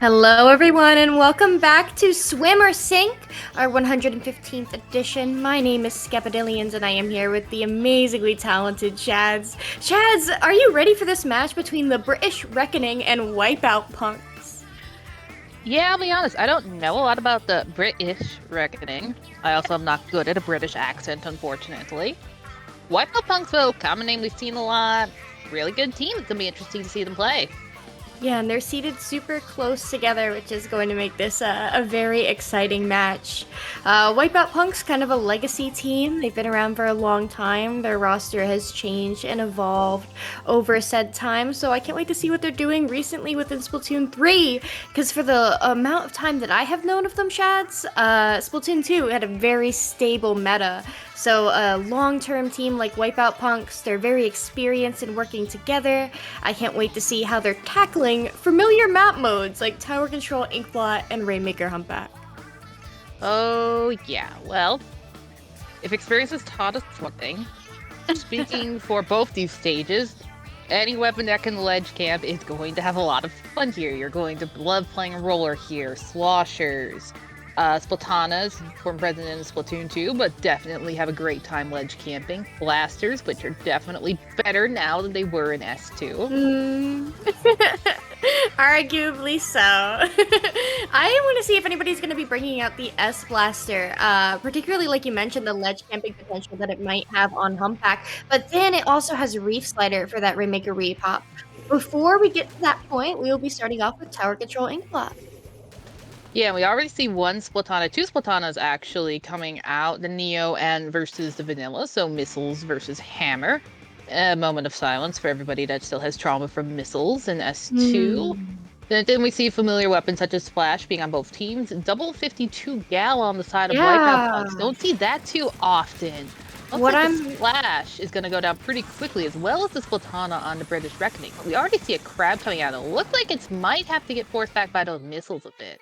Hello, everyone, and welcome back to Swim or Sink, our 115th edition. My name is Skepadillions, and I am here with the amazingly talented Chads. Chads, are you ready for this match between the British Reckoning and Wipeout Punks? Yeah, I'll be honest, I don't know a lot about the British Reckoning. I also am not good at a British accent, unfortunately. Wipeout Punks, though, common name we've seen a lot. Really good team. It's going to be interesting to see them play. Yeah, and they're seated super close together, which is going to make this a very exciting match. Wipeout Punk's kind of a legacy team. They've been around for a long time. Their roster has changed and evolved over said time, so I can't wait to see what they're doing recently within Splatoon 3, because for the amount of time that I have known of them, Shads, Splatoon 2 had a very stable meta. So a long-term team like Wipeout Punks, they're very experienced in working together. I can't wait to see how they're tackling familiar map modes like Tower Control, Inkblot, and Rainmaker Humpback. Oh, yeah. Well, if experience has taught us one thing, speaking for both these stages, any weapon that can ledge camp is going to have a lot of fun here. You're going to love playing roller here, sloshers, Splatanas, former president in Splatoon 2, but definitely have a great time ledge camping. Blasters, which are definitely better now than they were in S2. Arguably so. I want to see if anybody's going to be bringing out the S Blaster, particularly like you mentioned, the ledge camping potential that it might have on Humpback, but then it also has a Reef Slider for that Rainmaker Repop. Before we get to that point, we will be starting off with Tower Control Inkblot. Yeah, we already see one Splatana, two Splatanas actually coming out, the Neo and versus the Vanilla, so Missiles versus Hammer. A moment of silence for everybody that still has trauma from Missiles in S2. Then we see familiar weapons such as Splash being on both teams. Double 52 gal on the side of Wipeout Punks. Don't see that too often. Looks like the Splash is going to go down pretty quickly, as well as the Splatana on the British Reckoning. But we already see a crab coming out. It looks like it might have to get forced back by those missiles a bit.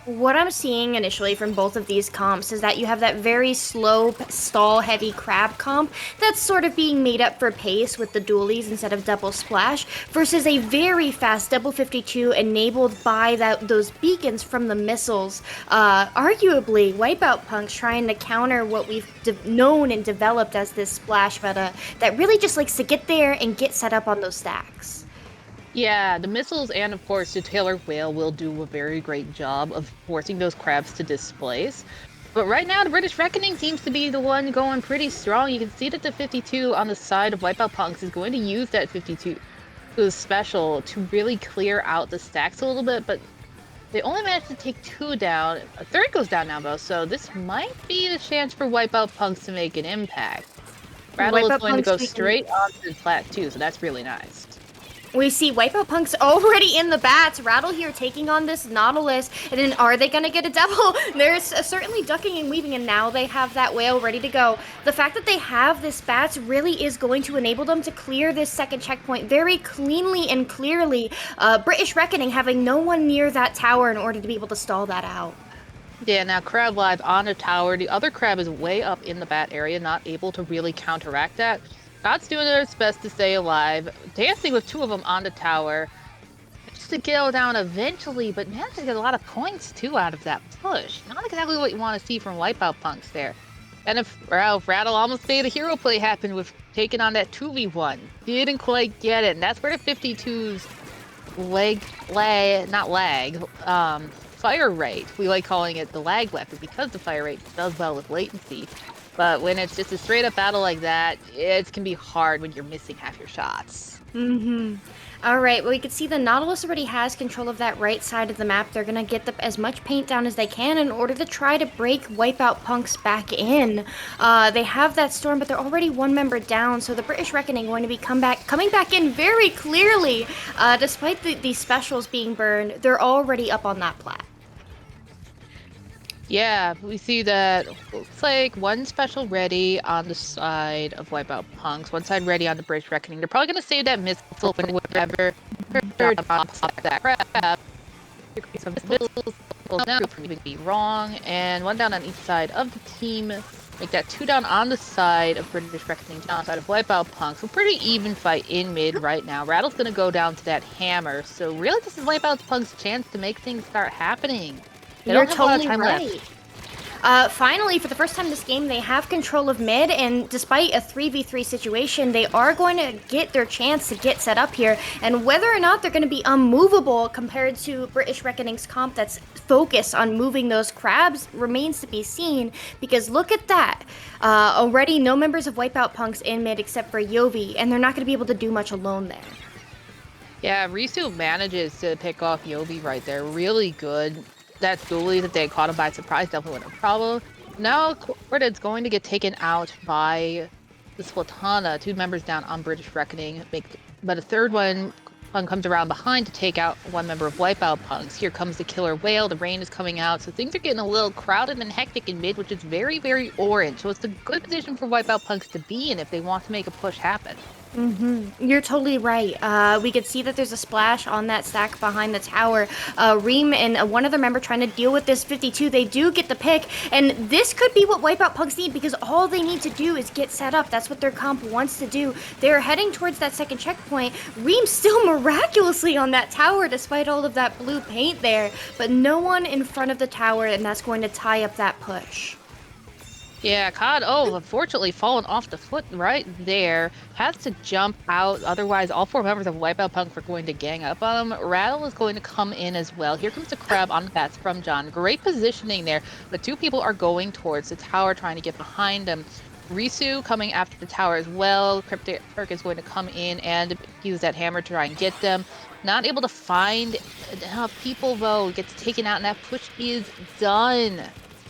What I'm seeing initially from both of these comps is that you have that very slow, stall-heavy crab comp that's sort of being made up for pace with the dualies instead of double splash, versus a very fast double 52 enabled by those beacons from the missiles. Arguably, Wipeout Punks trying to counter what we've known and developed as this splash meta that really just likes to get there and get set up on those stacks. Yeah, the missiles and, of course, the Taylor Whale will do a very great job of forcing those crabs to displace. But right now, the British Reckoning seems to be the one going pretty strong. You can see that the 52 on the side of Wipeout Punks is going to use that 52 special to really clear out the stacks a little bit, but they only managed to take two down. A third goes down now, though, so this might be the chance for Wipeout Punks to make an impact. Rattle is going to go straight onto the plat, too, so that's really nice. We see Wipeout Punks already in the bats. Rattle here taking on this Nautilus. And then are they going to get a double? There's certainly ducking and weaving, and now they have that whale ready to go. The fact that they have this bats really is going to enable them to clear this second checkpoint very cleanly and clearly. British Reckoning having no one near that tower in order to be able to stall that out. Yeah, now Crab live on a tower. The other crab is way up in the bat area, not able to really counteract that. God's doing its best to stay alive, dancing with two of them on the tower, just to go down eventually, but managed to get a lot of points too out of that push. Not exactly what you want to see from Wipeout Punks there. And if Rattle almost made a hero play happen with taking on that 2v1, didn't quite get it, and that's where the 52's fire rate, we like calling it the lag weapon because the fire rate does well with latency. But when it's just a straight up battle like that, it can be hard when you're missing half your shots. All right, well, you can see the Nautilus already has control of that right side of the map. They're going to get as much paint down as they can in order to try to break Wipeout Punks back in. They have that storm, but they're already one member down, so the British Reckoning going to be coming back in very clearly. Despite the specials being burned, they're already up on that plat. Yeah, we see that looks like one special ready on the side of Wipeout Punks, one side ready on the British Reckoning. They're probably going to save that missile for whatever that crap. Some missiles will now be wrong, and one down on each side of the team. Make that 2 down on the side of British Reckoning, down on the side of Wipeout Punks. So pretty even fight in mid right now. Rattle's gonna go down to that hammer. So really this is Wipeout Punks' chance to make things start happening. They You're don't have a lot of totally time right. left. Finally, for the first time this game, they have control of mid, and despite a 3v3 situation, they are going to get their chance to get set up here, and whether or not they're going to be unmovable compared to British Reckoning's comp that's focused on moving those crabs remains to be seen, because look at that. Already no members of Wipeout Punks in mid except for Yovi, and they're not going to be able to do much alone there. Yeah, Risu manages to pick off Yobi right there. Really good. That dually that they caught him by surprise definitely wasn't a problem. Now Corda's going to get taken out by the Splatana. 2 members down on British Reckoning. But a third one comes around behind to take out 1 member of Wipeout Punks. Here comes the killer whale. The rain is coming out. So things are getting a little crowded and hectic in mid, which is very, very orange. So it's a good position for Wipeout Punks to be in if they want to make a push happen. You're totally right. We could see that there's a splash on that stack behind the tower. Reem and one other member trying to deal with this 52. They do get the pick, and this could be what Wipeout Punks need because all they need to do is get set up. That's what their comp wants to do. They're heading towards that second checkpoint. Reem's still miraculously on that tower despite all of that blue paint there, but no one in front of the tower, and that's going to tie up that push. Yeah, Cod, unfortunately fallen off the foot right there. Has to jump out, otherwise all 4 members of Wipeout Punk are going to gang up on him. Rattle is going to come in as well. Here comes the crab on the bats from John. Great positioning there, but 2 people are going towards the tower, trying to get behind him. Risu coming after the tower as well. Cryptic Turk is going to come in and use that hammer to try and get them. Not able to find enough people though. Gets taken out and that push is done.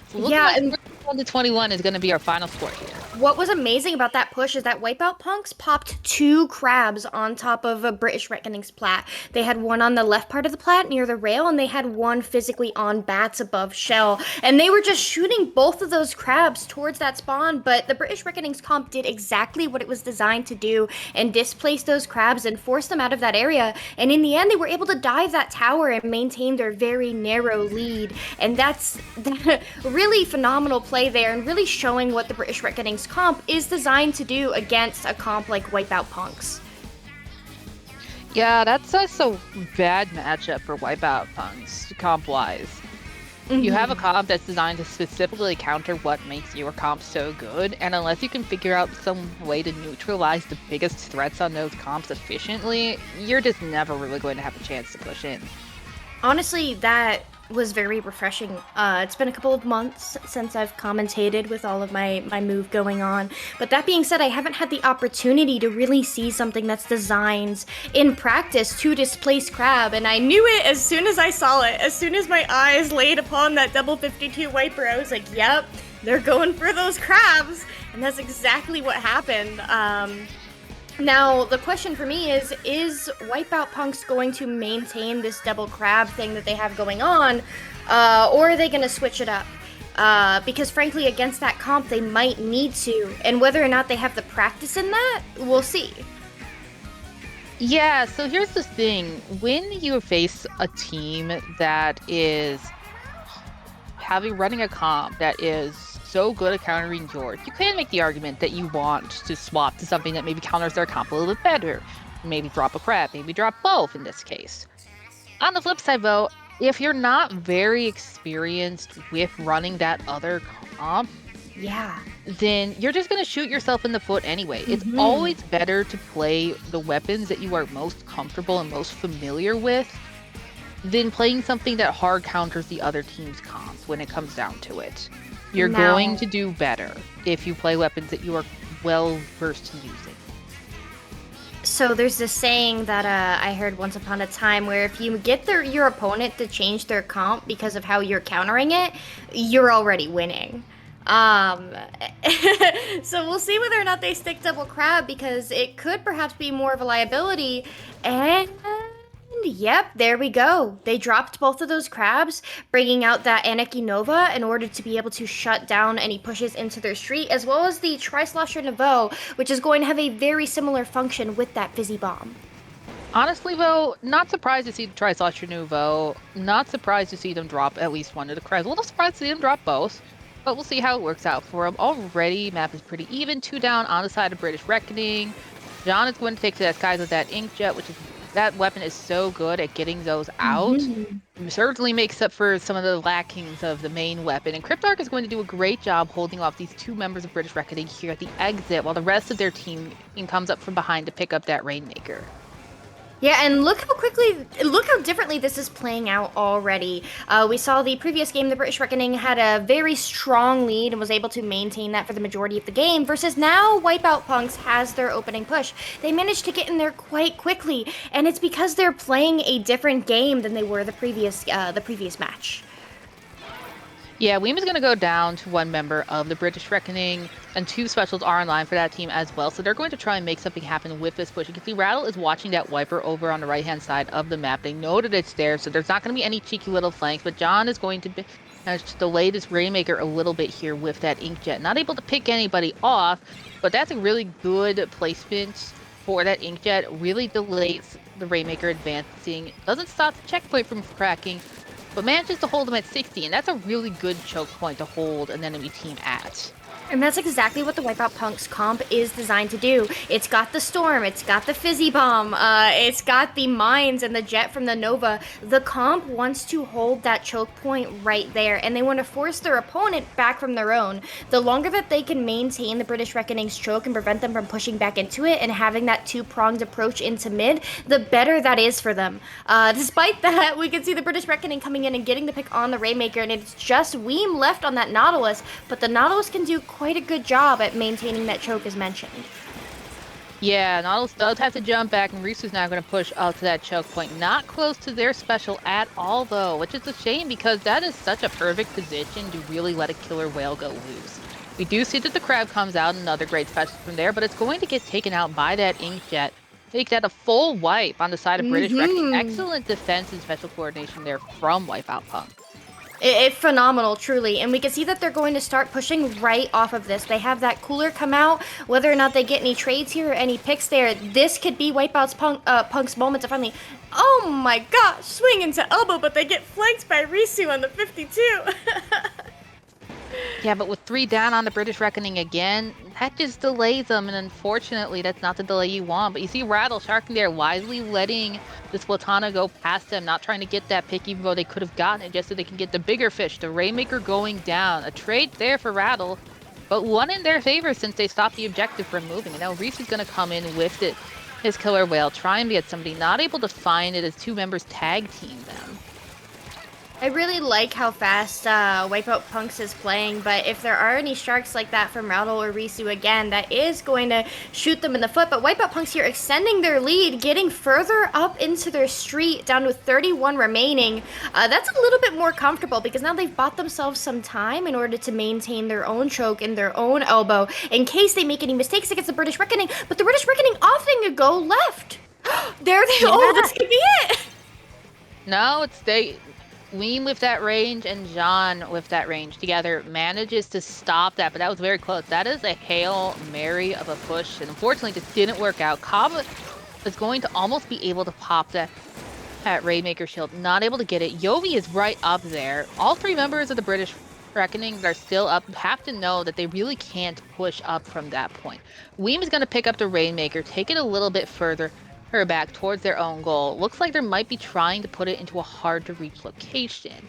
So Yeah, like 1-21 is going to be our final score here. What was amazing about that push is that Wipeout Punks popped 2 crabs on top of a British Reckoning's plat. They had one on the left part of the plat near the rail, and they had one physically on bats above shell. And they were just shooting both of those crabs towards that spawn, but the British Reckoning's comp did exactly what it was designed to do and displaced those crabs and forced them out of that area. And in the end, they were able to dive that tower and maintain their very narrow lead. And that's really phenomenal play there and really showing what the British Reckoning's comp is designed to do against a comp like Wipeout Punks. Yeah, that's a bad matchup for Wipeout Punks, comp-wise. You have a comp that's designed to specifically counter what makes your comp so good, and unless you can figure out some way to neutralize the biggest threats on those comps efficiently, you're just never really going to have a chance to push in. Honestly, that was very refreshing. It's been a couple of months since I've commentated with all of my move going on. But that being said, I haven't had the opportunity to really see something that's designed in practice to displace crab. And I knew it as soon as I saw it. As soon as my eyes laid upon that double 52 wiper, I was like, yep, they're going for those crabs. And that's exactly what happened. Now, the question for me is Wipeout Punks going to maintain this double crab thing that they have going on, or are they going to switch it up? Because frankly, against that comp, they might need to, and whether or not they have the practice in that, we'll see. Yeah, so here's the thing. When you face a team that is running a comp that is so good at countering yours, you can make the argument that you want to swap to something that maybe counters their comp a little bit better. Maybe drop a crab, maybe drop both in this case. On the flip side though, if you're not very experienced with running that other comp, Yeah. then you're just going to shoot yourself in the foot anyway. It's always better to play the weapons that you are most comfortable and most familiar with than playing something that hard counters the other team's comp when it comes down to it. You're going to do better if you play weapons that you are well versed in using. So there's this saying that I heard once upon a time where if you get your opponent to change their comp because of how you're countering it, you're already winning. So we'll see whether or not they stick double crab because it could perhaps be more of a liability. And yep, there we go. They dropped both of those crabs, bringing out that Anarchy Nova in order to be able to shut down any pushes into their street, as well as the Tri-Slosher Nouveau, which is going to have a very similar function with that Fizzy Bomb. Honestly, though, not surprised to see the Tri-Slosher Nouveau. Not surprised to see them drop at least one of the crabs. A little surprised to see them drop both. But we'll see how it works out for him. Already, map is pretty even. 2 down on the side of British Reckoning. John is going to take to that skies with that inkjet, which is that weapon is so good at getting those out. Certainly makes up for some of the lackings of the main weapon. And Cryptarch is going to do a great job holding off these 2 members of British Reckoning here at the exit, while the rest of their team comes up from behind to pick up that Rainmaker. Yeah, and look how differently this is playing out already. We saw the previous game, the British Reckoning had a very strong lead and was able to maintain that for the majority of the game, versus now Wipeout Punks has their opening push. They managed to get in there quite quickly, and it's because they're playing a different game than they were the previous match. Yeah, Weem is going to go down to 1 member of the British Reckoning, and 2 specials are in line for that team as well. So they're going to try and make something happen with this push. You can see Rattle is watching that Wiper over on the right-hand side of the map. They know that it's there, so there's not going to be any cheeky little flanks, but John is going to delay this Rainmaker a little bit here with that Inkjet. Not able to pick anybody off, but that's a really good placement for that Inkjet. Really delays the Rainmaker advancing. Doesn't stop the checkpoint from cracking, but manages to hold them at 60, and that's a really good choke point to hold an enemy team at. And that's exactly what the Wipeout Punks comp is designed to do. It's got the Storm, it's got the Fizzy Bomb, it's got the Mines and the Jet from the Nova. The comp wants to hold that choke point right there, and they want to force their opponent back from their own. The longer that they can maintain the British Reckoning's choke and prevent them from pushing back into it and having that 2-pronged approach into mid, the better that is for them. Despite that, we can see the British Reckoning coming in and getting the pick on the Rainmaker, and it's just Weem left on that Nautilus, but the Nautilus can do quite a good job at maintaining that choke as mentioned. Yeah, Nautilus does have to jump back, and Risu's now going to push out to that choke point. Not close to their special at all, though, which is a shame because that is such a perfect position to really let a killer whale go loose. We do see that the crab comes out, another great special from there, but it's going to get taken out by that Inkjet. Take that a full wipe on the side of British Reckoning. Excellent defense and special coordination there from Wipeout Punks. It's phenomenal, truly, and we can see that they're going to start pushing right off of this. They have that cooler come out. Whether or not they get any trades here or any picks there, this could be Wipeout's Punk's moment to finally, oh my gosh, swing into elbow, but they get flanked by Risu on the 52. Yeah, but with 3 down on the British Reckoning again, that just delays them, and unfortunately, that's not the delay you want. But you see Rattle sharking there, wisely letting the Splatana go past them, not trying to get that pick, even though they could have gotten it just so they can get the bigger fish. The Rainmaker going down. A trade there for Rattle, but one in their favor since they stopped the objective from moving. And now Reese is going to come in with it, his killer whale, try and get somebody, not able to find it as 2 members tag team them. I really like how fast Wipeout Punks is playing, but if there are any sharks like that from Rattle or Risu again, that is going to shoot them in the foot. But Wipeout Punks here extending their lead, getting further up into their street, down to 31 remaining. That's a little bit more comfortable because now they've bought themselves some time in order to maintain their own choke and their own elbow in case they make any mistakes against the British Reckoning. But the British Reckoning opting to go left. There they go. Oh, this could be it. No, it's Weem with that range and John with that range together manages to stop that, but that was very close. That is a Hail Mary of a push, and unfortunately this didn't work out. Cobb is going to almost be able to pop that Rainmaker shield, not able to get it. Yovi is right up there. All 3 members of the British Reckoning that are still up have to know that they really can't push up from that point. Weem is going to pick up the Rainmaker, take it a little bit further, her back towards their own goal. Looks like they might be trying to put it into a hard to reach location.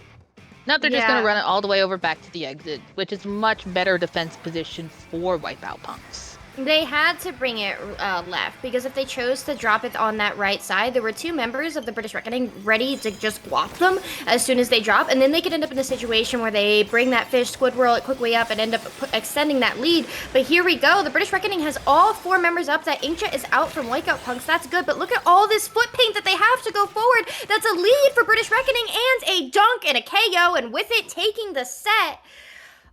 Now they're just going to run it all the way over back to the exit, which is much better defense position for Wipeout Punks. They had to bring it left, because if they chose to drop it on that right side, there were 2 members of the British Reckoning ready to just guap them as soon as they drop, and then they could end up in a situation where they bring that fish, squid whirl it quickly up, and end up extending that lead. But here we go. The British Reckoning has all 4 members up. That Inkjet is out from Wipeout Punks. That's good, but look at all this foot paint that they have to go forward. That's a lead for British Reckoning and a dunk and a KO, and with it taking the set.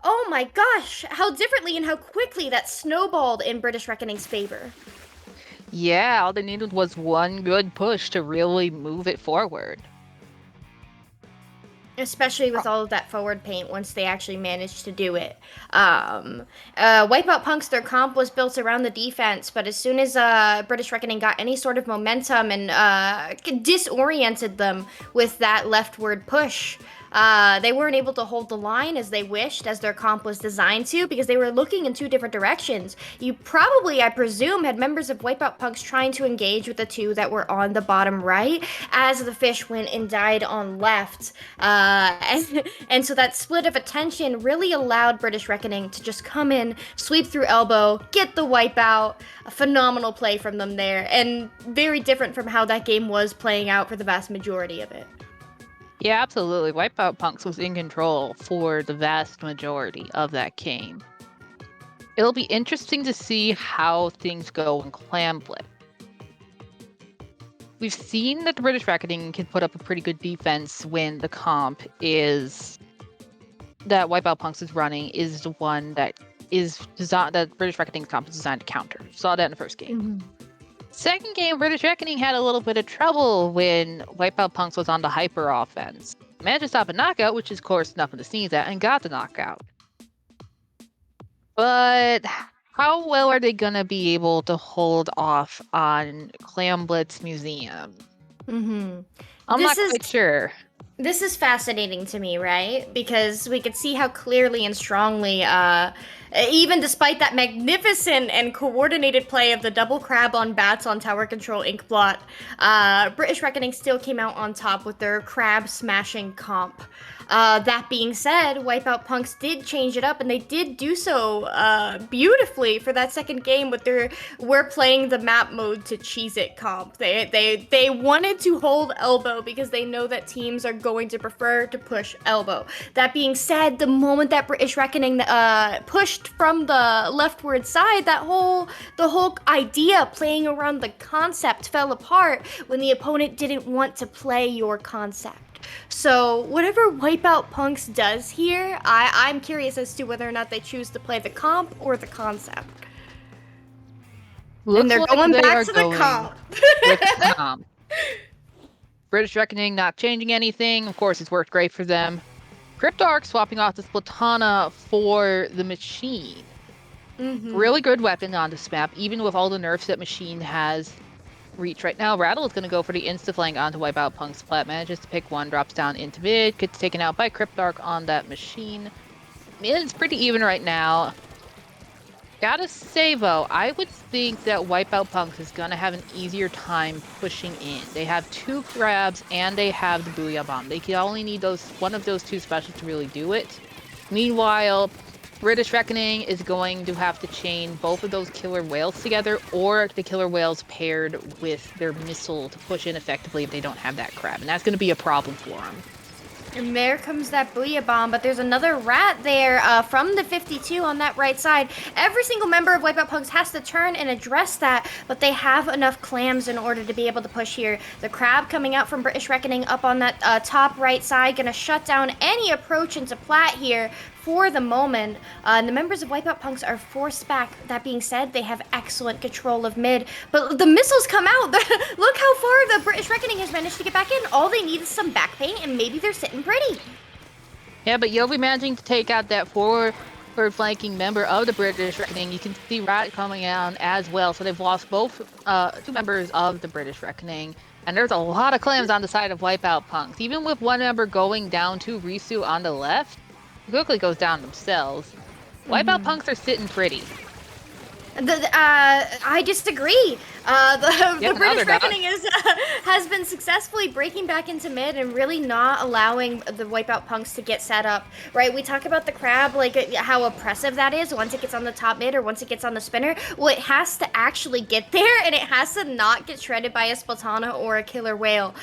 Oh my gosh, how differently and how quickly that snowballed in British Reckoning's favor. Yeah, all they needed was one good push to really move it forward. Especially with all of that forward paint once they actually managed to do it. Wipeout Punks, their comp was built around the defense, but as soon as British Reckoning got any sort of momentum and disoriented them with that leftward push, They weren't able to hold the line as they wished, as their comp was designed to, because they were looking in two different directions. You probably, I presume, had members of Wipeout Punks trying to engage with the two that were on the bottom right, as the fish went and died on left. And so that split of attention really allowed British Reckoning to just come in, sweep through elbow, get the wipeout. A phenomenal play from them there, and very different from how that game was playing out for the vast majority of it. Yeah, absolutely. Wipeout Punks was in control for the vast majority of that game. It'll be interesting to see how things go in Clam Blitz. We've seen that the British Reckoning can put up a pretty good defense when the comp is that Wipeout Punks is running is the one that is designed, that British Reckoning's comp is designed to counter. Saw that in the first game. Mm-hmm. Second game, British Reckoning had a little bit of trouble when Wipeout Punks was on the hyper offense. Managed to stop a knockout, which is of course nothing to sneeze at, and got the knockout. But how well are they gonna be able to hold off on Clam Blitz Museum? Mm-hmm. I'm not quite sure. This is fascinating to me, right? Because we could see how clearly and strongly, even despite that magnificent and coordinated play of the double crab on bats on tower control ink blot, British Reckoning still came out on top with their crab smashing comp. That being said, Wipeout Punks did change it up, and they did do so beautifully for that second game with their "we're playing the map mode to cheese it" comp. They wanted to hold elbow because they know that teams are going to prefer to push elbow. That being said, the moment that British Reckoning pushed from the leftward side, the whole idea playing around the concept fell apart when the opponent didn't want to play your concept. So whatever Wipeout Punks does here, I'm curious as to whether or not they choose to play the comp or the concept. Looks and they're like going they back to the comp. With the comp. British Reckoning not changing anything. Of course, it's worked great for them. Cryptarch swapping off the Splatana for the Machine. Mm-hmm. Really good weapon on this map, even with all the nerfs that Machine has reach right now. Rattle is going to go for the insta-flank onto Wipeout Punk's plat. Manages to pick one, drops down into mid, gets taken out by Cryptarch on that Machine. Mid's pretty even right now. Gotta say though, I would think that Wipeout Punks is going to have an easier time pushing in. They have two grabs and they have the Booyah Bomb. They can only need one of those two specials to really do it. Meanwhile, British Reckoning is going to have to chain both of those killer whales together, or the killer whales paired with their missile to push in effectively if they don't have that crab. And that's going to be a problem for them. And there comes that Booyah Bomb, but there's another rat there from the 52 on that right side. Every single member of Wipeout Punks has to turn and address that, but they have enough clams in order to be able to push here. The crab coming out from British Reckoning up on that top right side, gonna shut down any approach into plat here for the moment. And the members of Wipeout Punks are forced back. That being said, they have excellent control of mid, but the missiles come out. Look how far the British Reckoning has managed to get back in. All they need is some back paint, and maybe they're sitting pretty. Yeah, but you'll be managing to take out that forward flanking member of the British Reckoning. You can see Rat coming down as well, so they've lost both two members of the British Reckoning. And there's a lot of clams on the side of Wipeout Punks. Even with one member going down to Risu on the left, quickly goes down themselves. Wipeout Punks are sitting pretty. I disagree. The British Reckoning has been successfully breaking back into mid and really not allowing the Wipeout Punks to get set up, right? We talk about the crab, like how oppressive that is once it gets on the top mid or once it gets on the spinner. Well, it has to actually get there, and it has to not get shredded by a Splatana or a killer whale.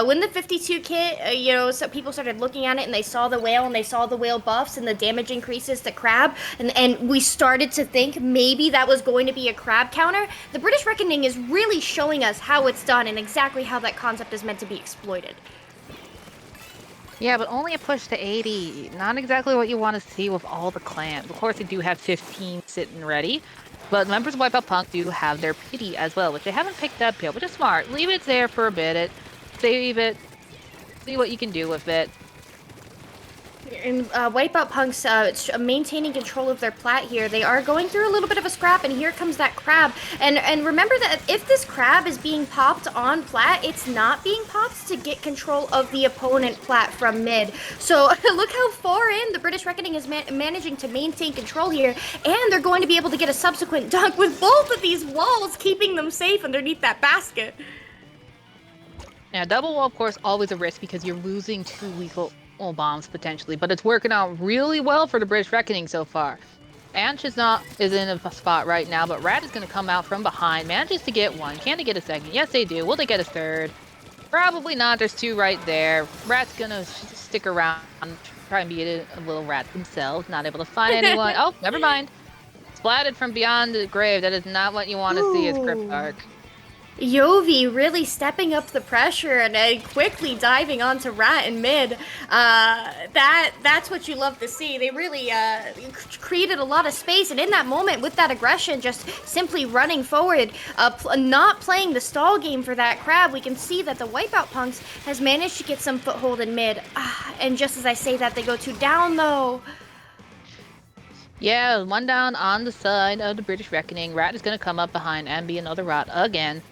When the 52 kit, so people started looking at it and they saw the whale and they saw the whale buffs and the damage increases to crab, and we started to think maybe that was going to be a crab counter. The British Reckoning is really showing us how it's done and exactly how that concept is meant to be exploited. Yeah, but only a push to 80. Not exactly what you want to see with all the clans. Of course, they do have 15 sitting ready, but members of Wipeout Punk do have their pity as well, which they haven't picked up yet, which is smart. Leave it there for a bit, save it, see what you can do with it. And Wipeout Punks maintaining control of their plat here. They are going through a little bit of a scrap, and here comes that crab. And remember that if this crab is being popped on plat, it's not being popped to get control of the opponent plat from mid. So look how far in the British Reckoning is managing to maintain control here, and they're going to be able to get a subsequent dunk with both of these walls keeping them safe underneath that basket. Now, double wall, of course, always a risk because you're losing 2 lethal bombs potentially, but it's working out really well for the British Reckoning so far. Anch is in a spot right now, but Rat is going to come out from behind, manages to get one. Can they get a second? Yes, they do. Will they get a third? Probably not. There's 2 right there. Rat's going to stick around, try and be a little rat themselves, not able to find anyone. Oh, never mind. Splatted from beyond the grave. That is not what you want to see as Cryptarch. Yovi really stepping up the pressure and quickly diving onto Rat in mid. That's what you love to see. They really created a lot of space, and in that moment, with that aggression, just simply running forward, not playing the stall game for that crab, we can see that the Wipeout Punks has managed to get some foothold in mid. And just as I say that, they go 2 down though. Yeah, 1 down on the side of the British Reckoning. Rat is going to come up behind and be another Rat again.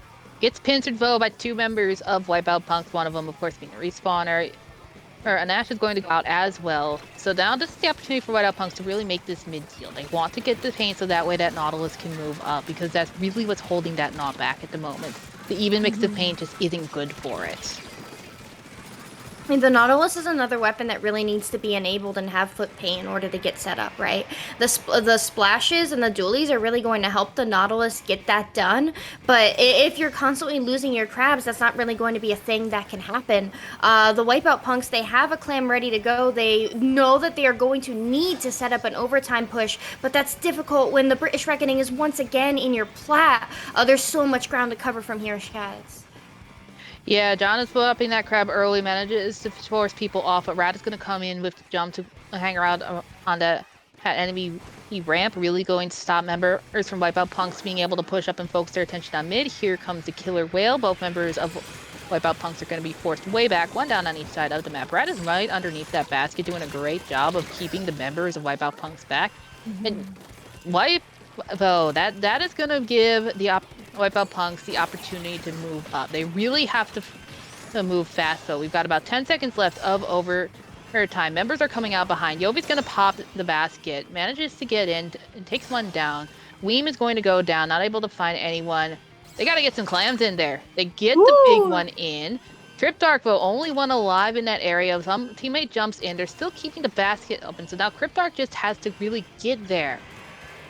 Gets pincered though by 2 members of Wipeout Punks, one of them, of course, being a respawner. Anash is going to go out as well. So now this is the opportunity for Wipeout Punks to really make this mid deal. They want to get the paint so that way that Nautilus can move up, because that's really what's holding that Naut back at the moment. The even mix of paint just isn't good for it. I mean, the Nautilus is another weapon that really needs to be enabled and have foot paint in order to get set up, right? The splashes and the dualies are really going to help the Nautilus get that done, but if you're constantly losing your crabs, that's not really going to be a thing that can happen. The Wipeout Punks, they have a clam ready to go. They know that they are going to need to set up an overtime push, but that's difficult when the British Reckoning is once again in your plat. There's so much ground to cover from here, Shads. Yeah, John is popping that crab early, manages to force people off, but Rat is going to come in with the jump to hang around on that enemy ramp, really going to stop members from Wipeout Punks being able to push up and focus their attention on mid. Here comes the Killer Whale. Both members of Wipeout Punks are going to be forced way back, 1 down on each side of the map. Rat is right underneath that basket, doing a great job of keeping the members of Wipeout Punks back. And though, that is going to give the Wipeout Punks the opportunity to move up. They really have to move fast, though. We've got about 10 seconds left of overtime. Members are coming out behind. Yovi's going to pop the basket, manages to get in, and takes 1 down. Weem is going to go down, not able to find anyone. They got to get some clams in there. They get the big one in. Cryptarch, though, only 1 alive in that area. Some teammate jumps in. They're still keeping the basket open, so now Cryptarch just has to really get there.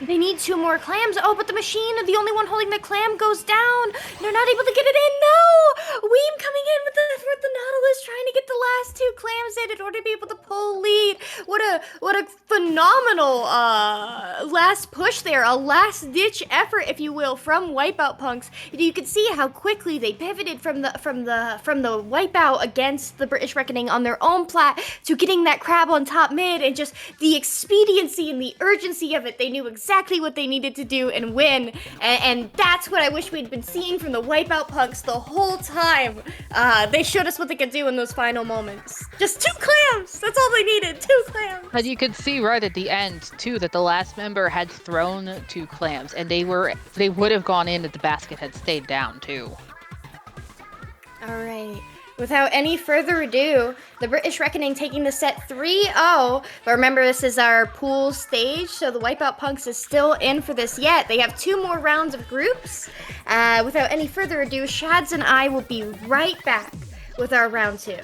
They need 2 more clams. Oh, but the machine, the only one holding the clam, goes down. They're not able to get it in. No! Weem coming in with the Nautilus, trying to get the last 2 clams in order to be able to pull lead. What a phenomenal last push there. A last-ditch effort, if you will, from Wipeout Punks. You can see how quickly they pivoted from the Wipeout against the British Reckoning on their own plat to getting that crab on top mid, and just the expediency and the urgency of it. They knew exactly what they needed to do and win, and that's what I wish we'd been seeing from the Wipeout Punks the whole time. They showed us what they could do in those final moments. Just 2 clams! That's all they needed, 2 clams! And you could see right at the end, too, that the last member had thrown 2 clams, and they would have gone in if the basket had stayed down, too. Alright. Without any further ado, the British Reckoning taking the set 3-0. But remember, this is our pool stage, so the Wipeout Punks is still in for this yet. They have 2 more rounds of groups. Without any further ado, Shads and I will be right back with our round 2.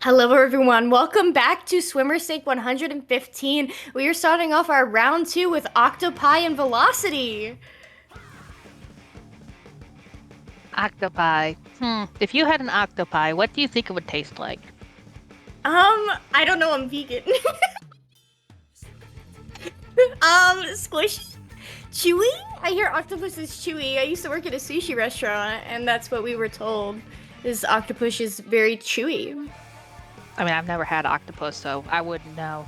Hello, everyone. Welcome back to Swimmer Sake 115. We are starting off our round two with OctoPi and Velocity. Octopi. If you had an octopi, what do you think it would taste like? I don't know. I'm vegan. Squishy, chewy. I hear octopus is chewy. I used to work at a sushi restaurant, and that's what we were told. Is octopus is very chewy. I mean, I've never had octopus, so I wouldn't know.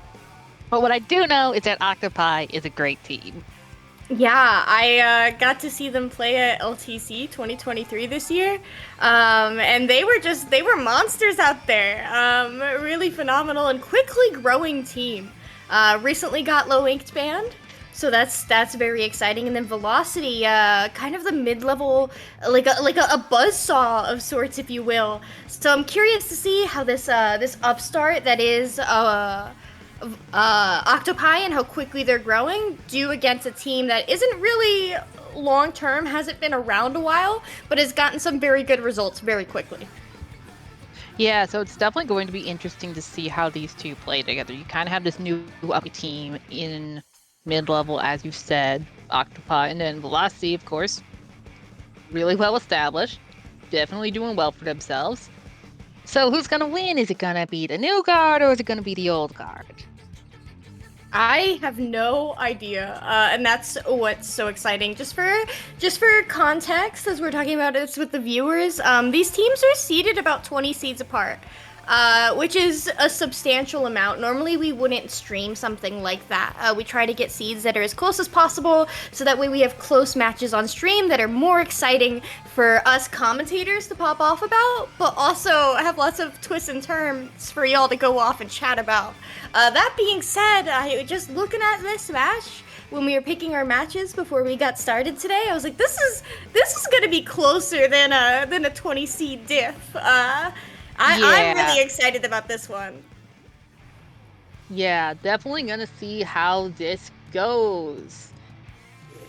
But what I do know is that Octopi is a great team. Yeah, I got to see them play at LTC 2023 this year. And they were monsters out there. Really phenomenal and quickly growing team. Recently got low inked banned. So that's very exciting. And then Velocity, kind of the mid-level, like a buzzsaw of sorts, if you will. So I'm curious to see how this upstart that is OctoPi and how quickly they're growing do against a team that isn't really long term, hasn't been around a while, but has gotten some very good results very quickly. Yeah, so it's definitely going to be interesting to see how these two play together. You kind of have this new up team in mid-level, as you said, OctoPi, and then Velocity, of course, really well established, definitely doing well for themselves. So who's gonna win? Is it gonna be the new guard or is it gonna be the old guard? I have no idea, and that's what's so exciting. Just for context, as we're talking about this with the viewers, these teams are seeded about 20 seeds apart, which is a substantial amount. Normally, we wouldn't stream something like that. We try to get seeds that are as close as possible, so that way we have close matches on stream that are more exciting for us commentators to pop off about, but also have lots of twists and turns for y'all to go off and chat about. That being said, I just looking at this match when we were picking our matches before we got started today, I was like, this is gonna be closer than a 20 seed diff. I'm really excited about this one. Yeah, definitely gonna see how this goes.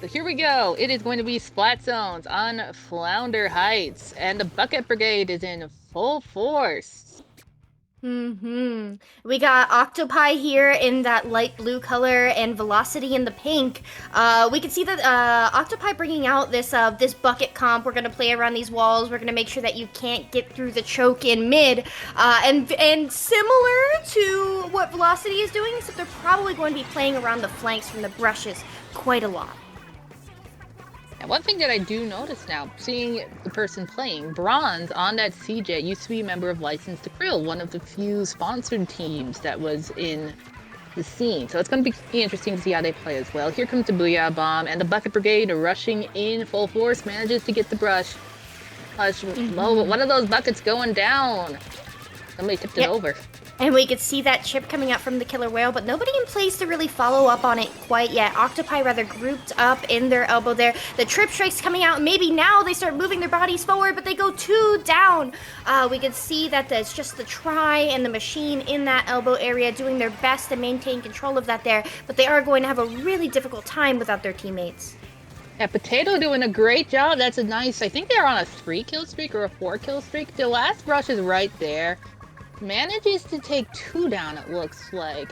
So here we go. It is going to be Splat Zones on Flounder Heights, and the Bucket Brigade is in full force. We got OctoPi here in that light blue color and Velocity in the pink. We can see that OctoPi bringing out this bucket comp. We're gonna play around these walls. We're gonna make sure that you can't get through the choke in mid. And similar to what Velocity is doing, except they're probably going to be playing around the flanks from the brushes quite a lot. And one thing that I do notice now, seeing the person playing, Bronze on that CJ used to be a member of License to Krill, one of the few sponsored teams that was in the scene. So it's going to be interesting to see how they play as well. Here comes the Booyah Bomb, and the Bucket Brigade rushing in full force, manages to get the brush. One of those buckets going down. Somebody tipped it over. And we could see that chip coming out from the killer whale, but nobody in place to really follow up on it quite yet. OctoPi rather grouped up in their elbow there. The trip strike's coming out. Maybe now they start moving their bodies forward, but they go two down. We could see that it's just the try and the machine in that elbow area doing their best to maintain control of that there, but they are going to have a really difficult time without their teammates. Yeah, Potato doing a great job. That's a nice, I think they're on a 3-kill streak or a 4-kill streak. The last brush is right there. Manages to take 2 down, it looks like.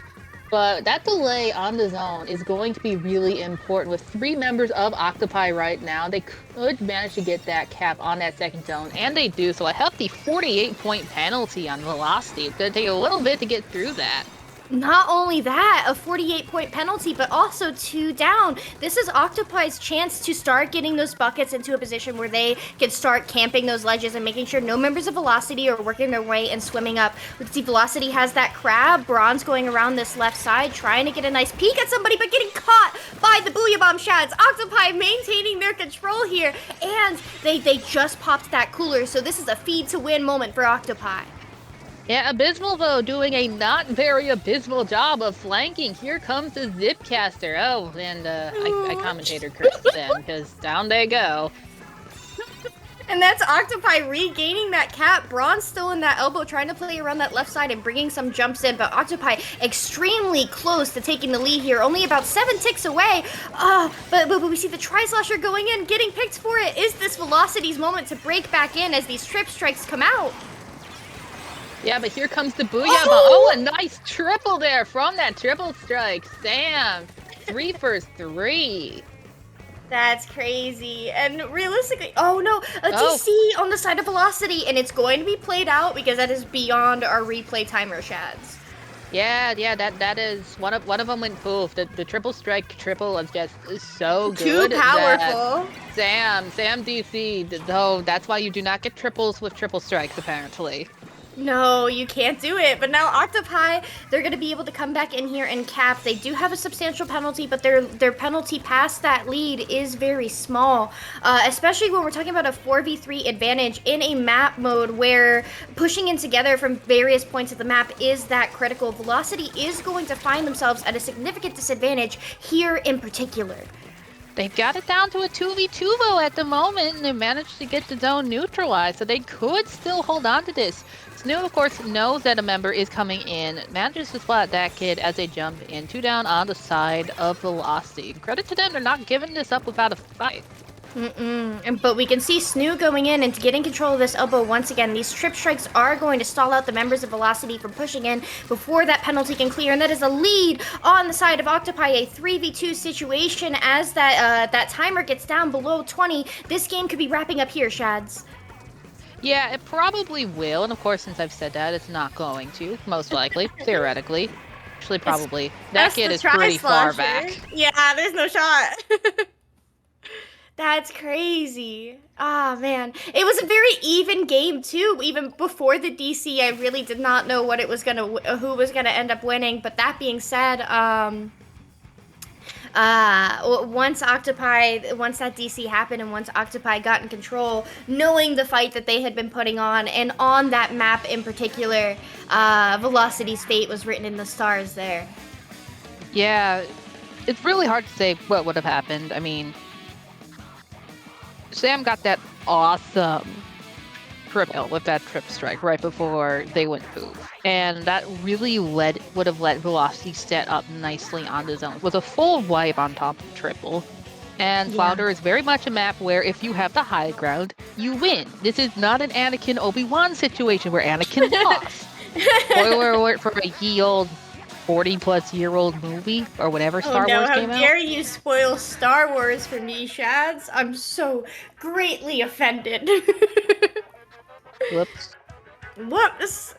But that delay on the zone is going to be really important. With 3 members of OctoPi right now, they could manage to get that cap on that second zone, and they do. So a hefty 48-point penalty on Velocity. It's going to take a little bit to get through that. Not only that, a 48-point penalty, but also 2 down. This is OctoPi's chance to start getting those buckets into a position where they can start camping those ledges and making sure no members of Velocity are working their way and swimming up. We can see Velocity has that crab. Bronze going around this left side, trying to get a nice peek at somebody, but getting caught by the Booyah Bomb shots. OctoPi maintaining their control here, and they just popped that cooler, so this is a feed to win moment for OctoPi. Yeah, Abysmal, though, doing a not very abysmal job of flanking. Here comes the Zipcaster. Oh, and I commentator cursed them, because down they go. And that's OctoPi regaining that cap. Bronze still in that elbow, trying to play around that left side and bringing some jumps in, but OctoPi extremely close to taking the lead here, only about 7 ticks away. But we see the Tri-Slasher going in, getting picked for it. Is this Velocity's moment to break back in as these trip strikes come out? Yeah, but here comes the Booyah Bomb. Oh! Oh, a nice triple there from that triple strike. Sam, 3 for 3. That's crazy. And realistically, oh no, a Oh, DC on the side of Velocity, and it's going to be played out because that is beyond our replay timer, Shads. yeah, that is one of them went poof. The triple strike triple was just so Too good that powerful. Sam DC. Though that's why you do not get triples with triple strikes apparently. No, you can't do it. But now OctoPi, they're going to be able to come back in here and cap. They do have a substantial penalty, but their penalty past that lead is very small. Especially when we're talking about a 4v3 advantage in a map mode where pushing in together from various points of the map is that critical. Velocity is going to find themselves at a significant disadvantage here in particular. They've got it down to a 2v2 though at the moment, and they managed to get the zone neutralized, so they could still hold on to this. Snoo, of course, knows that a member is coming in, manages to spot that kid as they jump in. 2 down on the side of Velocity. Credit to them, they're not giving this up without a fight. But we can see Snoo going in and getting control of this elbow once again. These trip strikes are going to stall out the members of Velocity from pushing in before that penalty can clear, and that is a lead on the side of OctoPi, a 3v2 situation as that timer gets down below 20. This game could be wrapping up here, Shads. Yeah, it probably will, and of course, since I've said that, it's not going to, most likely, theoretically. Actually, probably. That kid is pretty far back. Yeah, there's no shot. That's crazy. Ah, man. It was a very even game too. Even before the DC, I really did not know what it was who was gonna end up winning. But that being said, once that DC happened, and once OctoPi got in control, knowing the fight that they had been putting on, and on that map in particular, Velocity's fate was written in the stars there. Yeah, it's really hard to say what would have happened. I mean, Sam got that awesome triple with that trip strike right before they went poof. And that really would have let Velocity set up nicely on the zone with a full wipe on top of triple. And Flounder is very much a map where if you have the high ground, you win. This is not an Anakin Obi-Wan situation where Anakin lost. Spoiler alert for a ye old 40-plus-year-old movie or whatever Star Wars came out. How dare you spoil Star Wars for me, Shads? I'm so greatly offended. Whoops. Whoops.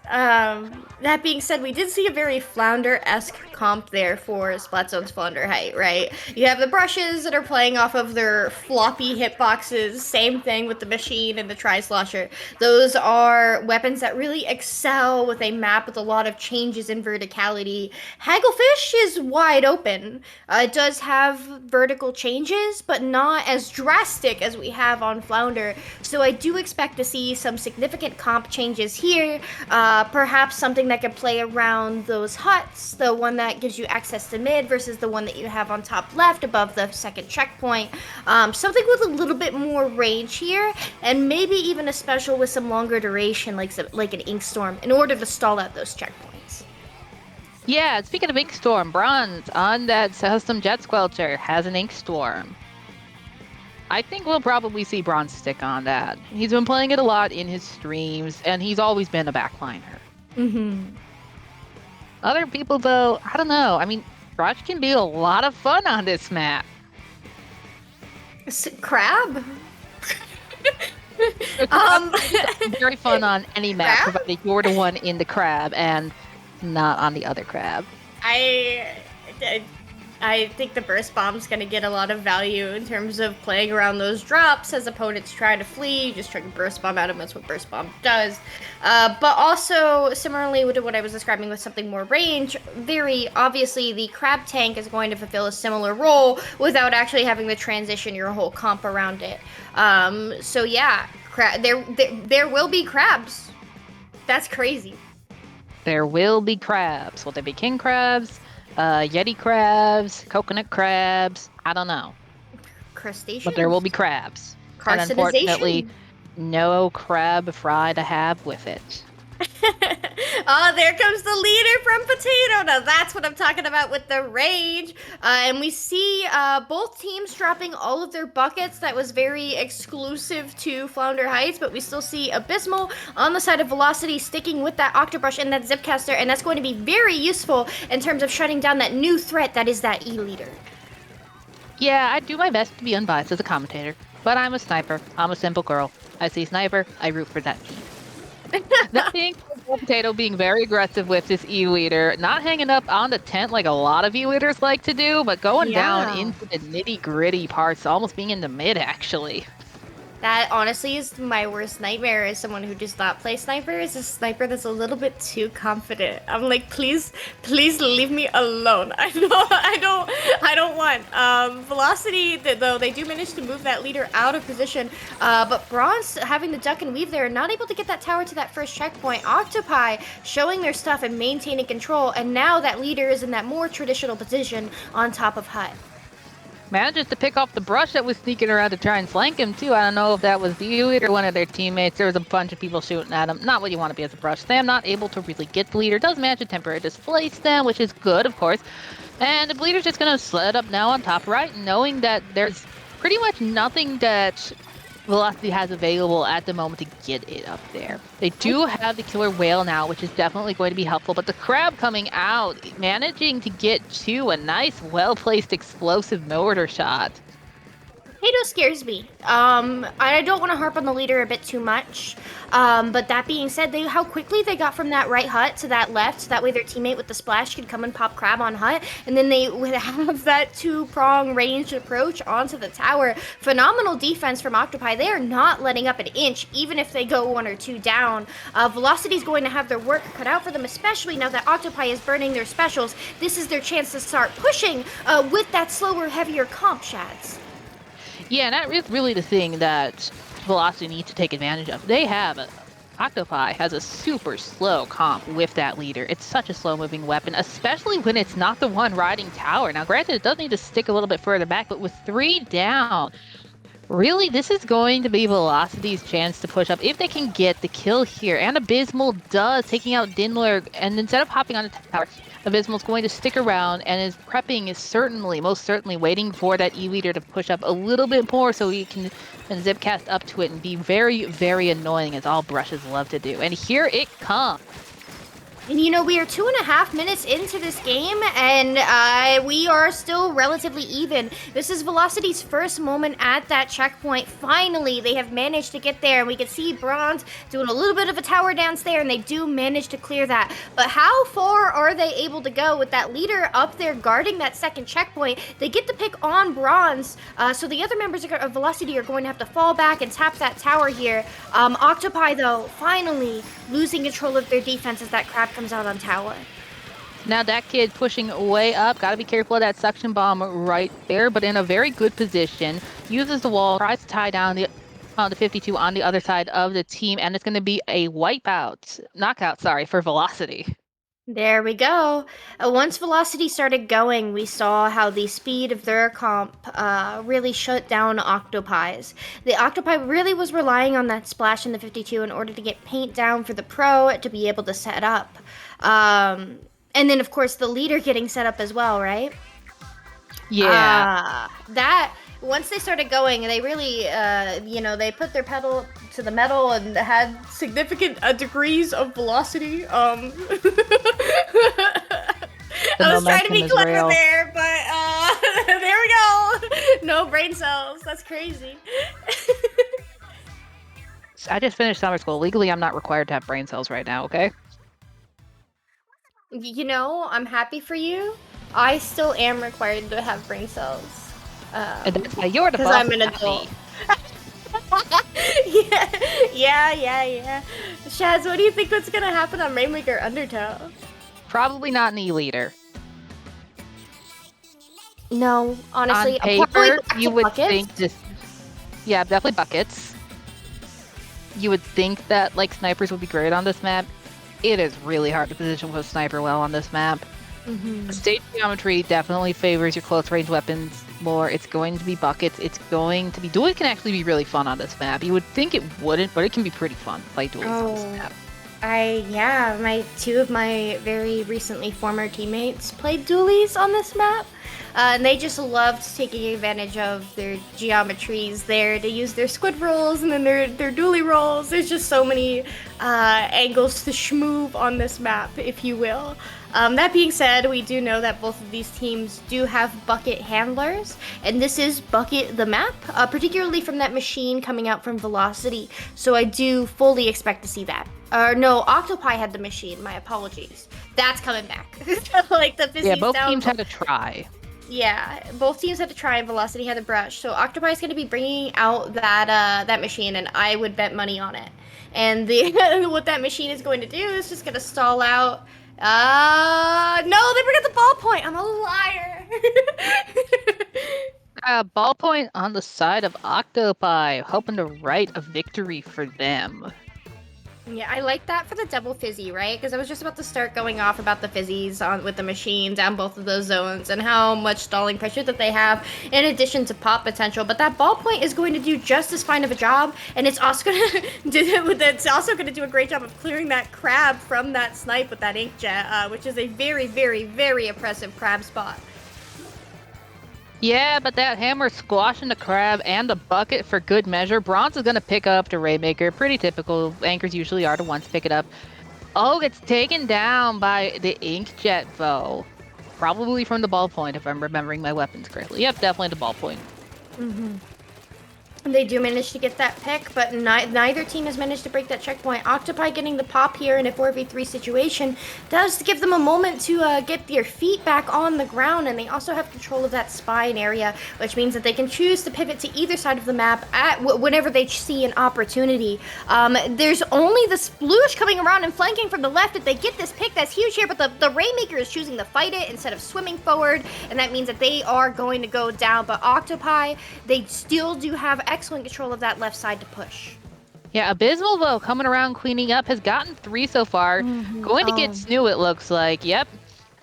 That being said, we did see a very Flounder-esque comp there for Splatzone's Flounder height, right? You have the brushes that are playing off of their floppy hitboxes. Same thing with the machine and the Tri-Slosher. Those are weapons that really excel with a map with a lot of changes in verticality. Hagglefish is wide open. It does have vertical changes, but not as drastic as we have on Flounder. So I do expect to see some significant comp changes here. Perhaps something that could play around those huts, the one that gives you access to mid versus the one that you have on top left above the second checkpoint. Something with a little bit more range here, and maybe even a special with some longer duration, like an Ink Storm, in order to stall out those checkpoints. Yeah, speaking of Ink Storm, Bronze on that custom Jet Squelcher has an Ink Storm. I think we'll probably see Bronze stick on that. He's been playing it a lot in his streams, and he's always been a backliner. Other people, though, I don't know. I mean, Raj can be a lot of fun on this map. Crab? Very fun on any map, provided you're the one in the crab and not on the other crab. I think the Burst Bomb's going to get a lot of value in terms of playing around those drops as opponents try to flee. You just try to Burst Bomb at them. That's what Burst Bomb does. But also, similarly to what I was describing with something more range, very obviously the Crab Tank is going to fulfill a similar role without actually having to transition your whole comp around it. So yeah, there will be crabs. That's crazy. There will be crabs. Will they be king crabs? Yeti crabs, coconut crabs, I don't know. Crustaceans? But there will be crabs. Carcinization? And unfortunately, no crab fry to have with it. Oh, there comes the leader from Potato. Now that's what I'm talking about with the range. And we see both teams dropping all of their buckets. That was very exclusive to Flounder Heights, but we still see Abysmal on the side of Velocity sticking with that Octobrush and that Zipcaster, and that's going to be very useful in terms of shutting down that new threat that is that E-leader. Yeah, I do my best to be unbiased as a commentator, but I'm a sniper. I'm a simple girl. I see sniper, I root for that team. That being Potato being very aggressive with this E-leader, not hanging up on the tent like a lot of E-leaders like to do, but going down into the nitty-gritty parts, almost being in the mid, actually. That honestly is my worst nightmare as someone who does not play sniper, is a sniper that's a little bit too confident. I'm like, please leave me alone. I don't want. Velocity, though, they do manage to move that leader out of position, but Bronze having the duck and weave there, not able to get that tower to that first checkpoint. OctoPi showing their stuff and maintaining control, and now that leader is in that more traditional position on top of Hut. Manages to pick off the brush that was sneaking around to try and flank him, too. I don't know if that was the leader or one of their teammates. There was a bunch of people shooting at him. Not what you want to be as a brush. Sam not able to really get the leader. Does manage to temporarily displace them, which is good, of course. And the leader's just going to sled up now on top right, knowing that there's pretty much nothing that Velocity has available at the moment to get it up there. They do have the killer whale now, which is definitely going to be helpful, but the crab coming out, managing to get to a nice, well-placed explosive mortar shot. Potato scares me. I don't want to harp on the leader a bit too much. But that being said, how quickly they got from that right hut to that left, so that way their teammate with the splash could come and pop crab on hut, and then they would have that two-prong ranged approach onto the tower. Phenomenal defense from OctoPi. They are not letting up an inch, even if they go one or two down. Velocity's going to have their work cut out for them, especially now that OctoPi is burning their specials. This is their chance to start pushing with that slower, heavier comp, Shads. Yeah, and that is really the thing that Velocity needs to take advantage of. They have OctoPi has a super slow comp with that leader. It's such a slow-moving weapon, especially when it's not the one riding tower. Now, granted, it does need to stick a little bit further back, but with 3 down, really, this is going to be Velocity's chance to push up if they can get the kill here. And Abysmal does, taking out Dindler, and instead of hopping on the tower, Abysmal's going to stick around, and his prepping is most certainly waiting for that E-leader to push up a little bit more so he can zipcast up to it and be very, very annoying, as all brushes love to do. And here it comes. And you know, we are 2.5 minutes into this game, and we are still relatively even. This is Velocity's first moment at that checkpoint. Finally, they have managed to get there, and we can see Bronze doing a little bit of a tower dance there, and they do manage to clear that. But how far are they able to go with that leader up there guarding that second checkpoint? They get the pick on Bronze, so the other members of Velocity are going to have to fall back and tap that tower here. OctoPi, though, finally losing control of their defense as that crab comes out on tower. Now that kid pushing way up, gotta be careful of that suction bomb right there, but in a very good position. Uses the wall, tries to tie down the 52 on the other side of the team, and it's gonna be a knockout, for Velocity. There we go. Once Velocity started going, we saw how the speed of their comp really shut down OctoPi's. The OctoPi really was relying on that splash in the 52 in order to get paint down for the pro to be able to set up. And then, of course, the leader getting set up as well, right? Yeah. Once they started going, they really, they put their pedal to the metal and had significant degrees of velocity. I was trying to be clever there, but there we go. No brain cells. That's crazy. I just finished summer school. Legally, I'm not required to have brain cells right now, okay? You know, I'm happy for you. I still am required to have brain cells. And that's why you're the boss. Because I'm an adult. Yeah. Shaz, what do you think what's gonna happen on Rainmaker Undertow? Probably not an E-leader. No, honestly. On paper, you would buckets. think this... Yeah, definitely buckets. You would think that, like, snipers would be great on this map. It is really hard to position with a sniper well on this map. Mm-hmm. Stage geometry definitely favors your close range weapons more. It's going to be buckets. It's going to be... Duels can actually be really fun on this map. You would think it wouldn't, but it can be pretty fun to play duels on this map. My two of my very recently former teammates played dualies on this map. And they just loved taking advantage of their geometries there to use their squid rolls and then their dually rolls. There's just so many angles to schmoove on this map, if you will. That being said, we do know that both of these teams do have bucket handlers, and this is bucket the map, particularly from that machine coming out from Velocity. So I do fully expect to see that. No, OctoPi had the machine. My apologies. That's coming back. Like the Yeah, both teams had to try. Yeah, both teams had to try, and Velocity had to brush. So OctoPi is going to be bringing out that machine, and I would bet money on it. And what that machine is going to do is just going to stall out. No, they bring out the ballpoint. I'm a liar. Ballpoint on the side of OctoPi, hoping to write a victory for them. Yeah, I like that for the double fizzy, right? Because I was just about to start going off about the fizzies with the machine down both of those zones and how much stalling pressure that they have in addition to pop potential. But that ballpoint is going to do just as fine of a job, and it's also going to do a great job of clearing that crab from that snipe with that inkjet, which is a very, very, very oppressive crab spot. Yeah, but that hammer squashing the crab and the bucket for good measure. Bronze is going to pick up the Rainmaker. Pretty typical. Anchors usually are the ones to pick it up. Oh, it's taken down by the inkjet, though. Probably from the ballpoint, if I'm remembering my weapons correctly. Yep, definitely the ballpoint. Mm-hmm. They do manage to get that pick, but neither team has managed to break that checkpoint. OctoPi getting the pop here in a 4v3 situation does give them a moment to get their feet back on the ground, and they also have control of that spine area, which means that they can choose to pivot to either side of the map whenever they see an opportunity. There's only the sploosh coming around and flanking from the left. If they get this pick, that's huge here, but the Rainmaker is choosing to fight it instead of swimming forward, and that means that they are going to go down. But OctoPi, they still do have excellent control of that left side to push. Yeah, Abysmal, though, coming around cleaning up, has gotten 3 so far. Going to get Snoo, it looks like. Yep,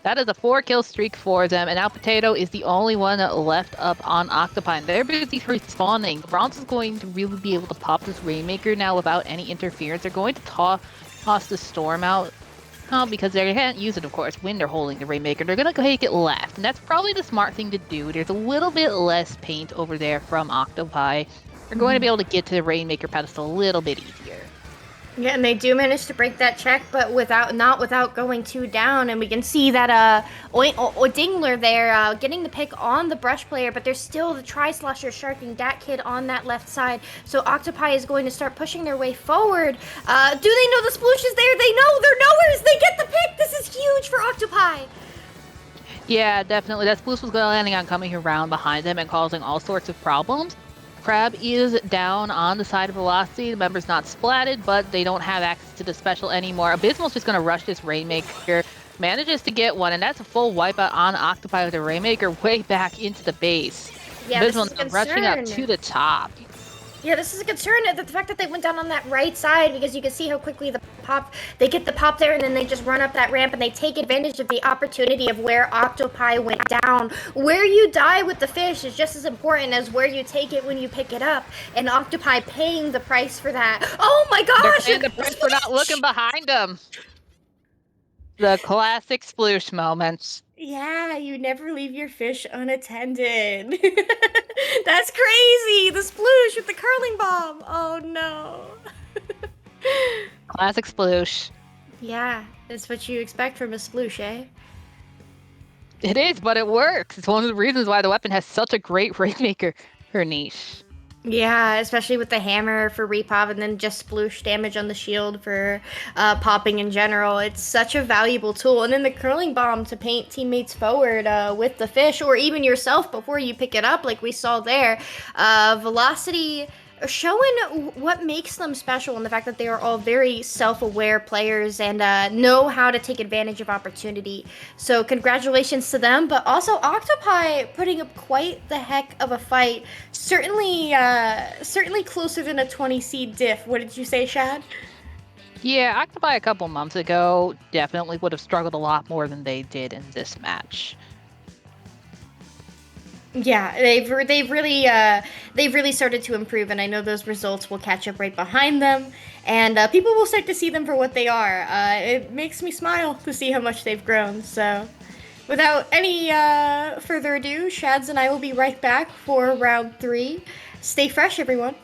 that is a 4-kill streak for them. And now Potato is the only one left up on OctoPi. And they're busy respawning. Bronze is going to really be able to pop this Rainmaker now without any interference. They're going to toss the Storm out. Because they can't use it, of course, when they're holding the Rainmaker. They're going to take it left. And that's probably the smart thing to do. There's a little bit less paint over there from OctoPi. They're going to be able to get to the Rainmaker pedestal a little bit easier. Yeah, and they do manage to break that check, but not without going 2 down. And we can see that Dingler there getting the pick on the brush player, but there's still the Tri-Slasher sharking that kid on that left side. So OctoPi is going to start pushing their way forward. Do they know the sploosh is there? They know they're nowhere. They get the pick. This is huge for OctoPi. Yeah, definitely. That sploosh was landing on coming around behind them and causing all sorts of problems. Crab is down on the side of Velocity. The member's not splatted, but they don't have access to the special anymore. Abysmal's just going to rush this Rainmaker. Manages to get one, and that's a full wipeout on OctoPi with the Rainmaker way back into the base. Yeah, Abysmal rushing up to the top. Yeah, this is a concern, the fact that they went down on that right side, because you can see how quickly they get the pop there, and then they just run up that ramp, and they take advantage of the opportunity of where OctoPi went down. Where you die with the fish is just as important as where you take it when you pick it up, and OctoPi paying the price for that. Oh my gosh! They're paying the price for not looking behind them. The classic sploosh moments. Yeah, you never leave your fish unattended. That's crazy! The sploosh with the curling bomb! Oh no. Classic sploosh. Yeah, that's what you expect from a sploosh, eh? It is, but it works. It's one of the reasons why the weapon has such a great Rainmaker for niche. Yeah, especially with the hammer for repop and then just sploosh damage on the shield for popping in general. It's such a valuable tool. And then the curling bomb to paint teammates forward with the fish, or even yourself before you pick it up like we saw there. Velocity showing what makes them special, and the fact that they are all very self-aware players and know how to take advantage of opportunity. So congratulations to them, but also OctoPi putting up quite the heck of a fight. Certainly closer than a 20 seed diff. What did you say, Shad? Yeah, OctoPi a couple months ago definitely would have struggled a lot more than they did in this match. Yeah, they've really started to improve, and I know those results will catch up right behind them, and people will start to see them for what they are. It makes me smile to see how much they've grown. So, without any further ado, Shads and I will be right back for round three. Stay fresh, everyone.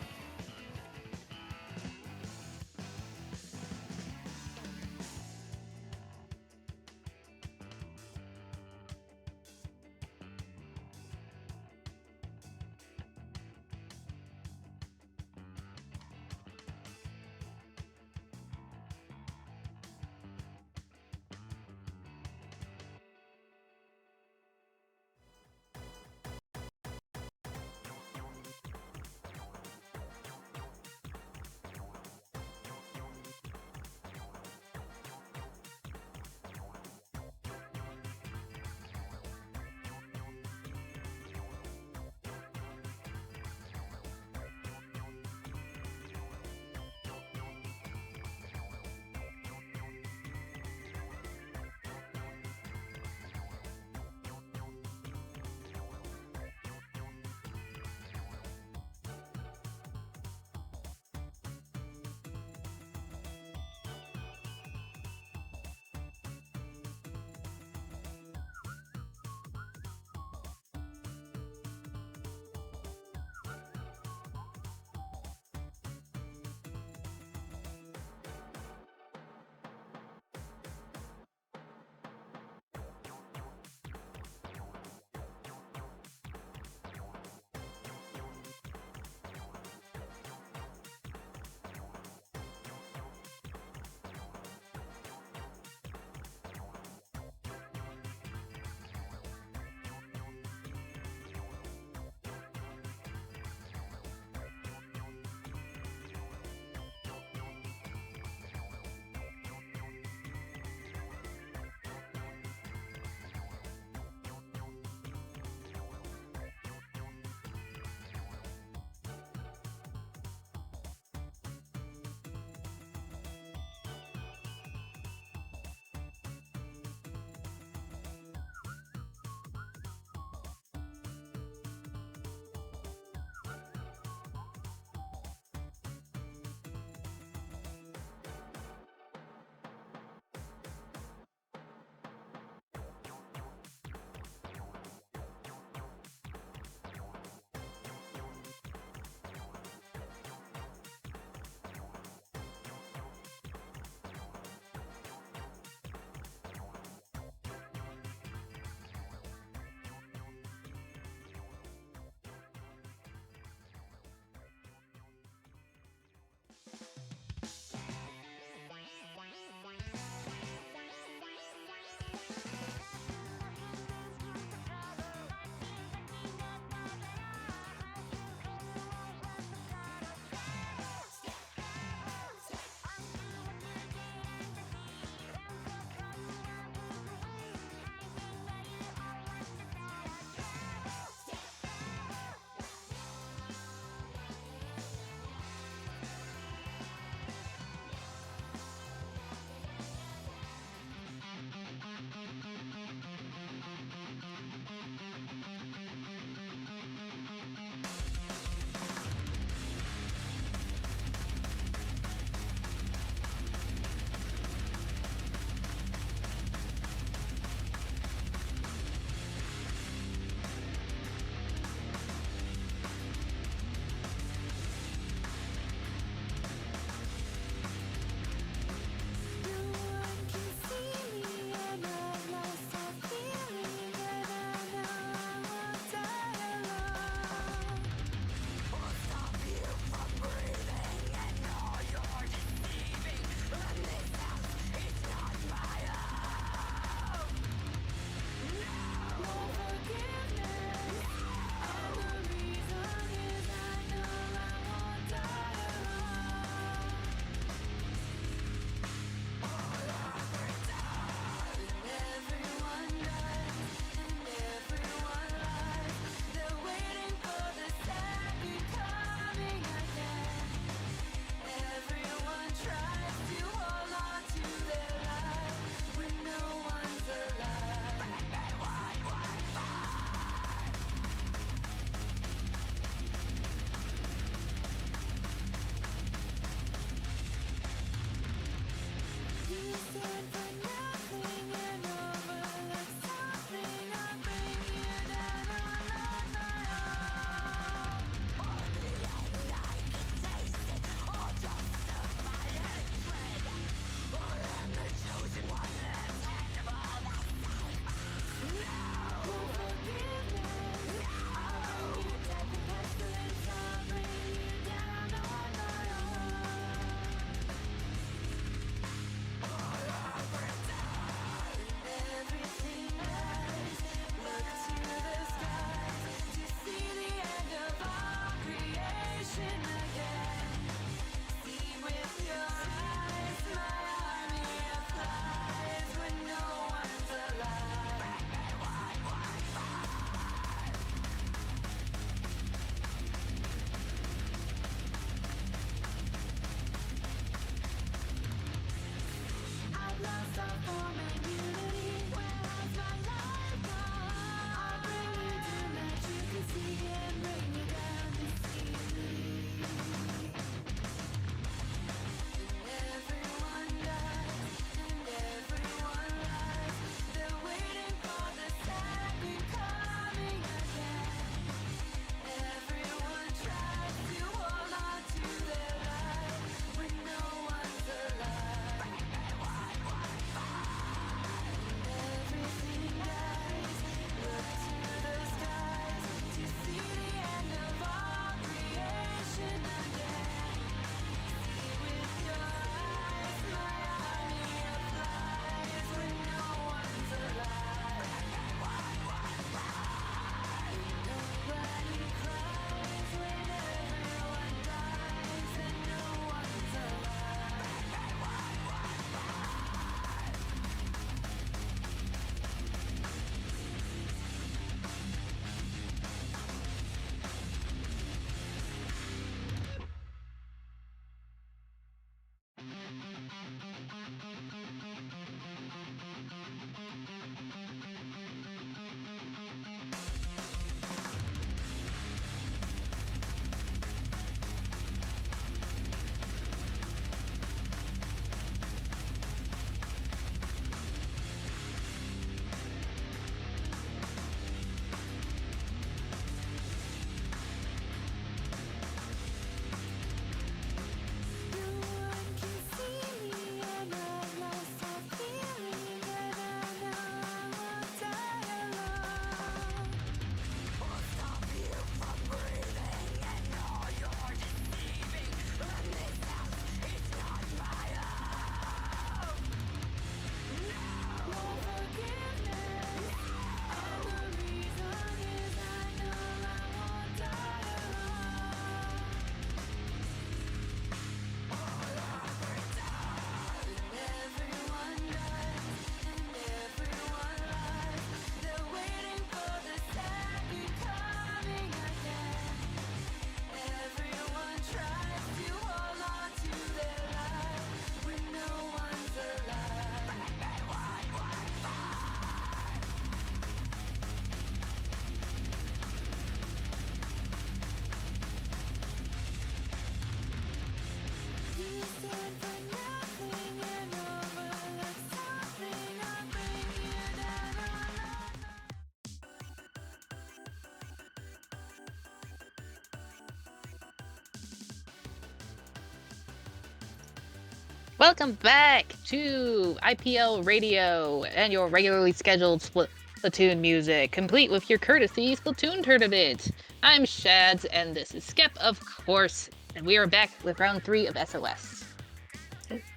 Welcome back to IPL Radio and your regularly scheduled Splatoon music, complete with your courtesy Splatoon tournament. I'm Shads, and this is Skep, of course, and we are back with round 3 of SOS.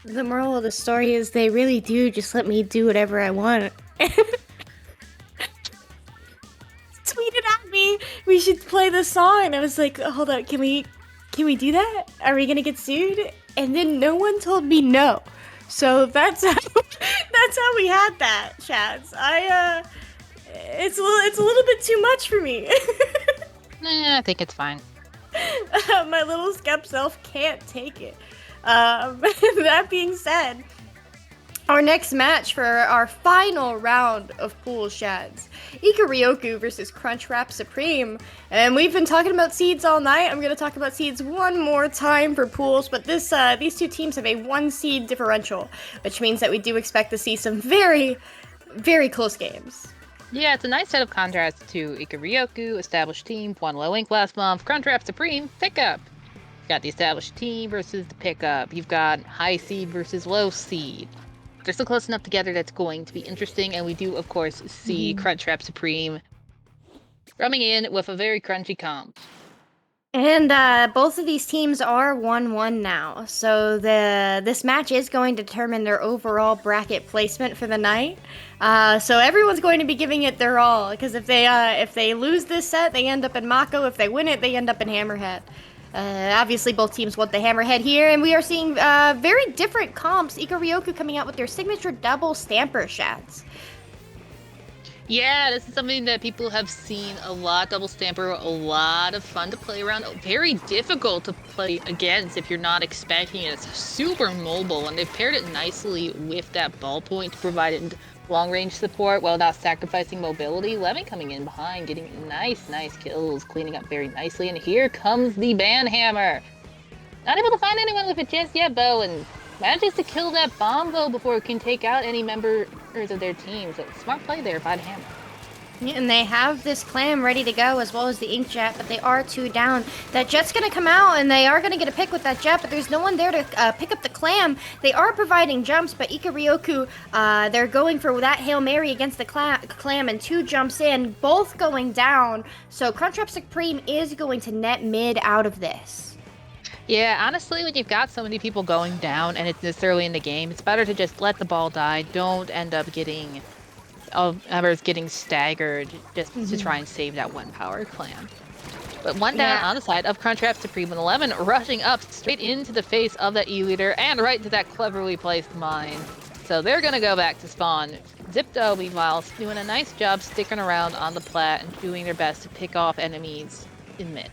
The moral of the story is they really do just let me do whatever I want. Tweeted at me, we should play the song, and I was like, hold up, can we do that? Are we gonna get sued? And then no one told me no. So that's how we had that, Chads. It's a little bit too much for me. I think it's fine. My little Skep self can't take it. That being said, our next match for our final round of pool shads, Ikaryoku versus Crunchwrap Supreme. And we've been talking about seeds all night. I'm going to talk about seeds one more time for pools, but these two teams have a 1 seed differential, which means that we do expect to see some very, very close games. Yeah, it's a nice set of contrasts to Ikaryoku, established team, won low ink last month, Crunchwrap Supreme, pickup. You've got the established team versus the pickup. You've got high seed versus low seed. They're still close enough together that's going to be interesting, and we do, of course, see Crunchwrap Supreme coming in with a very crunchy comp. And both of these teams are 1-1 now, so this match is going to determine their overall bracket placement for the night. So everyone's going to be giving it their all, because if they lose this set, they end up in Mako. If they win it, they end up in Hammerhead. Obviously, both teams want the Hammerhead here, and we are seeing very different comps. Ikaryoku coming out with their signature double stamper shads. Yeah, this is something that people have seen a lot. Double stamper, a lot of fun to play around. Very difficult to play against if you're not expecting it. It's super mobile, and they've paired it nicely with that ballpoint to provide it long-range support while not sacrificing mobility. Levin coming in behind, getting nice kills, cleaning up very nicely. And here comes the Banhammer. Not able to find anyone with it just yet, Bo, and manages to kill that bomb, though, before it can take out any members of their team. So smart play there by the Hammer. Yeah, and they have this clam ready to go as well as the ink jet, but they are 2 down. That jet's going to come out, and they are going to get a pick with that jet, but there's no one there to pick up the clam. They are providing jumps, but Ikaryoku, they're going for that Hail Mary against the clam, and 2 jumps in, both going down. So Crunchwrap Supreme is going to net mid out of this. Yeah, honestly, when you've got so many people going down and it's this early in the game, it's better to just let the ball die. Don't end up getting members getting staggered just to try and save that 1 power clam. But 1 down on the side of Crunchwrap Supreme with 11 rushing up straight into the face of that E-leader and right to that cleverly placed mine. So they're going to go back to spawn. Zipto, meanwhile, doing a nice job sticking around on the plat and doing their best to pick off enemies in mid.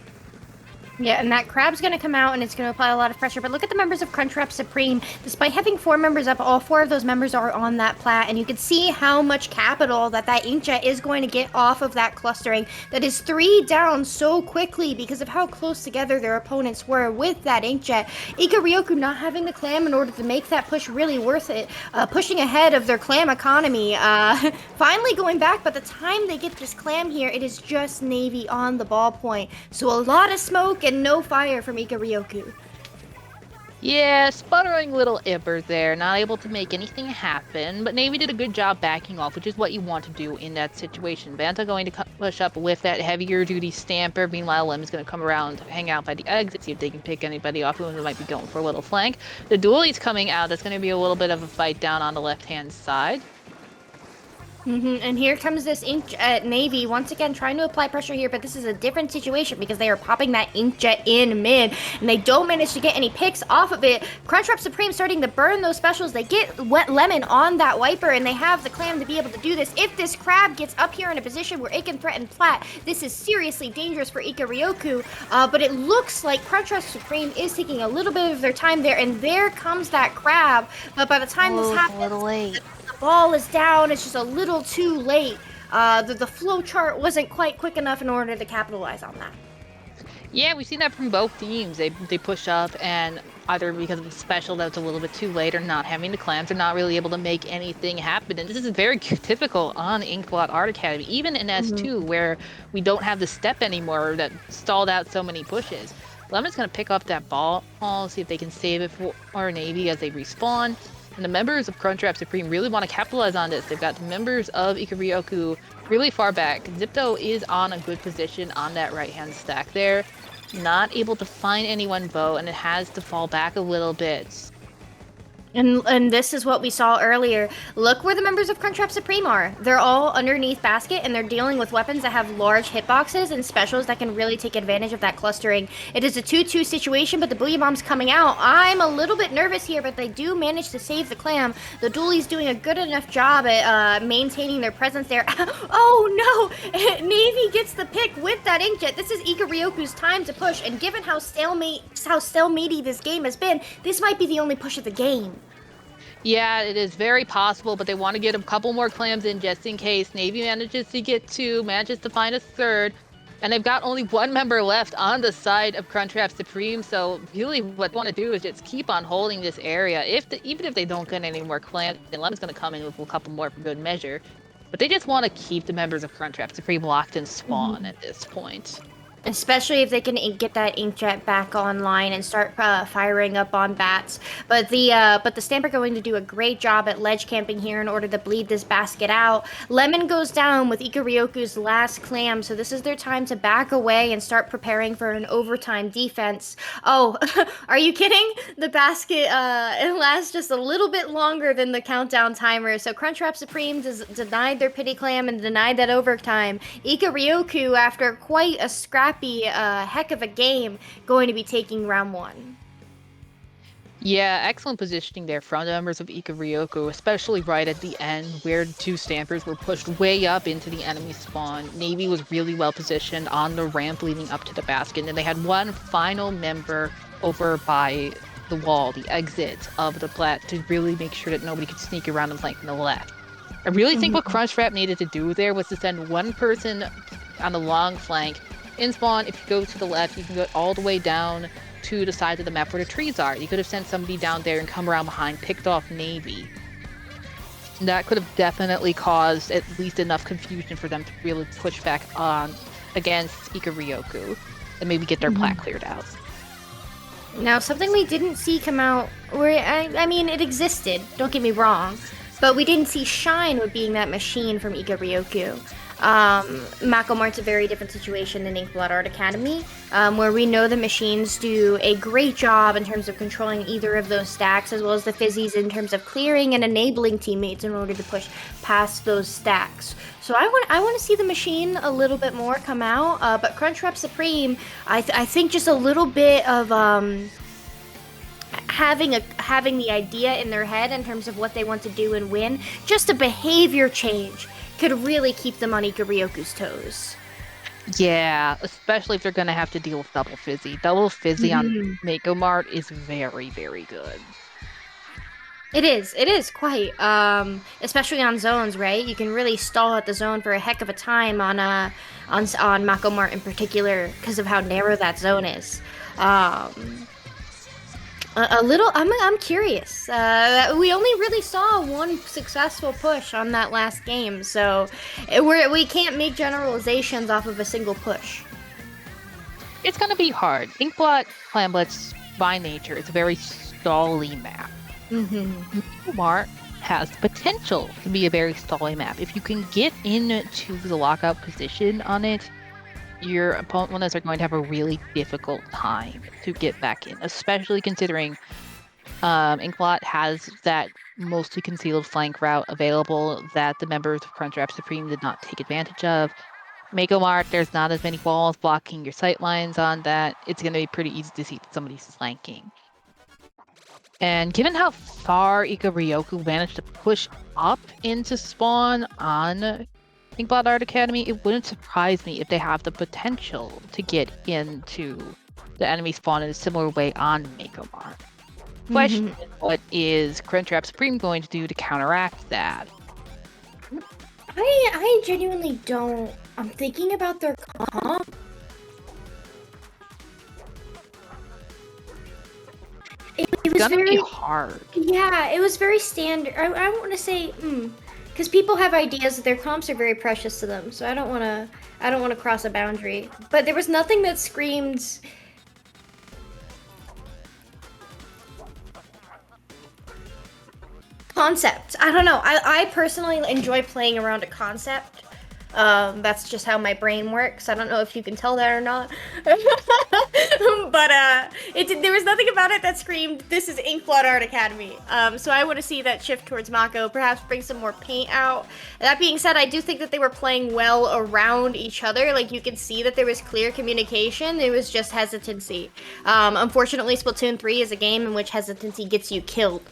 Yeah, and that crab's going to come out, and it's going to apply a lot of pressure. But look at the members of Crunchwrap Supreme. Despite having 4 members up, all 4 of those members are on that plat. And you can see how much capital that inkjet is going to get off of that clustering. That is 3 down so quickly because of how close together their opponents were with that inkjet. Ikaryoku not having the clam in order to make that push really worth it. Pushing ahead of their clam economy. Finally going back, but the time they get this clam here, it is just Navy on the ballpoint. So a lot of smoke and no fire from Ikaryoku. Yeah, sputtering little Ibbers there, not able to make anything happen, but Navy did a good job backing off, which is what you want to do in that situation. Banta going to push up with that heavier duty stamper. Meanwhile, Lem is going to come around, hang out by the exit, see if they can pick anybody off who might be going for a little flank. The dualie's coming out. That's going to be a little bit of a fight down on the left-hand side. And here comes this inkjet Navy once again trying to apply pressure here, but this is a different situation because they are popping that inkjet in mid, and they don't manage to get any picks off of it. Crunchwrap Supreme starting to burn those specials. They get Wet Lemon on that Wiper, and they have the clam to be able to do this. If this crab gets up here in a position where it can threaten plat, this is seriously dangerous for Ikaryoku, but it looks like Crunchwrap Supreme is taking a little bit of their time there, and there comes that crab, but by the time this happens, a little late. The ball is down. It's just a little too late. The flow chart wasn't quite quick enough in order to capitalize on that. Yeah, we've seen that from both teams. They push up, and either because of the special that's a little bit too late, or not having the clams, they're not really able to make anything happen. And this is very typical on Inkblot Art Academy, even in S2, where we don't have the step anymore that stalled out so many pushes. Lemon's gonna pick up that ball, see if they can save it for our Navy as they respawn. And the members of Crunchwrap Supreme really want to capitalize on this. They've got the members of Ikaryoku really far back. Zipto is on a good position on that right-hand stack there. Not able to find anyone bow, and it has to fall back a little bit. And this is what we saw earlier. Look where the members of Crunchwrap Supreme are. They're all underneath basket, and they're dealing with weapons that have large hitboxes and specials that can really take advantage of that clustering. It is a 2-2 situation, but the Booyah Bomb's coming out. I'm a little bit nervous here, but they do manage to save the clam. The Dualies doing a good enough job at maintaining their presence there. Oh no! Navy gets the pick with that inkjet. This is Ikaryoku's time to push, and given how stalematey this game has been, this might be the only push of the game. Yeah, it is very possible, but they want to get a couple more clams in just in case. Navy manages to get two, manages to find a third, and they've got only one member left on the side of Crunchwrap Supreme, so really what they want to do is just keep on holding this area. Even if they don't get any more clams, then Lemon's going to come in with a couple more for good measure. But they just want to keep the members of Crunchwrap Supreme locked in spawn at this point. Especially if they can get that inkjet back online and start firing up on bats. But the Stamp are going to do a great job at ledge camping here in order to bleed this basket out. Lemon goes down with Ikaryoku's last clam, so this is their time to back away and start preparing for an overtime defense. Oh, are you kidding? The basket it lasts just a little bit longer than the countdown timer. So Crunchwrap Supreme denied their pity clam and denied that overtime. Ikaryoku, after quite a scrappy heck of a game, going to be taking round one. Yeah, excellent positioning there from the members of Ikaryoku, especially right at the end where the two Stampers were pushed way up into the enemy spawn. Navy was really well positioned on the ramp leading up to the basket, and they had one final member over by the wall, the exit of the plat, to really make sure that nobody could sneak around and flank from the left. I really think what Crunchwrap needed to do there was to send one person on the long flank. In spawn, if you go to the left, you can go all the way down to the side of the map where the trees are. You could have sent somebody down there and come around behind, picked off Navy. That could have definitely caused at least enough confusion for them to really push back on against Ikaryoku and maybe get their plat cleared out. Now, something we didn't see come out, where I mean, it existed, don't get me wrong, but we didn't see shine with being that machine from Ikaryoku. Mako Mart's a very different situation than Inkblot Art Academy, where we know the machines do a great job in terms of controlling either of those stacks, as well as the fizzies in terms of clearing and enabling teammates in order to push past those stacks. So I want to see the machine a little bit more come out, but Crunchwrap Supreme, I think just a little bit of having the idea in their head in terms of what they want to do and win, just a behavior change could really keep them on Ikaryoku's toes. Yeah, especially if they're going to have to deal with double fizzy. Double fizzy on Mako Mart is very, very good. It is quite, especially on zones, right? You can really stall at the zone for a heck of a time on Mako Mart in particular because of how narrow that zone is. I'm curious. We only really saw one successful push on that last game, so we can't make generalizations off of a single push. It's gonna be hard. Inkblot Clamblitz, by nature, is a very stally map. Mart has potential to be a very stally map. If you can get into the lockout position on it, your opponents are going to have a really difficult time to get back in, especially considering Inkblot has that mostly concealed flank route available that the members of Crunchwrap Supreme did not take advantage of. Mako Mart, there's not as many walls blocking your sight lines on that. It's going to be pretty easy to see if somebody's flanking. And given how far Ikaryoku managed to push up into spawn on Inkblot Art Academy, it wouldn't surprise me if they have the potential to get into the enemy spawn in a similar way on Mako Mart. Question: what is Crunchwrap Supreme going to do to counteract that? I genuinely don't. I'm thinking about their comp. gonna be very hard. Yeah, it was very standard. I want to say, because people have ideas that their comps are very precious to them, so I don't want to cross a boundary. But there was nothing that screamed concept. I don't know. I personally enjoy playing around a concept. That's just how my brain works. I don't know if you can tell that or not. But there was nothing about it that screamed, "This is Inkblot Art Academy." So I want to see that shift towards Mako, perhaps bring some more paint out. That being said, I do think that they were playing well around each other. Like, you could see that there was clear communication. There was just hesitancy. Unfortunately, Splatoon 3 is a game in which hesitancy gets you killed.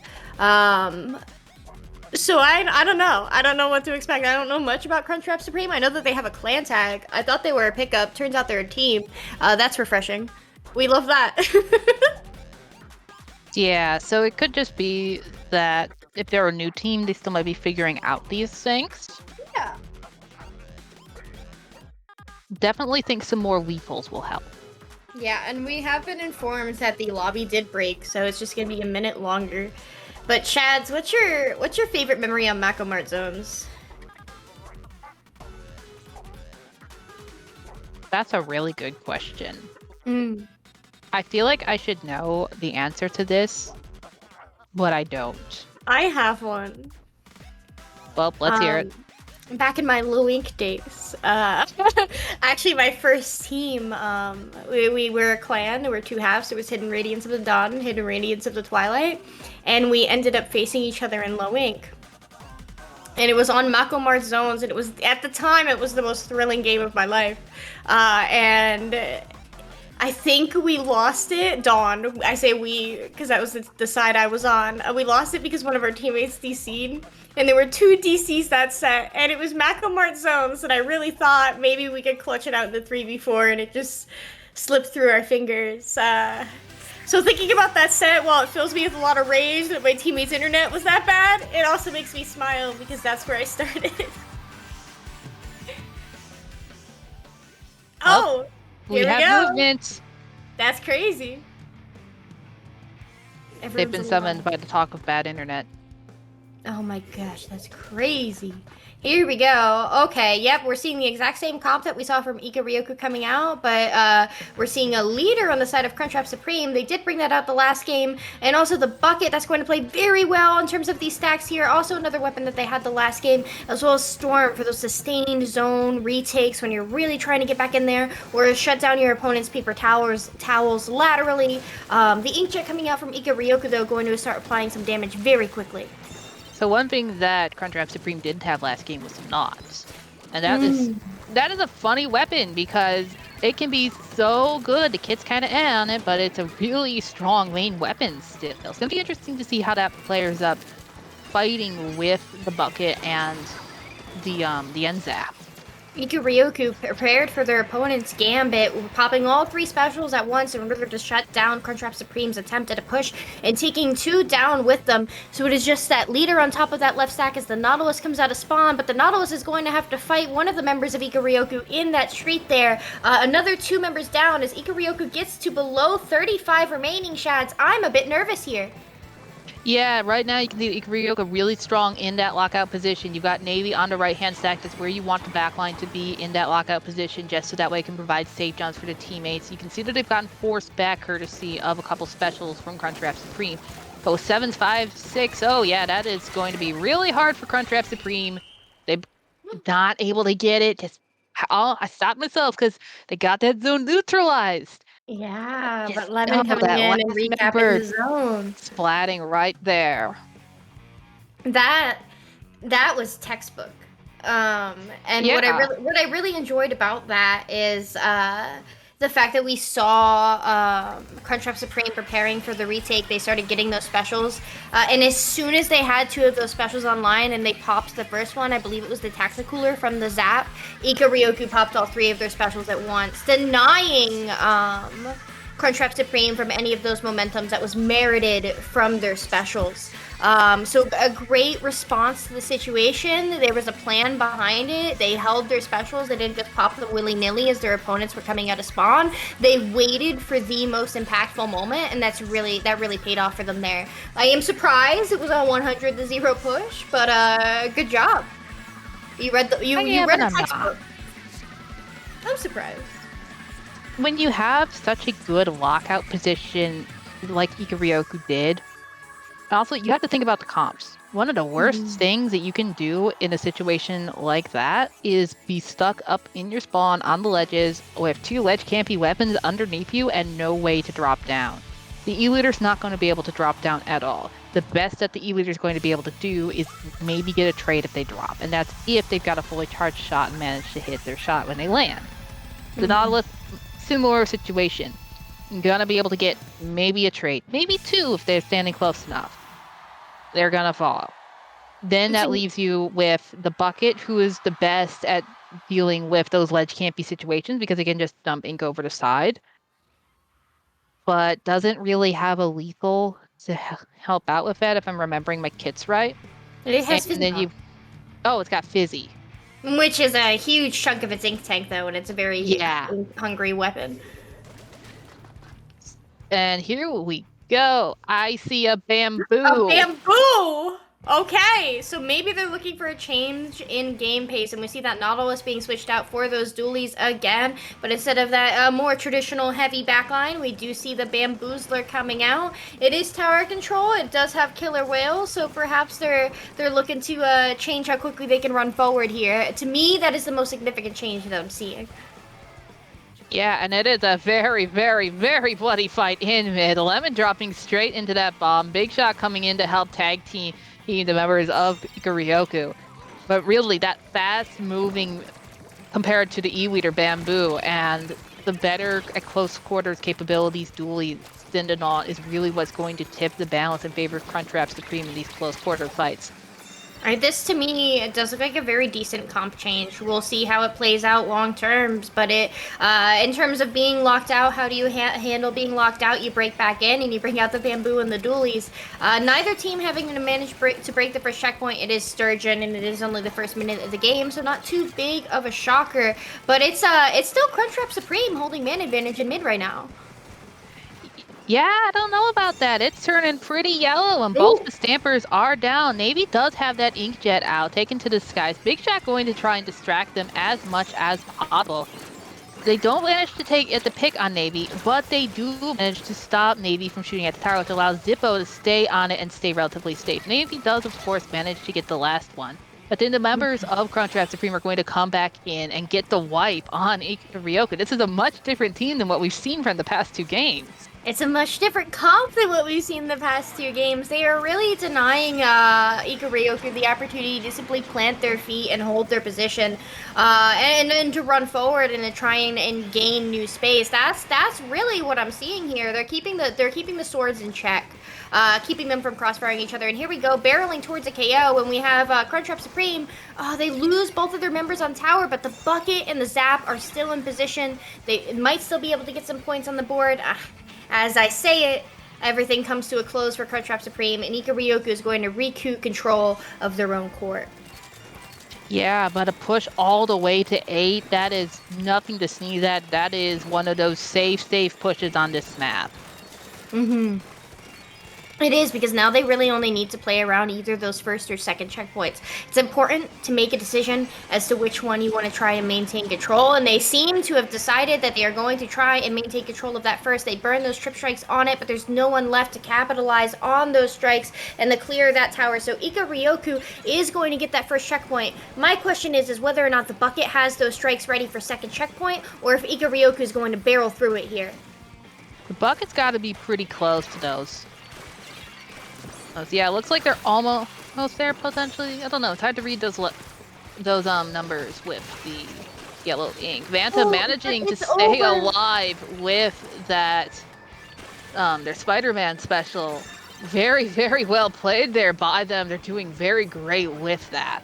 So I don't know. I don't know what to expect. I don't know much about Crunchwrap Supreme. I know that they have a clan tag. I thought they were a pickup. Turns out they're a team. That's refreshing. We love that. Yeah, so it could just be that if they're a new team, they still might be figuring out these things. Yeah. Definitely think some more weevils will help. Yeah, and we have been informed that the lobby did break, so it's just gonna be a minute longer. But Chads, what's your favorite memory on Mako Mart zones? That's a really good question. Mm. I feel like I should know the answer to this, but I don't. I have one. Well, let's hear it. Back in my low ink days, actually my first team, we were a clan. There were two halves. There was Hidden Radiance of the Dawn and Hidden Radiance of the Twilight, and we ended up facing each other in low ink. And it was on Mako Mart zones, and it was, at the time, it was the most thrilling game of my life. And I think we lost it. Dawn, I say we, because that was the side I was on. We lost it because one of our teammates DC'd. And there were two DCs that set, and it was Mako Mart zones, and I really thought maybe we could clutch it out in the 3v4, and it just slipped through our fingers. So thinking about that set, while it fills me with a lot of rage that my teammate's internet was that bad, it also makes me smile because that's where I started. Oh, we here have we go. movement. That's crazy. They've been summoned by the talk of bad internet. Oh my gosh, that's crazy. Here we go. Okay, yep, we're seeing the exact same comp that we saw from Ikaryoku coming out, but we're seeing a leader on the side of Crunchwrap Supreme. They did bring that out the last game, and also the bucket that's going to play very well in terms of these stacks here. Also another weapon that they had the last game, as well as Storm for those sustained zone retakes when you're really trying to get back in there, or shut down your opponent's paper towels laterally. The Inkjet coming out from Ikaryoku, though, going to start applying some damage very quickly. So one thing that Crunchwrap Supreme didn't have last game was some knots. And that is a funny weapon because it can be so good. The kit's kind of on it, but it's a really strong main weapon still. It's going to be interesting to see how that players up fighting with the bucket and the end zap. Ikaryoku prepared for their opponent's gambit, popping all three specials at once in order to shut down Crunchwrap Supreme's attempt at a push and taking two down with them. So it is just that leader on top of that left stack as the Nautilus comes out of spawn, but the Nautilus is going to have to fight one of the members of Ikaryoku in that street there. Another two members down as Ikaryoku gets to below 35 remaining shads. I'm a bit nervous here. Yeah, right now you can see Ikaryoku really strong in that lockout position. You've got Navy on the right-hand stack. That's where you want the backline to be in that lockout position, just so that way it can provide safe jumps for the teammates. You can see that they've gotten forced back courtesy of a couple specials from Crunchwrap Supreme. But with 7, 5, 6, oh yeah, that is going to be really hard for Crunchwrap Supreme. They're not able to get it. I stopped myself because they got that zone neutralized. Yeah, but Lemon coming in and recapping the zone. Splatting right there. That was textbook. And yeah. what I really enjoyed about that is the fact that we saw Crunchwrap Supreme preparing for the retake. They started getting those specials, and as soon as they had two of those specials online and they popped the first one, I believe it was the Taxicooler from the Zap, Ikaryoku popped all three of their specials at once, denying Crunchwrap Supreme from any of those momentums that was merited from their specials. So a great response to the situation. There was a plan behind it. They held their specials. They didn't just pop them willy-nilly as their opponents were coming out of spawn. They waited for the most impactful moment, and that really paid off for them there. I am surprised it was a 100-0 push, but good job. You read the textbook. I'm surprised. When you have such a good lockout position like Ikaryoku did, also you have to think about the comps. One of the worst things that you can do in a situation like that is be stuck up in your spawn on the ledges with 2 ledge campy weapons underneath you and no way to drop down. The E-leader's not going to be able to drop down at all. The best that the E-leader's going to be able to do is maybe get a trade if they drop, and that's if they've got a fully charged shot and manage to hit their shot when they land. The Nautilus, similar situation. You're gonna be able to get maybe a trade, maybe 2 if they're standing close enough. They're gonna follow. Then that leaves you with the Bucket, who is the best at dealing with those ledge campy situations because they can just dump ink over the side, but doesn't really have a lethal to help out with that if I'm remembering my kits right. It has and then it's got Fizzy. Which is a huge chunk of its ink tank, though, and it's a very hungry weapon. And here we go. I see a bamboo. A bamboo! Okay, so maybe they're looking for a change in game pace, and we see that Nautilus being switched out for those dualies again, but instead of that more traditional heavy backline, we do see the Bamboozler coming out. It is tower control, it does have killer whales, so perhaps they're looking to change how quickly they can run forward here. To me, that is the most significant change that I'm seeing. Yeah, and it is a very, very, very bloody fight in mid. Lemon dropping straight into that bomb. Big Shot coming in to help tag team the members of Ikaryoku. But really, that fast-moving compared to the E-Leader Bamboo and the better at close quarters capabilities dually Syndenaut is really what's going to tip the balance in favor of Crunchwrap Supreme in these close quarter fights. All right, this to me, it does look like a very decent comp change. We'll see how it plays out long terms, but in terms of being locked out, how do you handle being locked out? You break back in and you bring out the bamboo and the dualies. Neither team having to manage to break the first checkpoint. It is Sturgeon, and it is only the first minute of the game, so not too big of a shocker. But it's still Crunchwrap Supreme holding man advantage in mid right now. Yeah, I don't know about that. It's turning pretty yellow, and both the Stampers are down. Navy does have that Inkjet out, taken to the skies. Big Shot going to try and distract them as much as possible. They don't manage to take at the pick on Navy, but they do manage to stop Navy from shooting at the tower, which allows Zippo to stay on it and stay relatively safe. Navy does, of course, manage to get the last one. But then the members of Crunchwrap Supreme are going to come back in and get the wipe on Ikaryoku. This is a much different team than what we've seen from the past 2 games. It's a much different comp than what we've seen in the past 2 games. They are really denying Ikaryoku the opportunity to simply plant their feet and hold their position, and then to run forward and to try and gain new space. That's really what I'm seeing here. They're keeping the swords in check, keeping them from crossfiring each other. And here we go, barreling towards a KO when we have Crunchwrap Supreme. They lose both of their members on tower, but the Bucket and the Zap are still in position. They might still be able to get some points on the board. As I say it, everything comes to a close for Crunchwrap Supreme, and Ikaryoku is going to recoup control of their own court. Yeah, but a push all the way to 8, that is nothing to sneeze at. That is one of those safe pushes on this map. It is, because now they really only need to play around either those first or second checkpoints. It's important to make a decision as to which one you want to try and maintain control, and they seem to have decided that they are going to try and maintain control of that first. They burn those trip strikes on it, but there's no one left to capitalize on those strikes and to clear that tower. So Ikaryoku is going to get that first checkpoint. My question is whether or not the Bucket has those strikes ready for second checkpoint, or if Ikaryoku is going to barrel through it here. The Bucket's got to be pretty close to those. Yeah, it looks like they're almost there potentially. I don't know. It's hard to read those numbers with the yellow ink. Vanta managing to stay alive with that their Spider-Man special. Very, very well played there by them. They're doing very great with that.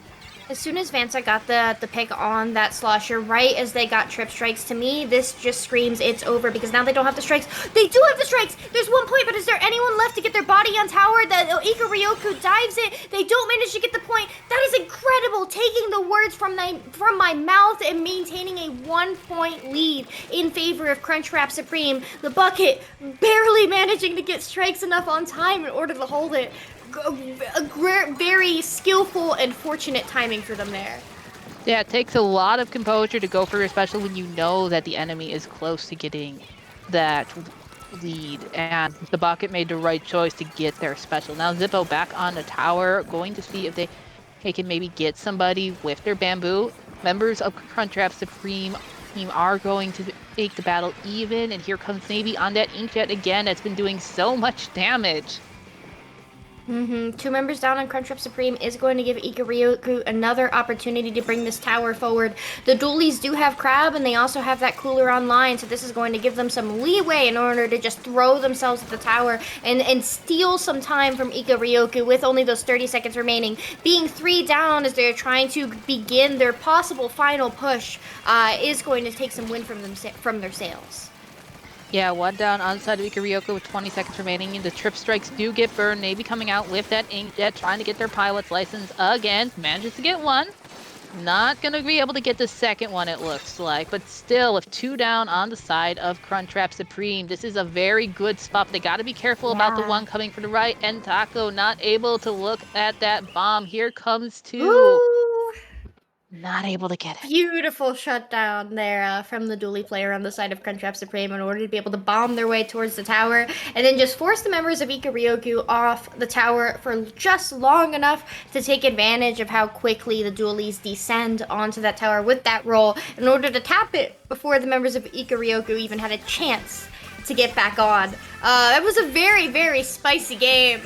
As soon as Vansa got the pick on that slosher, right as they got trip strikes, to me, this just screams it's over because now they don't have the strikes. They do have the strikes! There's 1 point, but is there anyone left to get their body on tower? The Ikaryoku dives it. They don't manage to get the point. That is incredible! Taking the words from my mouth and maintaining a 1 point lead in favor of Crunchwrap Supreme. The bucket barely managing to get strikes enough on time in order to hold it. Very skillful and fortunate timing for them there. Yeah, it takes a lot of composure to go for your special when you know that the enemy is close to getting that lead, and the bucket made the right choice to get their special. Now Zippo back on the tower, going to see if they can maybe get somebody with their bamboo. Members of Crunchwrap Supreme team are going to make the battle even, and here comes Navy on that Inkjet again. That's been doing so much damage. 2 members down on Crunchwrap Supreme is going to give Ikaryoku another opportunity to bring this tower forward. The dualies do have Crab, and they also have that cooler online, so this is going to give them some leeway in order to just throw themselves at the tower and steal some time from Ikaryoku with only those 30 seconds remaining. Being 3 down as they're trying to begin their possible final push is going to take some wind from their sails. Yeah, 1 down on the side of Ikaryoku with 20 seconds remaining. The trip strikes do get burned. Navy coming out with that Inkjet, trying to get their pilot's license again. Manages to get 1. Not going to be able to get the second one, it looks like. But still, with 2 down on the side of Crunchwrap Supreme, this is a very good spot. They got to be careful about the one coming from the right. And Taco not able to look at that bomb. Here comes 2. Ooh. Not able to get it. Beautiful shutdown there from the dually player on the side of Crunchwrap Supreme in order to be able to bomb their way towards the tower and then just force the members of Ikaryoku off the tower for just long enough to take advantage of how quickly the dualies descend onto that tower with that roll in order to tap it before the members of Ikaryoku even had a chance to get back on. It was a very, very spicy game.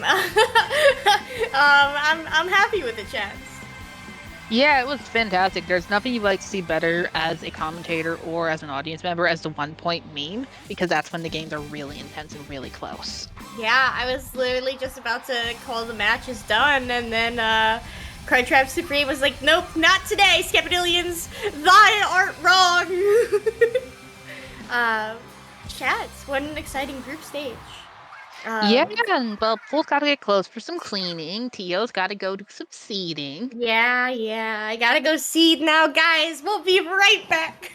I'm happy with the chance. Yeah, it was fantastic. There's nothing you like to see better as a commentator or as an audience member as the 1 point meme, because that's when the games are really intense and really close. Yeah, I was literally just about to call the match is done, and then Crunchwrap Supreme was like, nope, not today, Skepidillions, thy art wrong. Chats, what an exciting group stage. Yeah, well, Pool's got to get close for some cleaning. Tio's got to go do some seeding. Yeah, I gotta go seed now, guys. We'll be right back.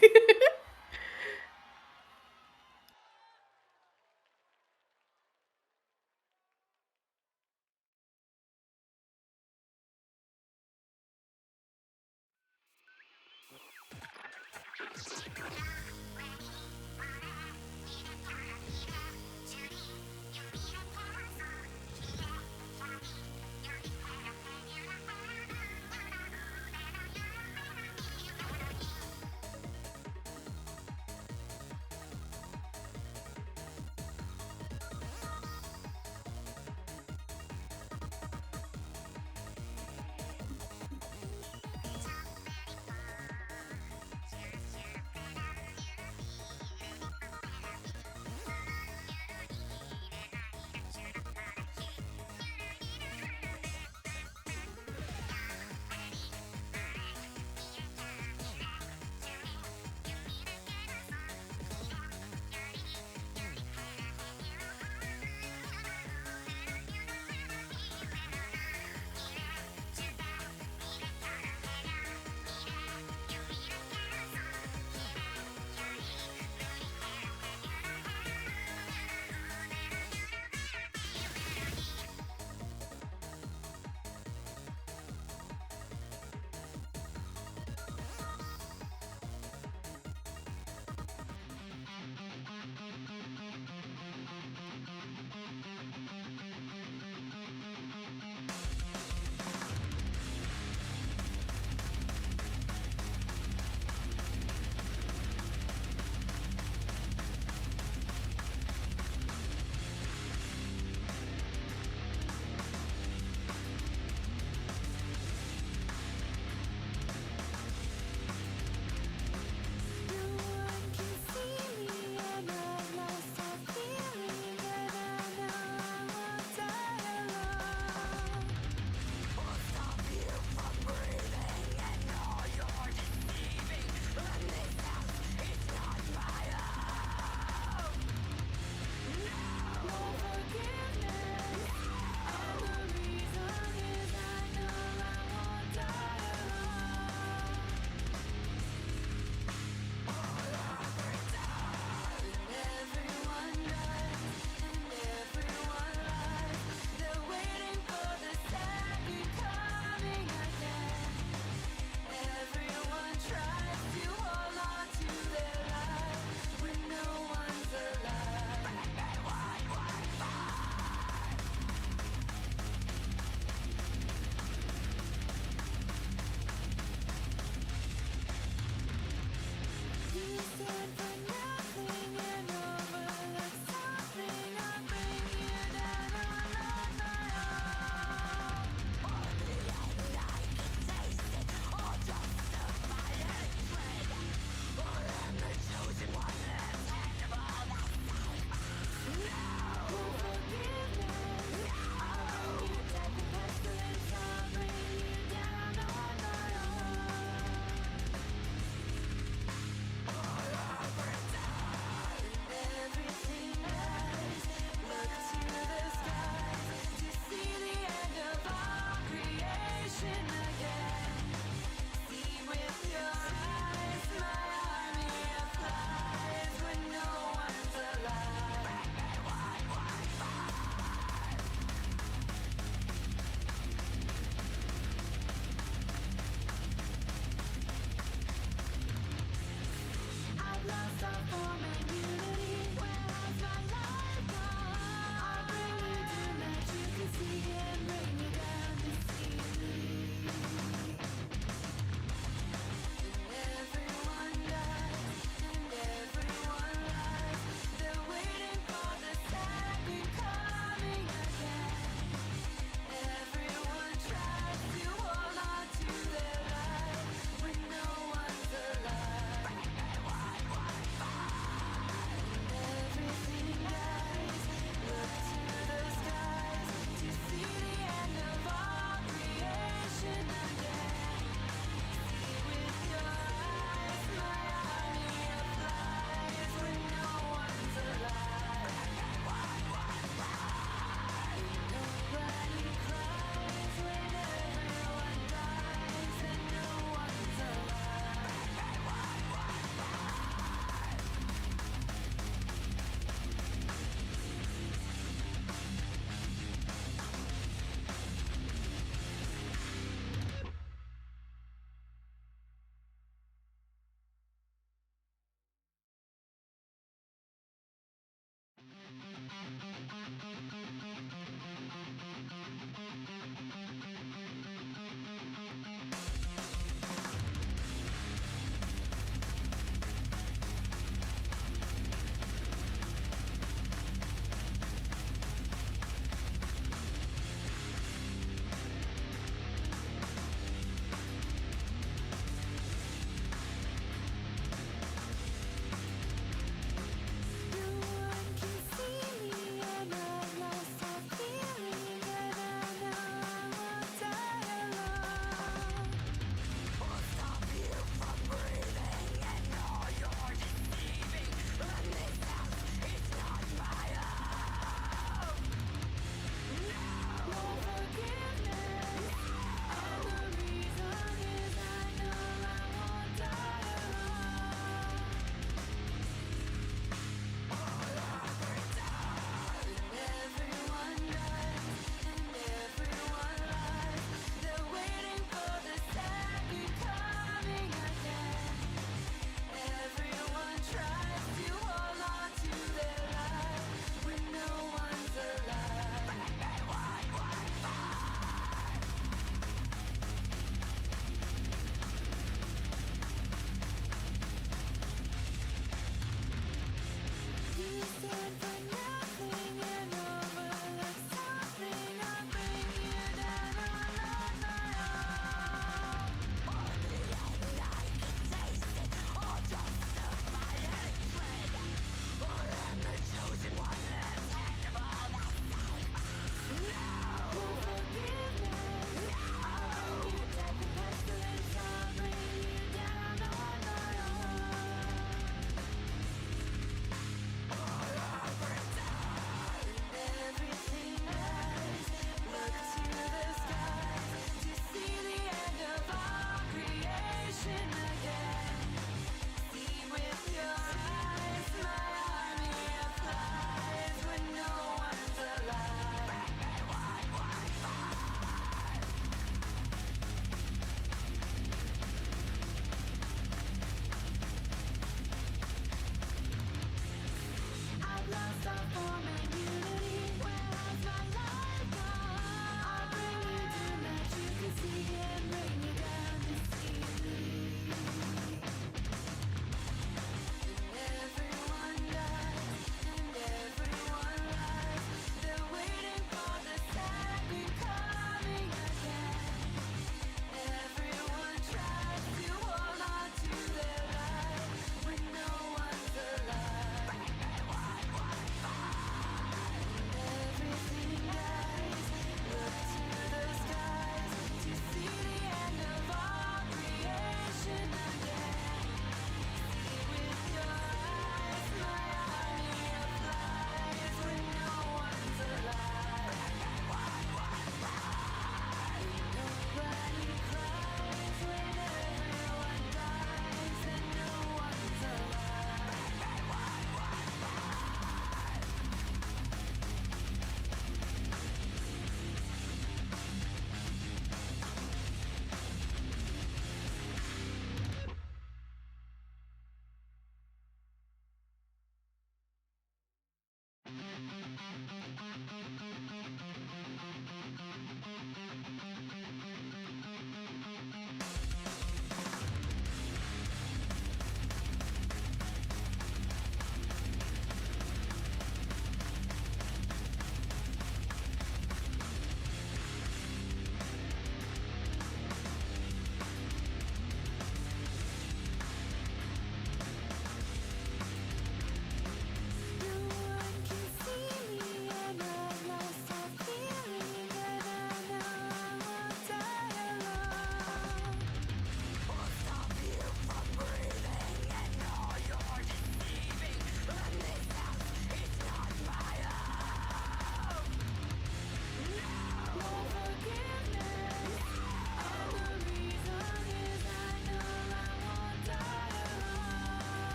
No one can see me, I'm at lost, I feel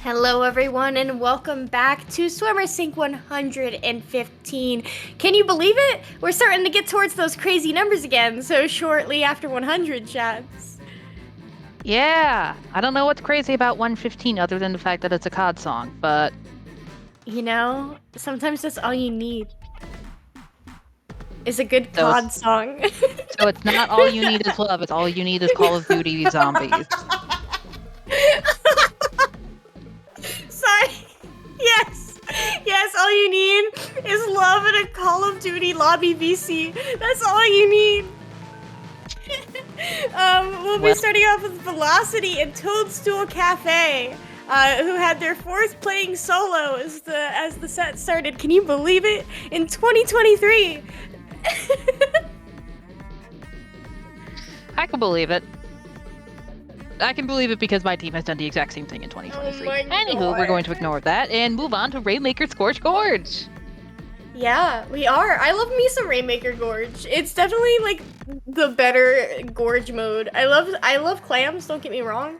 Hello everyone and welcome back to Swimmer Sync 115. Can you believe it? We're starting to get towards those crazy numbers again so shortly after 100, chats. Yeah, I don't know what's crazy about 115 other than the fact that it's a COD song, but... You know, sometimes that's all you need. Is a good COD song. So it's not all you need is love, it's all you need is Call of Duty Zombies. Sorry. Yes. Yes, all you need is love and a Call of Duty lobby VC. That's all you need. We'll be starting off with Velocity and Toadstool Café, who had their fourth playing solo as the set started. Can you believe it? In 2023. I can believe it. I can believe it because my team has done the exact same thing in 2023. Anywho, we're going to ignore that and move on to Rainmaker Scorch Gorge. Yeah, we are. I love me some Rainmaker Gorge. It's definitely like the better Gorge mode. I love clams, don't get me wrong,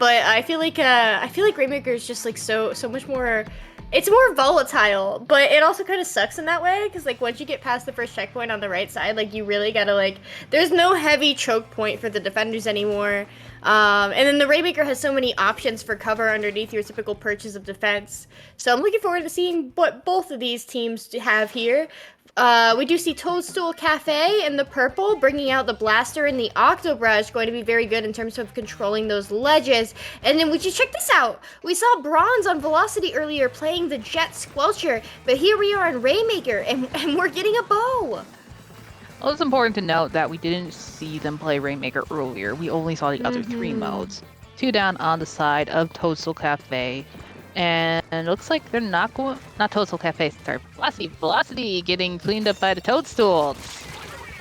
but I feel like Rainmaker is just like so much more. It's more volatile, but it also kind of sucks in that way because like once you get past the first checkpoint on the right side, like you really gotta like. There's no heavy choke point for the defenders anymore. And then the Rainmaker has so many options for cover underneath your typical perches of defense. So I'm looking forward to seeing what both of these teams have here. We do see Toadstool Café in the purple, bringing out the blaster and the OctoPi, going to be very good in terms of controlling those ledges. And then would you check this out? We saw Bronze on Velocity earlier playing the Jet Squelcher, but here we are in Rainmaker, and we're getting a bow. Well, it's important to note that we didn't see them play Rainmaker earlier. We only saw the other three modes. Two down on the side of Toadstool Café. And it looks like they're not Toadstool Café, sorry, Velocity getting cleaned up by the Toadstools.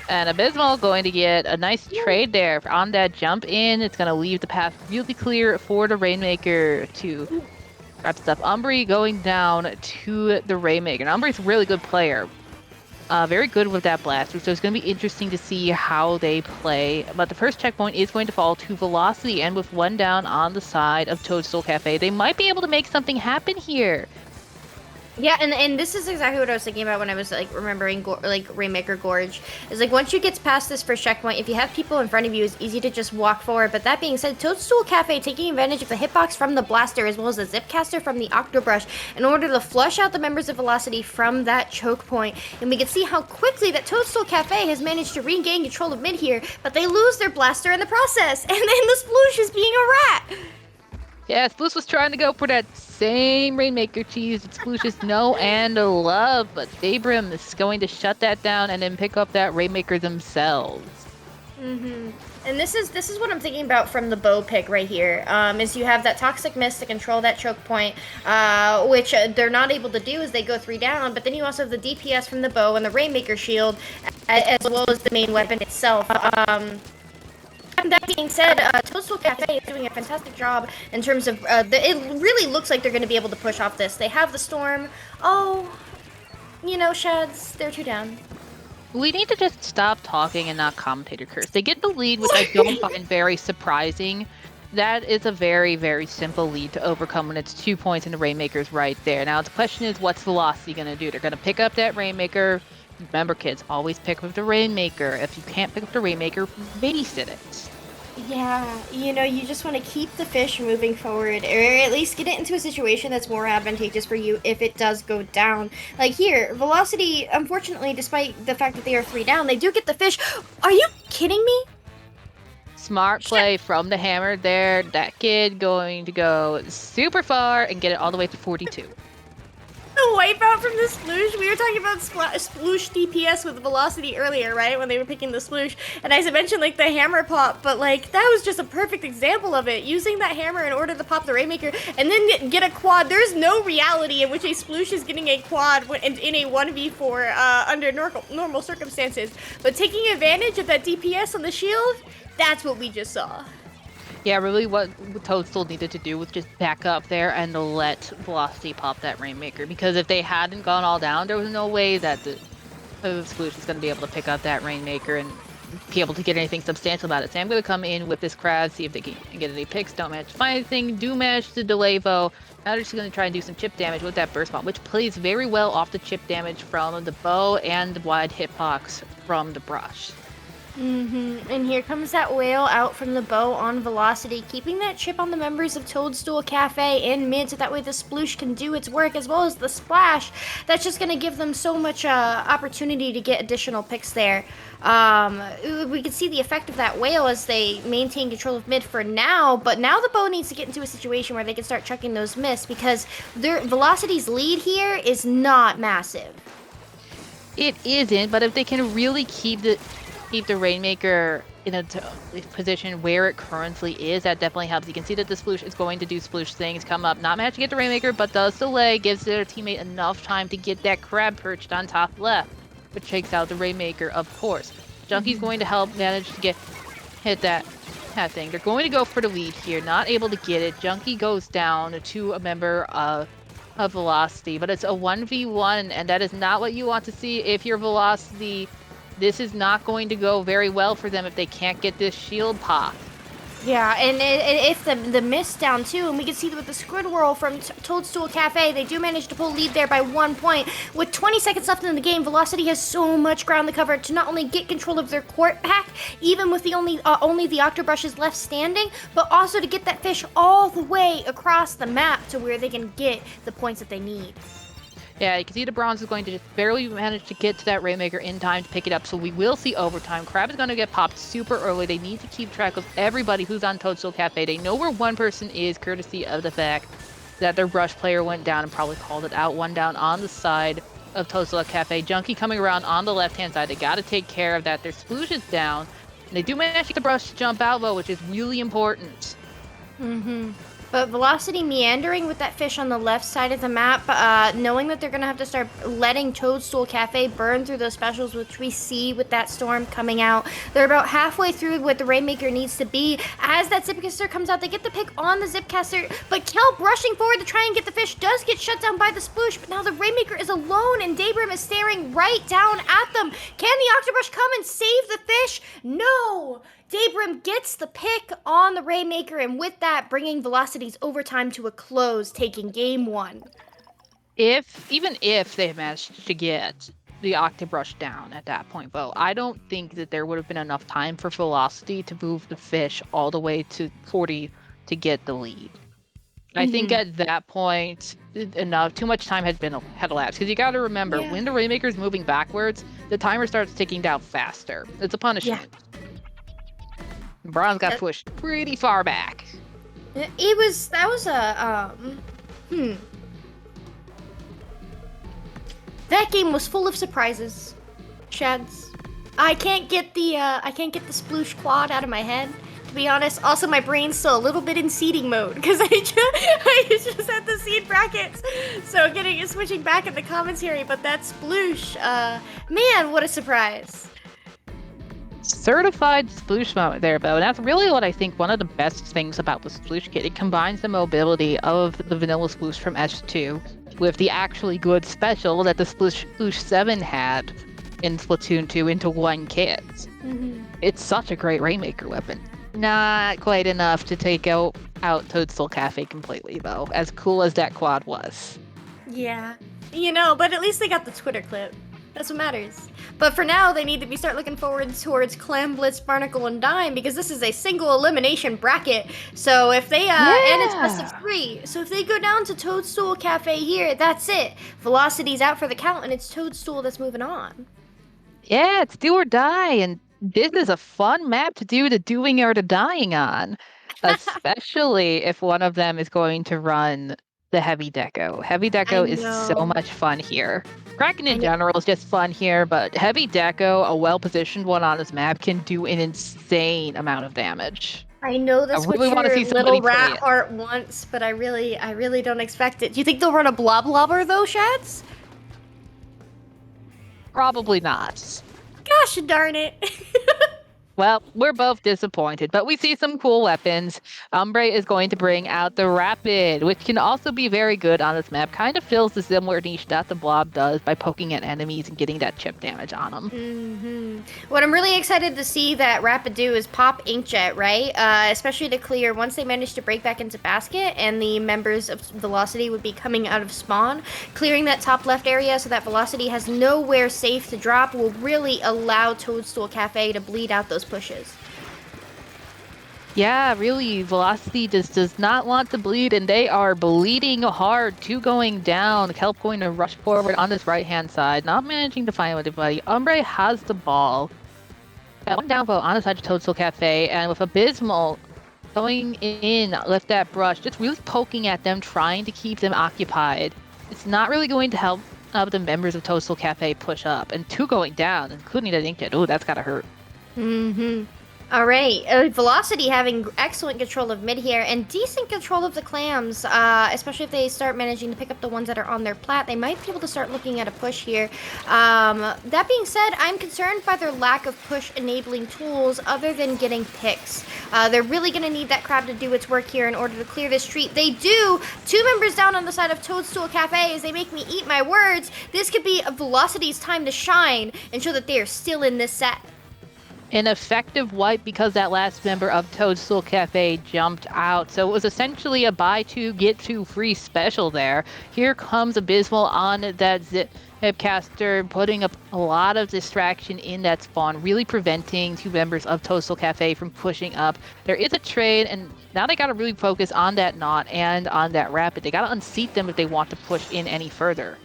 And Abysmal going to get a nice trade there on that jump in. It's going to leave the path really clear for the Rainmaker to wrap stuff. Umbri going down to the Rainmaker. And Umbri's a really good player. very good with that blaster, so it's going to be interesting to see how they play. But the first checkpoint is going to fall to Velocity, and with one down on the side of Toadstool Cafe, they might be able to make something happen here. Yeah, and this is exactly what I was thinking about when I was like remembering like Rainmaker Gorge. Is like once you get past this first checkpoint, if you have people in front of you, it's easy to just walk forward. But that being said, Toadstool Cafe taking advantage of the hitbox from the blaster as well as the zipcaster from the Octobrush in order to flush out the members of Velocity from that choke point. And we can see how quickly that Toadstool Cafe has managed to regain control of mid here, but they lose their blaster in the process, and then the Sploosh is being a rat. Yeah, Sploosh was trying to go for that same Rainmaker cheese that Sploosh is know and love, but Daybrim is going to shut that down and then pick up that Rainmaker themselves. And this is what I'm thinking about from the bow pick right here. Is you have that Toxic Mist to control that choke point, which they're not able to do as they go 3 down. But then you also have the DPS from the bow and the Rainmaker shield, as well as the main weapon itself. That being said, Toadstool Cafe is doing a fantastic job in terms of, it really looks like they're going to be able to push off this. They have the Storm. Oh, you know, Shads, they're 2 down. We need to just stop talking and not commentator curse. They get the lead, which I don't find very surprising. That is a very, very simple lead to overcome when it's 2 points and the Rainmaker's right there. Now, the question is, what's Velocity going to do? They're going to pick up that Rainmaker. Remember, kids, always pick up the Rainmaker. If you can't pick up the Rainmaker, babysit it. Yeah, you know, you just want to keep the fish moving forward, or at least get it into a situation that's more advantageous for you if it does go down. Like here, Velocity, unfortunately, despite the fact that they are 3 down, they do get the fish. Are you kidding me? Smart play from the hammer there. That kid going to go super far and get it all the way to 42. The wipeout from the Sploosh. We were talking about Sploosh DPS with Velocity earlier, right? When they were picking the Sploosh. And I mentioned, like, the hammer pop, but, like, that was just a perfect example of it. Using that hammer in order to pop the Rainmaker and then get a quad. There's no reality in which a Sploosh is getting a quad in a 1v4 under normal circumstances. But taking advantage of that DPS on the shield, that's what we just saw. Yeah, really what Toadstool needed to do was just back up there and let Velocity pop that Rainmaker. Because if they hadn't gone all down, there was no way that the Sploosh was going to be able to pick up that Rainmaker and be able to get anything substantial about it. So I'm going to come in with this crowd, see if they can get any picks. Don't manage to find anything. Do manage to delay Vo. Now they're just going to try and do some chip damage with that burst bomb, which plays very well off the chip damage from the bow and the wide hitbox from the brush. And here comes that whale out from the bow on Velocity, keeping that chip on the members of Toadstool Cafe in mid so that way the Sploosh can do its work as well as the splash. That's just going to give them so much opportunity to get additional picks there. We can see the effect of that whale as they maintain control of mid for now, but now the bow needs to get into a situation where they can start chucking those miss because their Velocity's lead here is not massive. It isn't, but if they can really keep the Rainmaker in a position where it currently is, that definitely helps. You can see that the Sploosh is going to do Sploosh things, come up, not manage to get the Rainmaker, but does delay, gives their teammate enough time to get that crab perched on top left, which takes out the Rainmaker, of course. Junkie's going to help manage to hit that thing. They're going to go for the lead here, not able to get it. Junkie goes down to a member of Velocity, but it's a 1v1, and that is not what you want to see if you're Velocity. This is not going to go very well for them if they can't get this shield pop. Yeah, and if the miss down too, and we can see that with the Squid Whirl from Toadstool Cafe, they do manage to pull lead there by 1 point. With 20 seconds left in the game, Velocity has so much ground to cover to not only get control of their court pack, even with the only the Octobrushes left standing, but also to get that fish all the way across the map to where they can get the points that they need. Yeah, you can see the Bronze is going to just barely manage to get to that Rainmaker in time to pick it up, so we will see overtime. Crab is going to get popped super early. They need to keep track of everybody who's on Toadstool Cafe. They know where one person is, courtesy of the fact that their brush player went down and probably called it out. 1 down on the side of Toadstool Cafe. Junkie coming around on the left-hand side. They got to take care of that. Their Sploosh is down. And they do manage to get the brush to jump out, though, which is really important. But Velocity meandering with that fish on the left side of the map, knowing that they're going to have to start letting Toadstool Cafe burn through those specials, which we see with that storm coming out. They're about halfway through what the Rainmaker needs to be. As that Zipcaster comes out, they get the pick on the Zipcaster, but Kelp rushing forward to try and get the fish does get shut down by the Sploosh, but now the Rainmaker is alone and Daybrim is staring right down at them. Can the Octobrush come and save the fish? No! Daybrim gets the pick on the Rainmaker, and with that, bringing Velocity's overtime to a close, taking game 1. Even if they managed to get the Octobrush down at that point, though, I don't think that there would have been enough time for Velocity to move the fish all the way to 40 to get the lead. I think at that point, too much time had elapsed. Because you got to remember, when the Rainmaker's moving backwards, the timer starts ticking down faster. It's a punishment. Yeah. Bronze got pushed pretty far back. That was a That game was full of surprises, Shads. I can't get the Sploosh quad out of my head, to be honest. Also, my brain's still a little bit in seeding mode because I just had the seed brackets. So switching back in the commentary, but that Sploosh, man, what a surprise. Certified Sploosh moment there, Bo. And that's really what I think one of the best things about the Sploosh kit. It combines the mobility of the vanilla Sploosh from S2 with the actually good special that the Sploosh 7 had in Splatoon 2 into one kit. Mm-hmm. It's such a great Rainmaker weapon. Not quite enough to take out Toadstool Cafe completely, though, as cool as that quad was. Yeah. But at least they got the Twitter clip. That's what matters. But for now, they need to start looking forward towards Clam, Blitz, Barnacle, and Dime, because this is a single elimination bracket. So if they, and it's best of 3. So if they go down to Toadstool Cafe here, that's it. Velocity's out for the count, and it's Toadstool that's moving on. Yeah, it's do or die, and this is a fun map to do the doing or the dying on. Especially if one of them is going to run the Heavy Deco. Heavy Deco is so much fun here. Kraken in general is just fun here, but Heavy Deco, a well-positioned one on this map, can do an insane amount of damage. I know that's what your little rat heart wants, but I really don't expect it. Do you think they'll run a Blob Lobber, though, Shads? Probably not. Gosh darn it. Well, we're both disappointed, but we see some cool weapons. Umbre is going to bring out the Rapid, which can also be very good on this map. Kind of fills the similar niche that the Blob does by poking at enemies and getting that chip damage on them. Mm-hmm. What I'm really excited to see that Rapid do is pop Inkjet, right? Especially to clear once they manage to break back into basket and the members of Velocity would be coming out of spawn. Clearing that top left area so that Velocity has nowhere safe to drop will really allow Toadstool Cafe to bleed out those pushes. Yeah, really, Velocity does not want to bleed, and they are bleeding hard. 2 going down. Kelp going to rush forward on this right-hand side, not managing to find anybody. Umbre has the ball. One down vote on the side of Toadstool Cafe, and with Abysmal going in, lift that brush, just really poking at them, trying to keep them occupied. It's not really going to help the members of Toadstool Cafe push up, and 2 going down, including that Inkjet. Oh, that's gotta hurt. Mm-hmm. All right, Velocity having excellent control of mid here and decent control of the clams, especially if they start managing to pick up the ones that are on their plat. They might be able to start looking at a push here. That being said, I'm concerned by their lack of push-enabling tools other than getting picks. They're really going to need that crab to do its work here in order to clear this street. They do. 2 members down on the side of Toadstool Cafe as they make me eat my words. This could be a Velocity's time to shine and show that they are still in this set. An effective wipe because that last member of Toadstool Cafe jumped out. So it was essentially a buy 2, get 2 free special there. Here comes Abysmal on that Zipcaster, putting up a lot of distraction in that spawn, really preventing 2 members of Toadstool Cafe from pushing up. There is a trade, and now they got to really focus on that knot and on that rapid. They got to unseat them if they want to push in any further.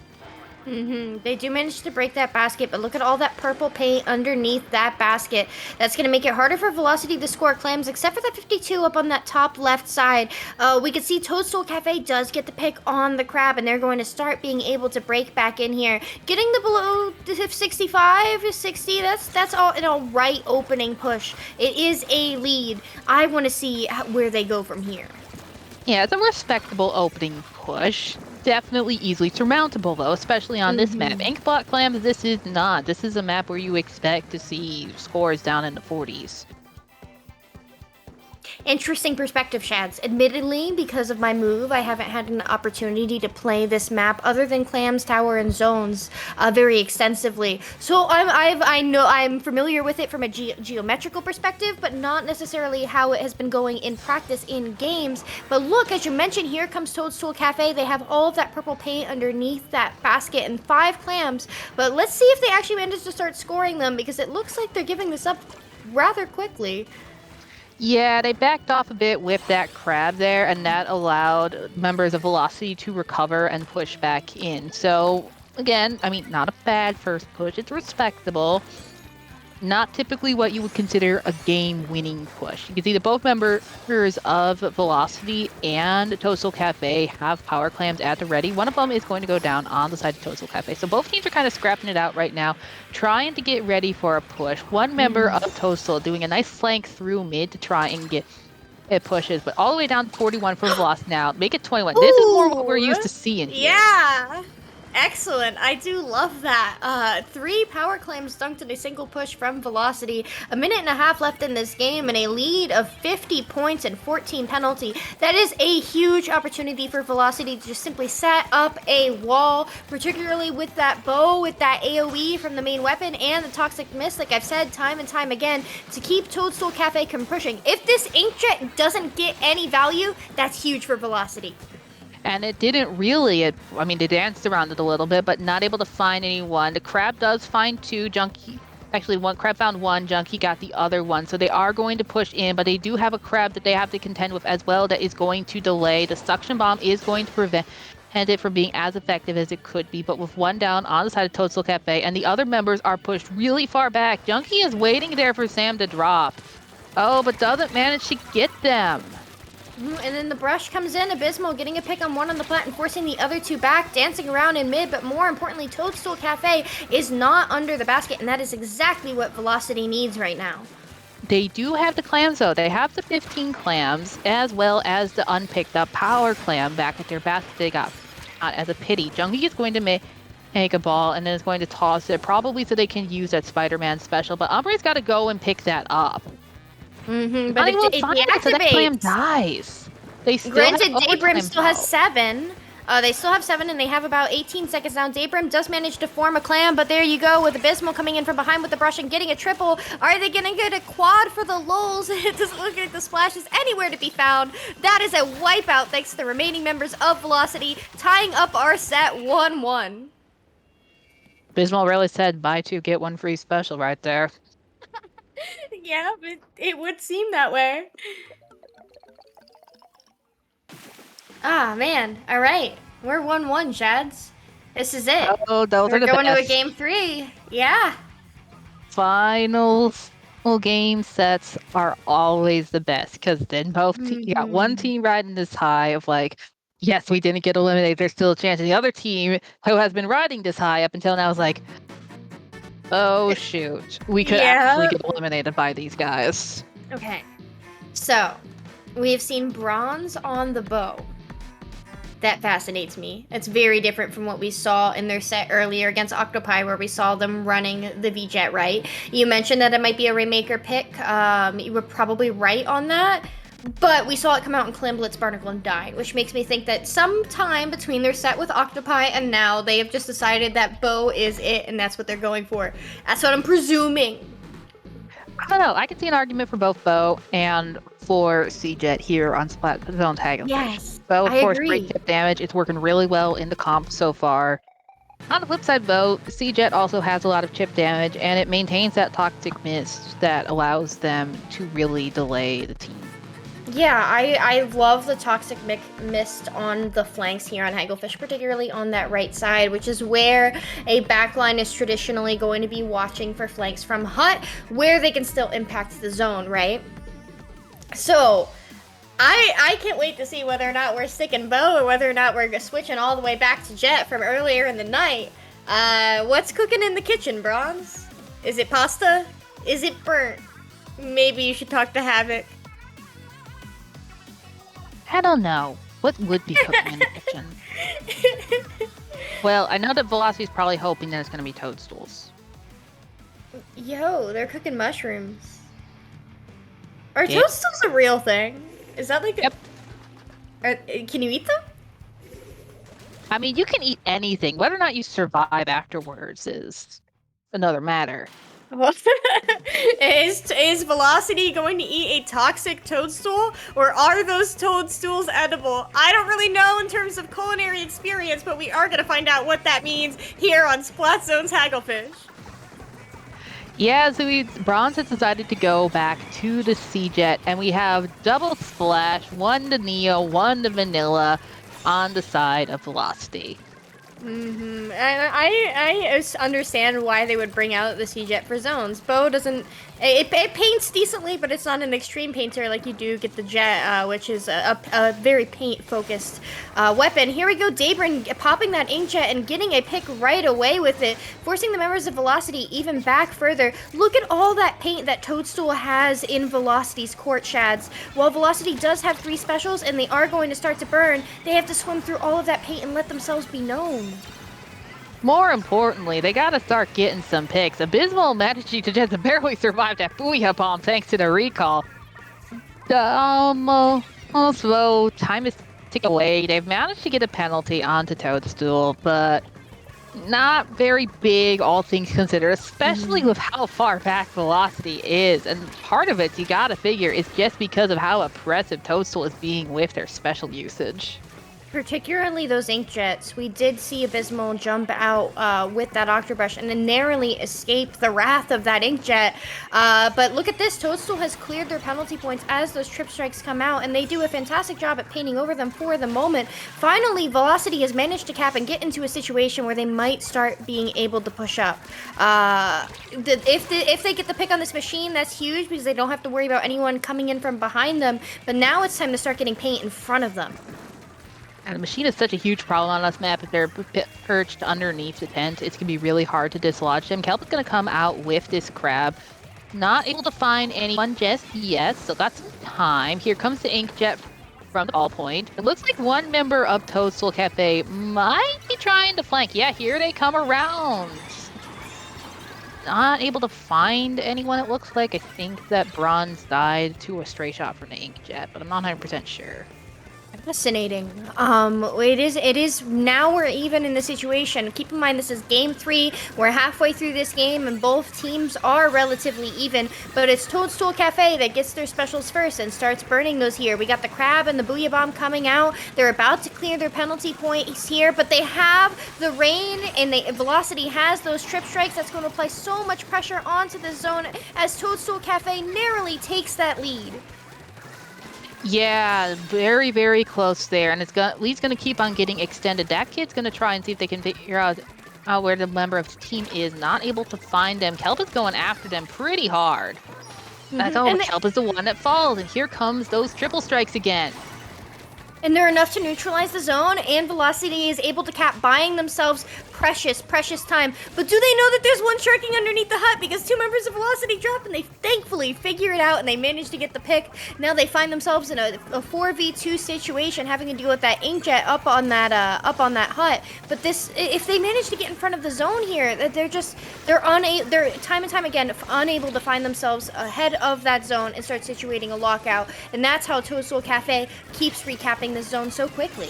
Mm-hmm. They do manage to break that basket, but look at all that purple paint underneath that basket. That's going to make it harder for Velocity to score clams, except for that 52 up on that top left side. We can see Toadstool Cafe does get the pick on the crab, and they're going to start being able to break back in here. Getting the below 65, 60, that's all an all right opening push. It is a lead. I want to see where they go from here. Yeah, it's a respectable opening push. Definitely easily surmountable, though, especially on this map. Inkblot Clams, this is not. This is a map where you expect to see scores down in the 40s. Interesting perspective, Shads. Admittedly, because of my move, I haven't had an opportunity to play this map other than Clams, Tower, and Zones very extensively. So I'm familiar with it from a geometrical perspective, but not necessarily how it has been going in practice in games. But look, as you mentioned, here comes Toadstool Cafe. They have all of that purple paint underneath that basket and 5 clams. But let's see if they actually manage to start scoring them, because it looks like they're giving this up rather quickly. Yeah, they backed off a bit with that crab there, and that allowed members of Velocity to recover and push back in. So, again, I mean, not a bad first push. It's respectable. Not typically what you would consider a game-winning push. You can see that both members of Velocity and Toadstool Cafe have power clams at the ready. One of them is going to go down on the side of Toadstool Cafe. So both teams are kind of scrapping it out right now, trying to get ready for a push. One member of Toadstool doing a nice flank through mid to try and get it pushes, but all the way down to 41 for Velocity now. Make it 21. This is more what we're used to seeing here. Yeah. Excellent. I do love that. 3 power claims dunked in a single push from Velocity. A minute and a half left in this game and a lead of 50 points and 14 penalty. That is a huge opportunity for Velocity to just simply set up a wall, particularly with that bow, with that AoE from the main weapon and the Toxic Mist, like I've said time and time again, to keep Toadstool Cafe from pushing. If this Inkjet doesn't get any value, that's huge for Velocity. And it didn't really, I mean, they danced around it a little bit, but not able to find anyone. The crab does find 2, Junkie, actually one crab found 1, Junkie got the other one. So they are going to push in, but they do have a crab that they have to contend with as well that is going to delay. The suction bomb is going to prevent it from being as effective as it could be, but with 1 down on the side of Toadstool Cafe, and the other members are pushed really far back. Junkie is waiting there for Sam to drop. Oh, but doesn't manage to get them. And then the brush comes in, Abysmal getting a pick on one on the plat and forcing the other 2 back, dancing around in mid, but more importantly, Toadstool Cafe is not under the basket, and that is exactly what Velocity needs right now. They do have the clams, though. They have the 15 clams, as well as the unpicked up power clam back at their basket they got as a pity. Junkie is going to make a ball, and then is going to toss it, probably so they can use that Spider-Man special, but Umbre's got to go and pick that up. But it deactivates. So that clam dies. They still Granted, Daybrim still has 7. They still have 7, and they have about 18 seconds now. Daybrim does manage to form a clam, but there you go with Abysmal coming in from behind with the brush and getting a triple. Are they going to get a quad for the lulz? It doesn't look like the splash is anywhere to be found. That is a wipeout thanks to the remaining members of Velocity, tying up our set 1-1. Abysmal really said, buy 2, get 1 free special right there. Yeah, but it would seem that way. Ah, man. All right. We're 1-1, Shads. This is it. Oh, those We're are the going best. to a game 3. Yeah. Finals game sets are always the best, because then both you got one team riding this high of like, yes, we didn't get eliminated, there's still a chance. And the other team who has been riding this high up until now is like, oh shoot, we could actually get eliminated by these guys. Okay, so we've seen bronze on the bow. That fascinates me. It's very different from what we saw in their set earlier against OctoPi, where we saw them running the V-Jet, right? You mentioned that it might be a Rainmaker pick. You were probably right on that. But we saw it come out in Clam Blitz, Barnacle, and Dine, which makes me think that sometime between their set with OctoPi and now, they have just decided that bow is it, and that's what they're going for. That's what I'm presuming. I don't know. I can see an argument for both bow and for C-Jet here on Splatoon Tag. Yes, bow, of course, agree. great tip damage. It's working really well in the comp so far. On the flip side, bow, C-Jet also has a lot of chip damage, and it maintains that Toxic Mist that allows them to really delay the team. Yeah, I love the Toxic Mist on the flanks here on Hagglefish, particularly on that right side, which is where a backline is traditionally going to be watching for flanks from Hut, where they can still impact the zone, right? So, I can't wait to see whether or not we're sticking bow or whether or not we're switching all the way back to Jet from earlier in the night. What's cooking in the kitchen, Bronze? Is it pasta? Is it burnt? Maybe you should talk to Havoc. I don't know. What would be cooking in the kitchen? Well, I know that Velocity's probably hoping that it's going to be toadstools. Yo, they're cooking mushrooms. Are Yeah. toadstools a real thing? Is that like Yep. Can you eat them? I mean, you can eat anything. Whether or not you survive afterwards is another matter. Is Velocity going to eat a toxic toadstool, or are those toadstools edible? I don't really know in terms of culinary experience, but we are going to find out what that means here on Splat Zone's Hagglefish. Yeah, so Bronze has decided to go back to the Sea-Jet, and we have double splash, one to Neo, one to Vanilla on the side of Velocity. And I understand why they would bring out the Sea-Jet for zones. Bo doesn't... It paints decently, but it's not an extreme painter like you do get the Jet, which is a very paint-focused weapon. Here we go, Daybrin popping that Inkjet and getting a pick right away with it, forcing the members of Velocity even back further. Look at all that paint that Toadstool has in Velocity's court, Shads. While Velocity does have 3 specials and they are going to start to burn, they have to swim through all of that paint and let themselves be known. More importantly, they gotta start getting some picks. Abysmal managed to just barely survive that Booyah Bomb thanks to the recall. Also, time is ticking away. They've managed to get a penalty onto Toadstool, but not very big, all things considered, especially with how far back Velocity is. And part of it, you gotta figure, is just because of how oppressive Toadstool is being with their special usage. Particularly those Inkjets. We did see Abysmal jump out with that Octobrush and then narrowly escape the wrath of that Inkjet. But look at this. Toadstool has cleared their penalty points as those trip strikes come out, and they do a fantastic job at painting over them for the moment. Finally, Velocity has managed to cap and get into a situation where they might start being able to push up. If they get the pick on this machine, that's huge because they don't have to worry about anyone coming in from behind them. But now it's time to start getting paint in front of them. And the machine is such a huge problem on this map. If they're perched underneath the tent, it's going to be really hard to dislodge them. Kelp is going to come out with this crab. Not able to find anyone just yet, so got some time. Here comes the Inkjet from the ball point. It looks like one member of Toadstool Cafe might be trying to flank. Yeah, here they come around. Not able to find anyone, it looks like. I think that Bronze died to a stray shot from the Inkjet, but I'm not 100% sure. Fascinating. It is now we're even in the situation. Keep in mind this is game 3. We're halfway through this game and both teams are relatively even, but it's Toadstool Cafe that gets their specials first and starts burning those here. We got the crab and the Booyah Bomb coming out. They're about to clear their penalty points here, but they have the rain and the Velocity has those trip strikes. That's going to apply so much pressure onto the zone as Toadstool Cafe narrowly takes that lead. Yeah, very, very close there, and Lee's gonna keep on getting extended. That kid's gonna try and see if they can figure out where the member of the team is. Not able to find them. Kelp is going after them pretty hard. That's all. Kelp is the one that falls, and here comes those triple strikes again. And they're enough to neutralize the zone, and Velocity is able to cap, buying themselves precious time. But do they know that there's one sharking underneath the hut? Because 2 members of Velocity drop, and they thankfully figure it out, and they manage to get the pick. Now they find themselves in a 4v2 situation, having to deal with that Inkjet up on that hut. But if they manage to get in front of the zone here, they're time and time again unable to find themselves ahead of that zone and start situating a lockout. And that's how Toadstool Cafe keeps recapping the zone so quickly.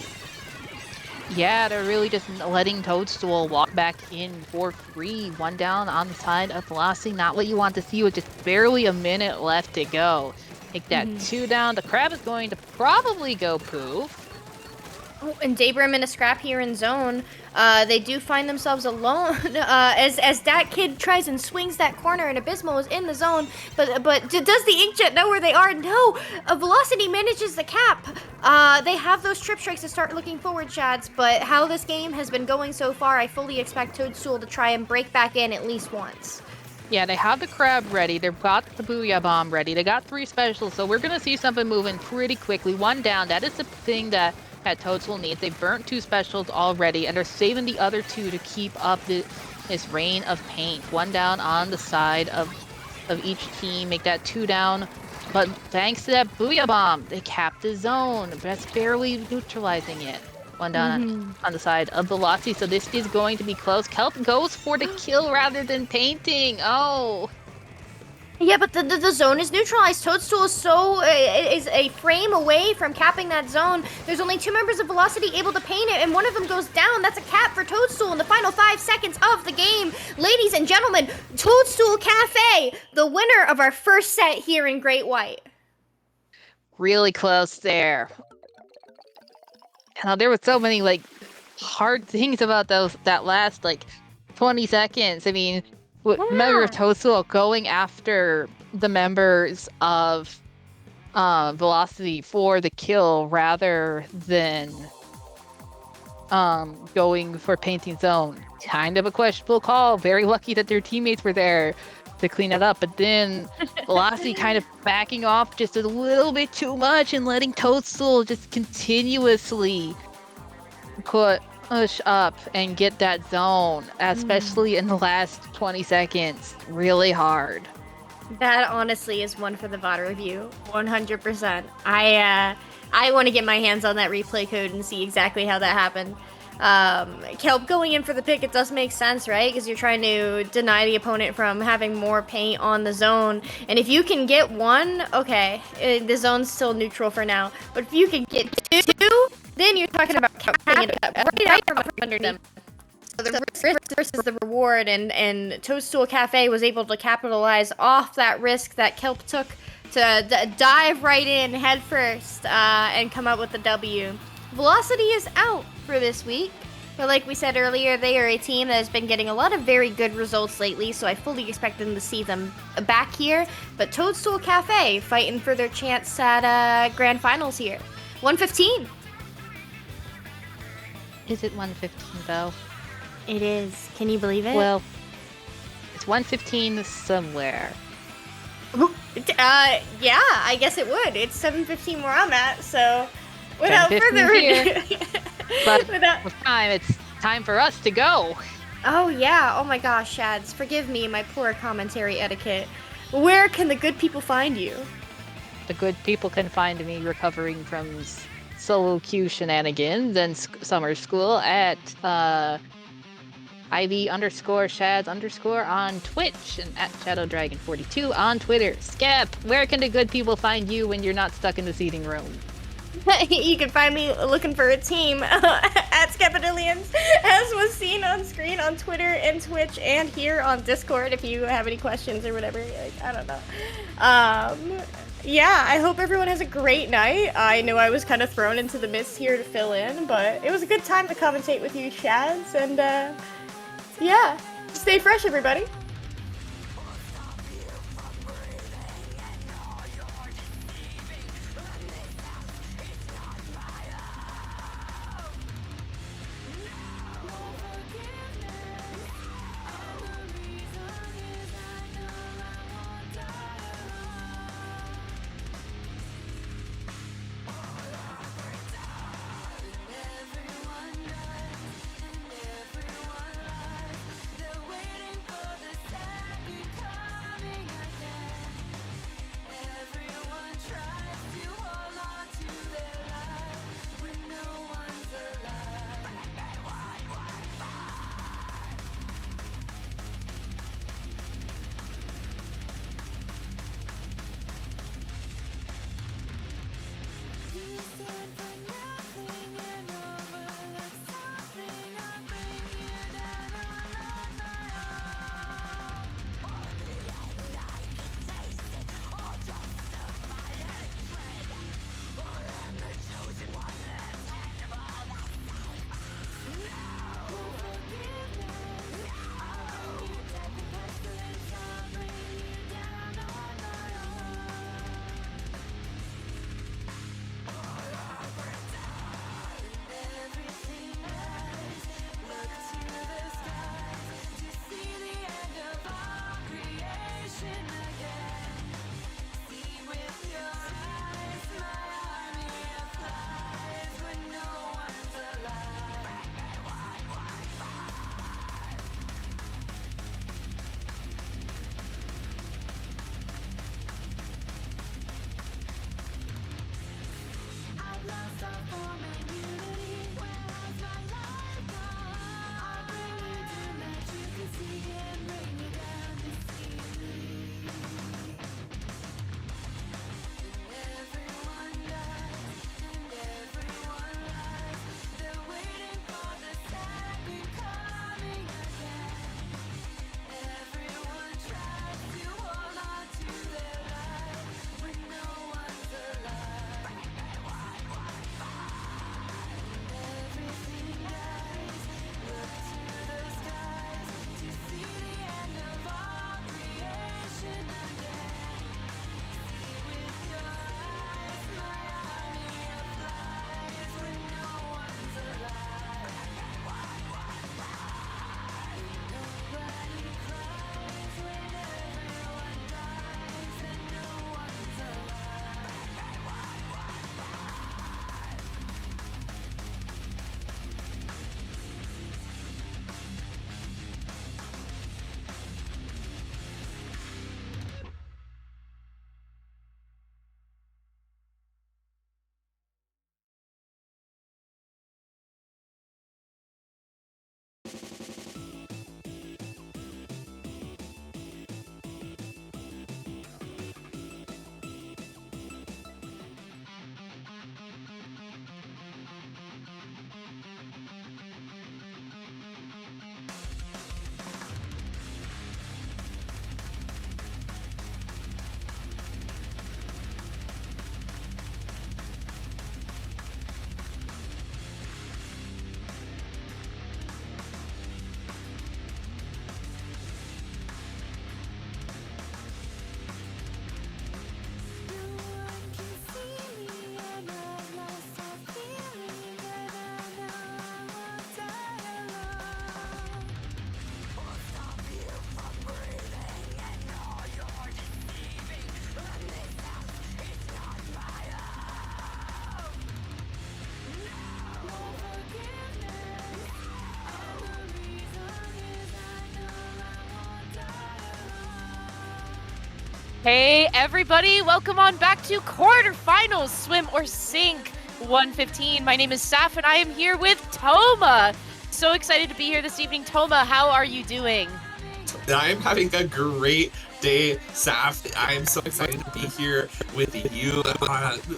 Yeah, they're really just letting Toadstool walk back in for free. One down on the side of Velocity. Not what you want to see with just barely a minute left to go. Take that 2 down. The crab is going to probably go poof. Oh, and Daybrim in a scrap here in zone. They do find themselves alone as that kid tries and swings that corner, and Abysmal is in the zone. But does the Inkjet know where they are? No. Velocity manages the cap. They have those trip strikes to start looking forward, Shads. But how this game has been going so far, I fully expect Toadstool to try and break back in at least once. Yeah, they have the crab ready. They've got the Booyah Bomb ready. They got 3 specials, so we're going to see something moving pretty quickly. 1 down. That is the thing that Toadstool needs. They've burnt 2 specials already, and they're saving the other 2 to keep up this rain of paint. 1 down on the side of each team. Make that 2 down But thanks to that Booyah Bomb, they capped the zone. That's barely neutralizing it. One down on the side of Velocity, so this is going to be close. Kelp goes for the kill rather than painting. Oh. Yeah, but the zone is neutralized. Toadstool is a frame away from capping that zone. There's only 2 members of Velocity able to paint it, and one of them goes down. That's a cap for Toadstool in the final 5 seconds of the game. Ladies and gentlemen, Toadstool Café, the winner of our first set here in Great White. Really close there. Now there were so many like hard things about that last like 20 seconds. I mean, member of Toadstool going after the members of Velocity for the kill rather than going for painting zone. Kind of a questionable call. Very lucky that their teammates were there to clean it up, but then Velocity kind of backing off just a little bit too much and letting Toadstool just continuously push up and get that zone, especially in the last 20 seconds, really hard. That honestly is one for the VOD review, 100%. I want to get my hands on that replay code and see exactly how that happened. Kelp going in for the pick, it does make sense, right? Because you're trying to deny the opponent from having more paint on the zone. And if you can get 1, okay, the zone's still neutral for now. But if you can get 2, then you're talking about capping it right from under them. So the risk versus the reward, and Toadstool Café was able to capitalize off that risk that Kelp took to dive right in head first and come up with the W. Velocity is out for this week. But like we said earlier, they are a team that has been getting a lot of very good results lately, so I fully expect them to see them back here. But Toadstool Café fighting for their chance at Grand Finals here. 115. Is it 115 though? It is. Can you believe it? Well, it's 115 somewhere. Yeah, I guess it would. It's 7:15 where I'm at, so without further ado. But with time, it's time for us to go. Oh yeah, oh my gosh, Shads, forgive me my poor commentary etiquette. Where can the good people find you? The good people can find me recovering from solo queue shenanigans and summer school at Ivy_Shads_ on Twitch and at ShadowDragon42 on Twitter. Skep, where can the good people find you when you're not stuck in the seating room? You can find me looking for a team at Skepidillions, as was seen on screen on Twitter and Twitch and here on Discord if you have any questions or whatever. Like, I don't know. Yeah, I hope everyone has a great night. I know I was kind of thrown into the mist here to fill in, but it was a good time to commentate with you, Shads, and yeah, stay fresh, everybody. Hey everybody, welcome on back to quarterfinals, swim or sink 115. My name is Saf and I am here with Toma. So excited to be here this evening. Toma, how are you doing? I am having a great day, Saf. I am so excited to be here with you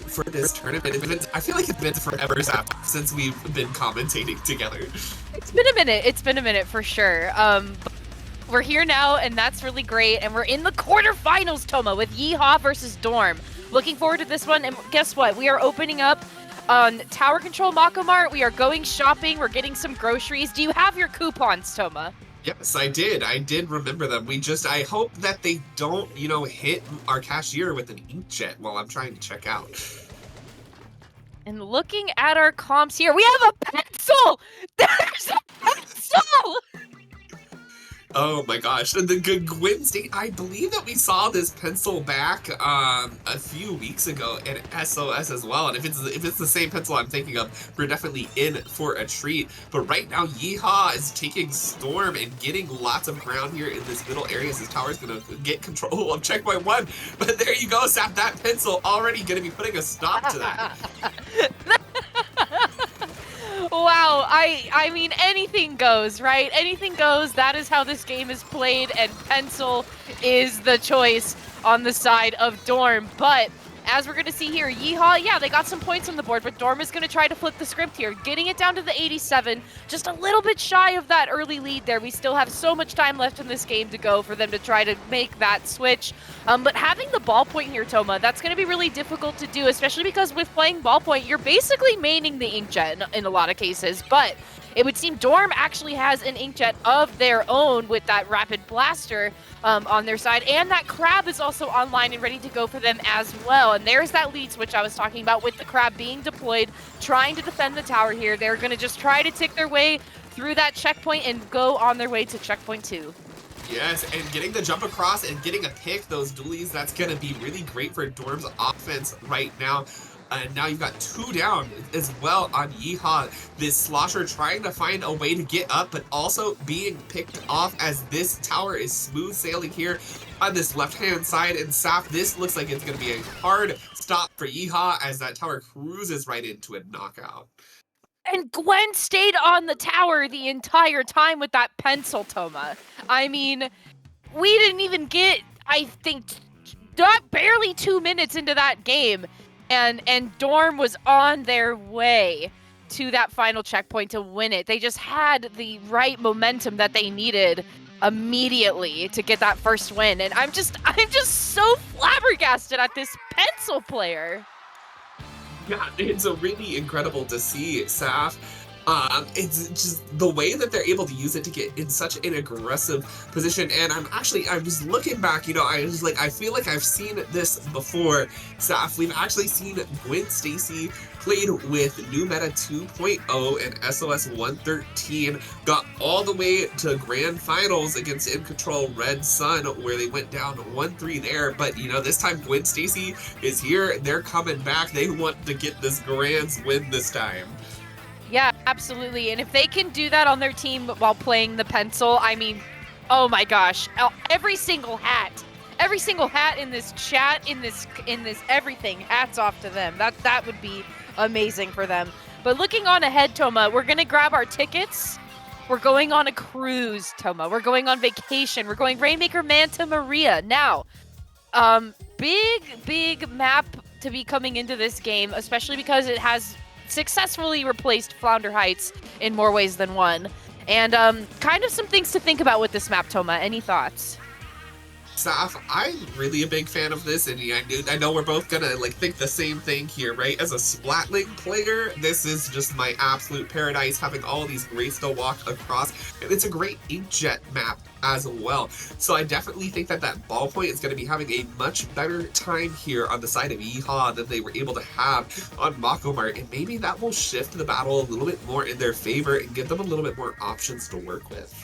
for this tournament. I feel like it's been forever, Saf, since we've been commentating together. It's been a minute for sure. We're here now, and that's really great. And we're in the quarterfinals, Toma, with Yee-haw versus Dorm. Looking forward to this one. And guess what? We are opening up on Tower Control Mako Mart. We are going shopping. We're getting some groceries. Do you have your coupons, Toma? Yes, I did. I did remember them. I hope that they don't, hit our cashier with an inkjet while I'm trying to check out. And looking at our comps here, we have a pencil! There's a pencil! Oh my gosh, the Gwyn State, I believe that we saw this pencil back a few weeks ago in SOS as well, and if it's the same pencil I'm thinking of, we're definitely in for a treat. But right now, Yee-haw is taking Storm and getting lots of ground here in this middle area as his tower's gonna get control of checkpoint 1. But there you go, Sap, that pencil already gonna be putting a stop to that. Wow, I mean, anything goes, right? Anything goes. That is how this game is played, and pencil is the choice on the side of Dorm. But as we're going to see here, Yee-haw, yeah, they got some points on the board, but Dorm is going to try to flip the script here, getting it down to the 87, just a little bit shy of that early lead there. We still have so much time left in this game to go for them to try to make that switch. But having the ballpoint here, Toma, that's going to be really difficult to do, especially because with playing ballpoint, you're basically maining the inkjet in a lot of cases, but it would seem Dorm actually has an inkjet of their own with that rapid blaster on their side, and that crab is also online and ready to go for them as well. And there's that lead switch I was talking about with the crab being deployed, trying to defend the tower here. They're going to just try to tick their way through that checkpoint and go on their way to checkpoint 2. Yes, and getting the jump across and getting a pick, those dualies, that's going to be really great for Dorm's offense right now. And now you've got 2 down as well on Yee-haw. This slosher trying to find a way to get up, but also being picked off as this tower is smooth sailing here on this left-hand side. And Saf, this looks like it's going to be a hard stop for Yee-haw as that tower cruises right into a knockout. And Gwen stayed on the tower the entire time with that pencil, Toma. I mean, we didn't even get, I think, not barely 2 minutes into that game. And Dorm was on their way to that final checkpoint to win it. They just had the right momentum that they needed immediately to get that first win. And I'm just so flabbergasted at this pencil player. Yeah, it's a really incredible to see, Saf. It's just the way that they're able to use it to get in such an aggressive position. And I was looking back, I was like, I feel like I've seen this before, Saf. We've actually seen Gwen Stacy played with New Meta 2.0 and SOS 113, got all the way to grand finals against In Control Red Sun, where they went down 1-3 there. But, this time Gwen Stacy is here. They're coming back. They want to get this grands win this time. Yeah, absolutely. And if they can do that on their team while playing the pencil, I mean, oh my gosh, every single hat in this chat, in this everything, hats off to them. That would be amazing for them. But looking on ahead, Toma, we're going to grab our tickets. We're going on a cruise, Toma. We're going on vacation. We're going Rainmaker Manta Maria. Now, big map to be coming into this game, especially because it has successfully replaced Flounder Heights in more ways than one. And kind of some things to think about with this map, Toma. Any thoughts? Saf, I'm really a big fan of this, and I know we're both gonna think the same thing here, right? As a Splatling player, this is just my absolute paradise, having all these grays to walk across, and it's a great inkjet map as well. So I definitely think that ballpoint is going to be having a much better time here on the side of Yee-haw than they were able to have on Mako Mart, and maybe that will shift the battle a little bit more in their favor and give them a little bit more options to work with.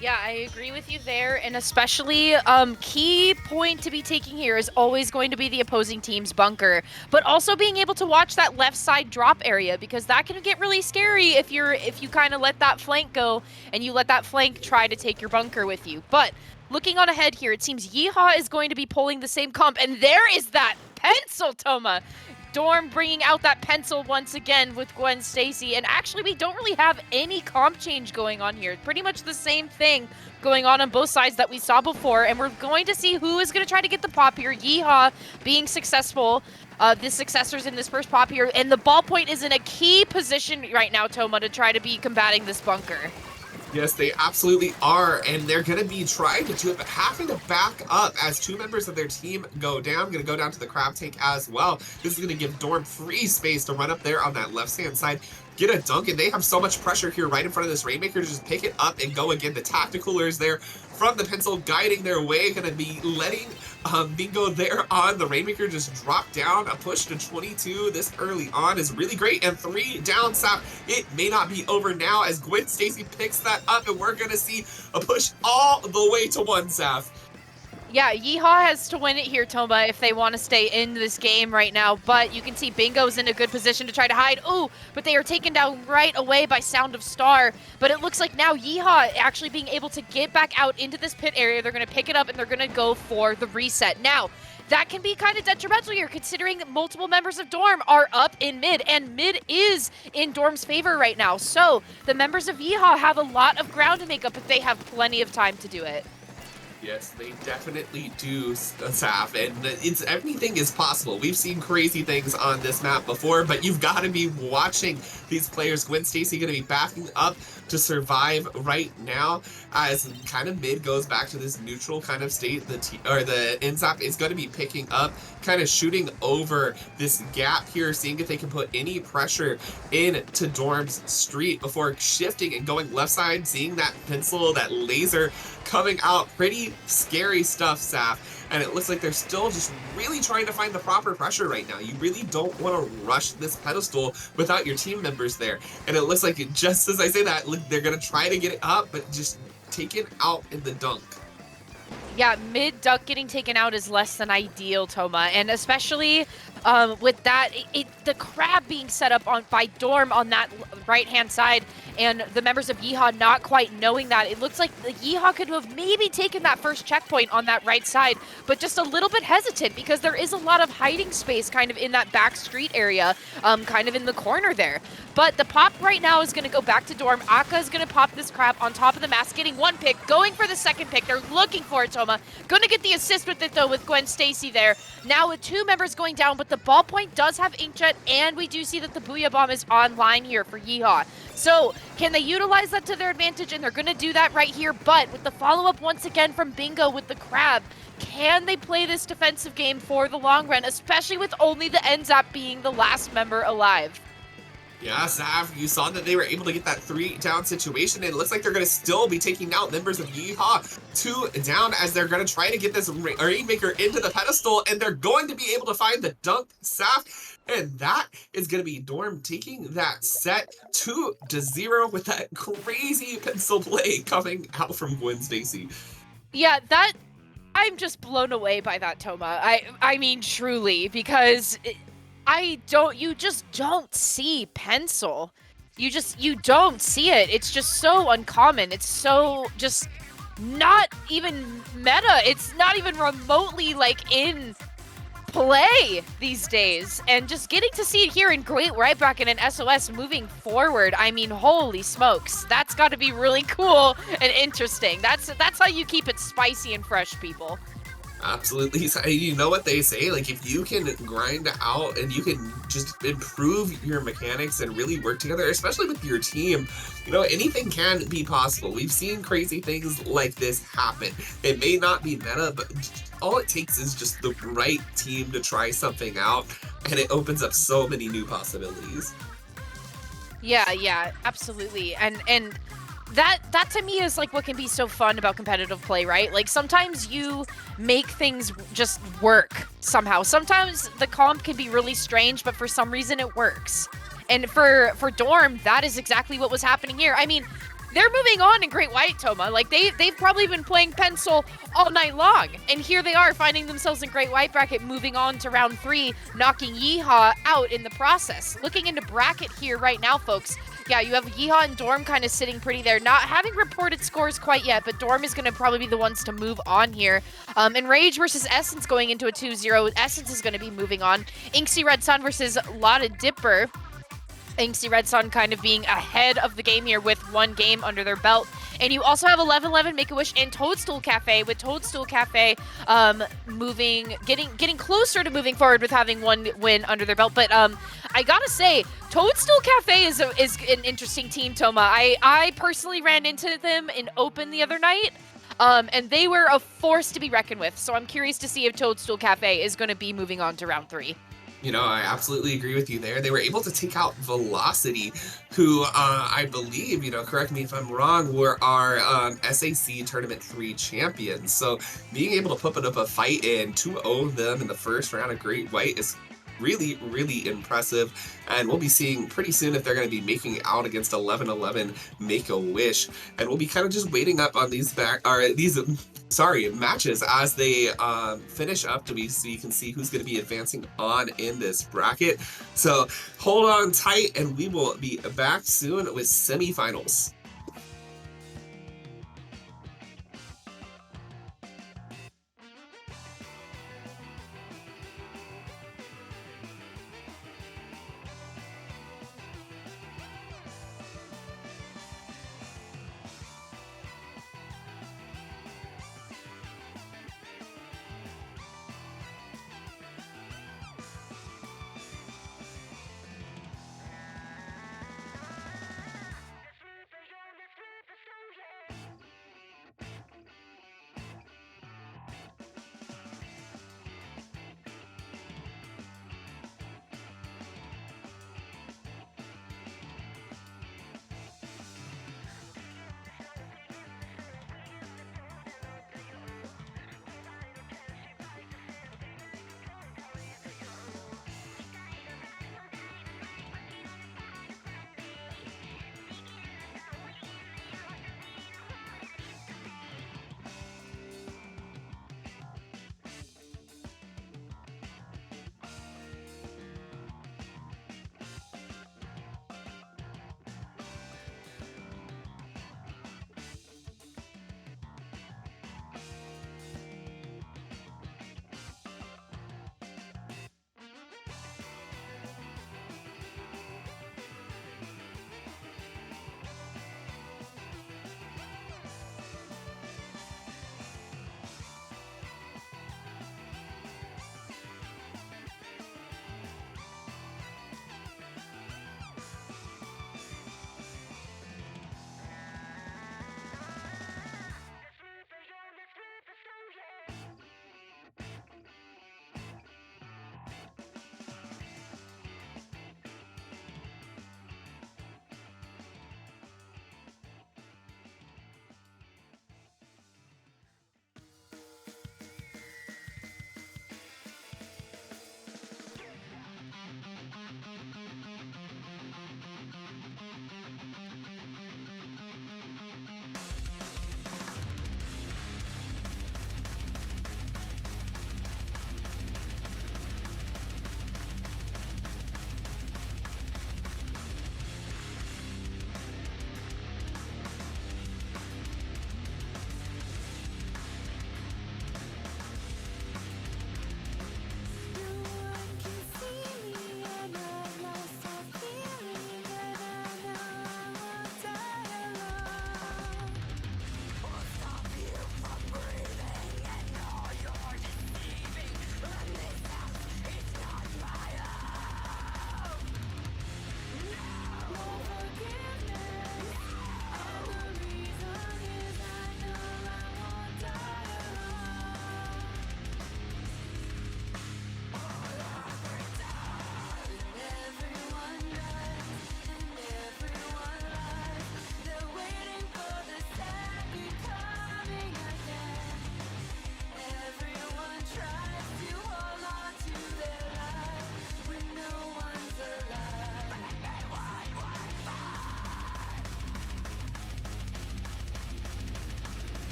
Yeah, I agree with you there, and especially key point to be taking here is always going to be the opposing team's bunker, but also being able to watch that left side drop area, because that can get really scary if you kind of let that flank go and you let that flank try to take your bunker with you. But looking on ahead here, it seems Yee-haw is going to be pulling the same comp, and there is that pencil, Toma! Dorm bringing out that pencil once again with Gwen Stacy, and actually we don't really have any comp change going on here. Pretty much the same thing going on both sides that we saw before, and we're going to see who is going to try to get the pop here. Yee-haw being successful, the successors in this first pop here, and the ballpoint is in a key position right now, Toma, to try to be combating this bunker. Yes, they absolutely are, and they're going to be trying to do it, but having to back up as 2 members of their team go down. Going to go down to the crab tank as well. This is going to give Dorm free space to run up there on that left-hand side, get a dunk, and they have so much pressure here right in front of this Rainmaker to just pick it up and go again. The Tacticalers there from the pencil guiding their way, going to be letting Bingo there on the Rainmaker just drop down. A push to 22 this early on is really great, and 3 down sap. It may not be over now as Gwen Stacy picks that up, and we're going to see a push all the way to 1 sap. Yeah, Yee-haw has to win it here, Toma, if they want to stay in this game right now. But you can see Bingo's in a good position to try to hide. Ooh, but they are taken down right away by Sound of Star. But it looks like now Yee-haw actually being able to get back out into this pit area. They're going to pick it up and they're going to go for the reset. Now, that can be kind of detrimental here, considering that multiple members of Dorm are up in mid, and mid is in Dorm's favor right now. So the members of Yee-haw have a lot of ground to make up, but they have plenty of time to do it. Yes, they definitely do, Saf, and everything is possible. We've seen crazy things on this map before, but you've got to be watching these players. Gwen Stacy going to be backing up to survive right now as kind of mid goes back to this neutral kind of state. The NZAP is going to be picking up, kind of shooting over this gap here, seeing if they can put any pressure into Dorm's street before shifting and going left side, seeing that pencil, that laser coming out. Pretty scary stuff, Saf. And it looks like they're still just really trying to find the proper pressure right now. You really don't want to rush this pedestal without your team members there. And it looks like just as I say that, they're going to try to get it up, but just taken out in the dunk. Yeah, mid duck getting taken out is less than ideal, Toma, and especially with that, the crab being set up by Dorm on that right-hand side, and the members of Yee-haw not quite knowing that. It looks like the Yee-haw could have maybe taken that first checkpoint on that right side, but just a little bit hesitant because there is a lot of hiding space kind of in that back street area, kind of in the corner there. But the pop right now is going to go back to Dorm. Akka is going to pop this crab on top of the mask, getting 1 pick, going for the 2nd pick. They're looking for it, Toma. Going to get the assist with it, though, with Gwen Stacy there. Now with 2 members going down, but the ballpoint does have Inkjet, and we do see that the Booyah Bomb is online here for Yee-haw. So can they utilize that to their advantage? And they're going to do that right here. But with the follow-up once again from Bingo with the crab, can they play this defensive game for the long run, especially with only the NZAP being the last member alive? Yeah, Sav, you saw that they were able to get that 3 down situation, and it looks like they're going to still be taking out members of Yee-haw 2 down as they're going to try to get this Rainmaker into the pedestal, and they're going to be able to find the dunk, Sav, and that is going to be Dorm taking that set 2-0 with that crazy pencil play coming out from Gwen Stacy. Yeah, I'm just blown away by that, Toma. I mean, truly, because you just don't see pencil. You don't see it. It's just so uncommon. It's so just not even meta. It's not even remotely like in play these days. And just getting to see it here in Great Right Bracket and SOS moving forward, I mean, holy smokes. That's got to be really cool and interesting. That's how you keep it spicy and fresh, people. Absolutely. You know what they say, like if you can grind out and you can just improve your mechanics and really work together, especially with your team, you know, anything can be possible. We've seen crazy things like this happen. It may not be meta, but all it takes is just the right team to try something out, and it opens up so many new possibilities. Yeah, absolutely. And that to me is like what can be so fun about competitive play, right? Like sometimes you make things just work somehow. Sometimes the comp can be really strange, but for some reason it works. And for Dorm, that is exactly what was happening here. I mean, they're moving on in Great White, Toma. Like, they've probably been playing Pencil all night long. And here they are finding themselves in Great White bracket, moving on to round 3, knocking Yee-haw out in the process. Looking into bracket here right now, folks. Yeah, you have Yee-haw and Dorm kind of sitting pretty there. Not having reported scores quite yet, but Dorm is going to probably be the ones to move on here. And Rage versus Essence going into a 2-0. Essence is going to be moving on. Inksy Red Sun versus Lotta Dipper. Inksy Red Sun kind of being ahead of the game here with 1 game under their belt. And you also have 11-11, Make-A-Wish, and Toadstool Café, with Toadstool Café getting closer to moving forward with having 1 win under their belt. But I gotta say, Toadstool Café is an interesting team, Toma. I personally ran into them in Open the other night. And they were a force to be reckoned with. So I'm curious to see if Toadstool Café is going to be moving on to round 3. You know, I absolutely agree with you there. They were able to take out Velocity, who I believe, you know, correct me if I'm wrong, were our SAC Tournament 3 champions. So being able to put up a fight and 2-0 them in the first round of Great White is really, really impressive. And we'll be seeing pretty soon if they're going to be making it out against 11-11 Make-A-Wish. And we'll be kind of just waiting up on these matches as they finish up so you can see who's going to be advancing on in this bracket. So hold on tight and we will be back soon with semifinals.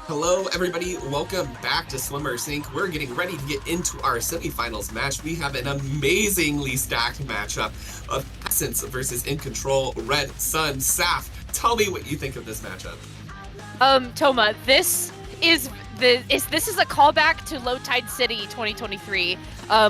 Hello, everybody. Welcome back to Swimmer Sync. We're getting ready to get into our semifinals match. We have an amazingly stacked matchup of Essence versus In Control, Red Sun. Saf, tell me what you think of this matchup. Toma, this is a callback to Low Tide City 2023,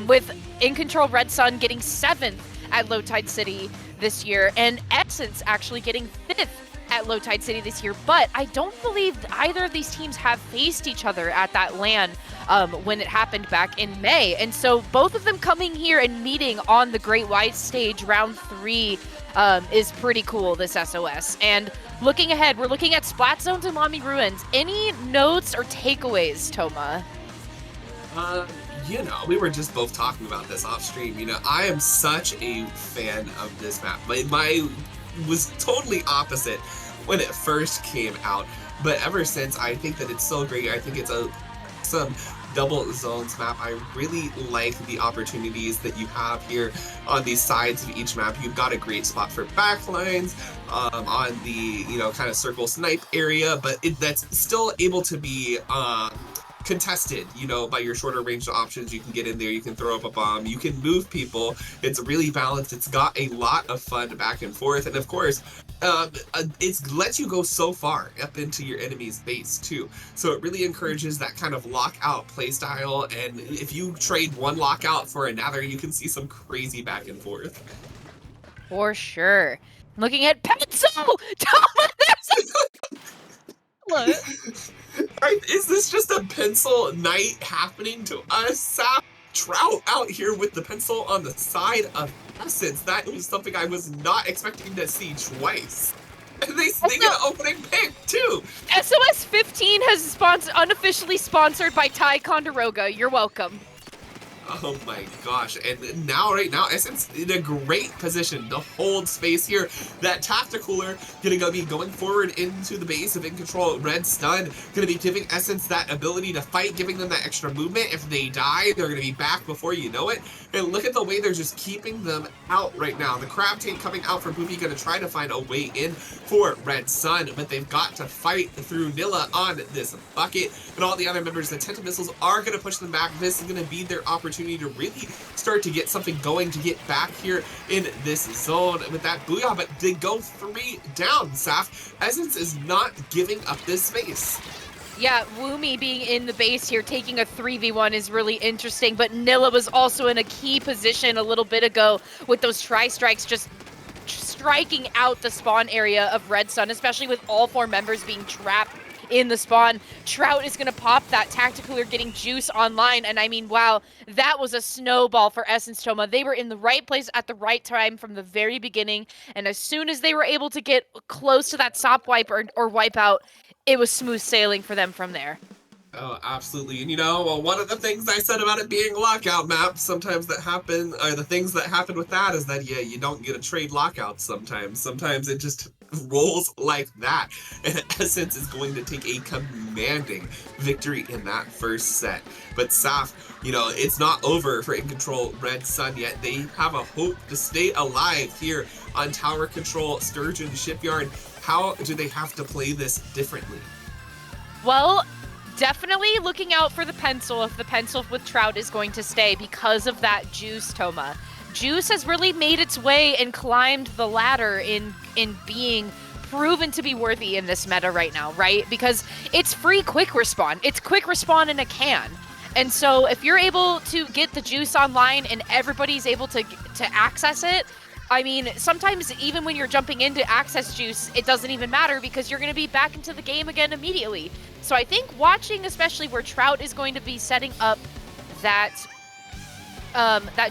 with In Control Red Sun getting 7th at Low Tide City this year, and Essence actually getting 5th at Low Tide City this year. But I don't believe either of these teams have faced each other at that LAN when it happened back in May. And so both of them coming here and meeting on the Great White Stage round 3 is pretty cool, this SOS. And looking ahead, we're looking at Splat Zones and Mommy Ruins. Any notes or takeaways, Toma? We were just both talking about this off stream. I am such a fan of this map. My was totally opposite when it first came out, but ever since, I think that it's so great. I think it's some double zones map. I really like the opportunities that you have here on the sides of each map. You've got a great spot for backlines on the kind of circle snipe area, but that's still able to be contested, by your shorter range options. You can get in there, you can throw up a bomb, you can move people. It's really balanced. It's got a lot of fun back and forth, and of course it lets you go so far up into your enemy's base too, so it really encourages that kind of lockout playstyle, and if you trade one lockout for another, you can see some crazy back and forth. For sure. Looking at Pencil! Look. Right, is this just a pencil night happening to us? Trout out here with the pencil on the side of Essence. That was something I was not expecting to see twice. And they get an opening pick too. SOS 15 has unofficially sponsored by Ty Condoroga. You're welcome. Oh my gosh, and right now, Essence in a great position to hold space here. That tacticaler gonna be going forward into the base of In Control Red Stun, gonna be giving Essence that ability to fight, giving them that extra movement. If they die, they're gonna be back before you know it. And look at the way they're just keeping them out right now. The crab tank coming out for Boomy, gonna try to find a way in for Red Sun, but they've got to fight through Nilla on this bucket, and all the other members, the Tenta missiles are gonna push them back. This is gonna be their opportunity to really start to get something going, to get back here in this zone with that booyah, but they go 3 down, Saf. Essence is not giving up this space. Yeah, Woomy being in the base here, taking a 3v1 is really interesting, but Nilla was also in a key position a little bit ago with those tri-strikes, just striking out the spawn area of Red Sun, especially with all 4 members being trapped in the spawn. Trout is going to pop that tacticaler, getting juice online, and I mean, wow, that was a snowball for Essence, Toma. They were in the right place at the right time from the very beginning, and as soon as they were able to get close to that stop wipe or wipeout, it was smooth sailing for them from there. Oh, absolutely. And one of the things I said about it being a lockout map, sometimes that happen, or the things that happen with that is that, you don't get a trade lockout sometimes. Sometimes it just rolls like that. And Essence is going to take a commanding victory in that first set. But Saf, it's not over for In Control Red Sun yet. They have a hope to stay alive here on Tower Control Sturgeon Shipyard. How do they have to play this differently? Well, definitely looking out for the pencil if the pencil with Trout is going to stay because of that juice, Toma. Juice has really made its way and climbed the ladder in being proven to be worthy in this meta right now, right? Because it's free quick respawn. It's quick respawn in a can. And so if you're able to get the juice online and everybody's able to access it, I mean, sometimes even when you're jumping into access juice, it doesn't even matter because you're going to be back into the game again immediately. So I think watching, especially where Trout is going to be setting up that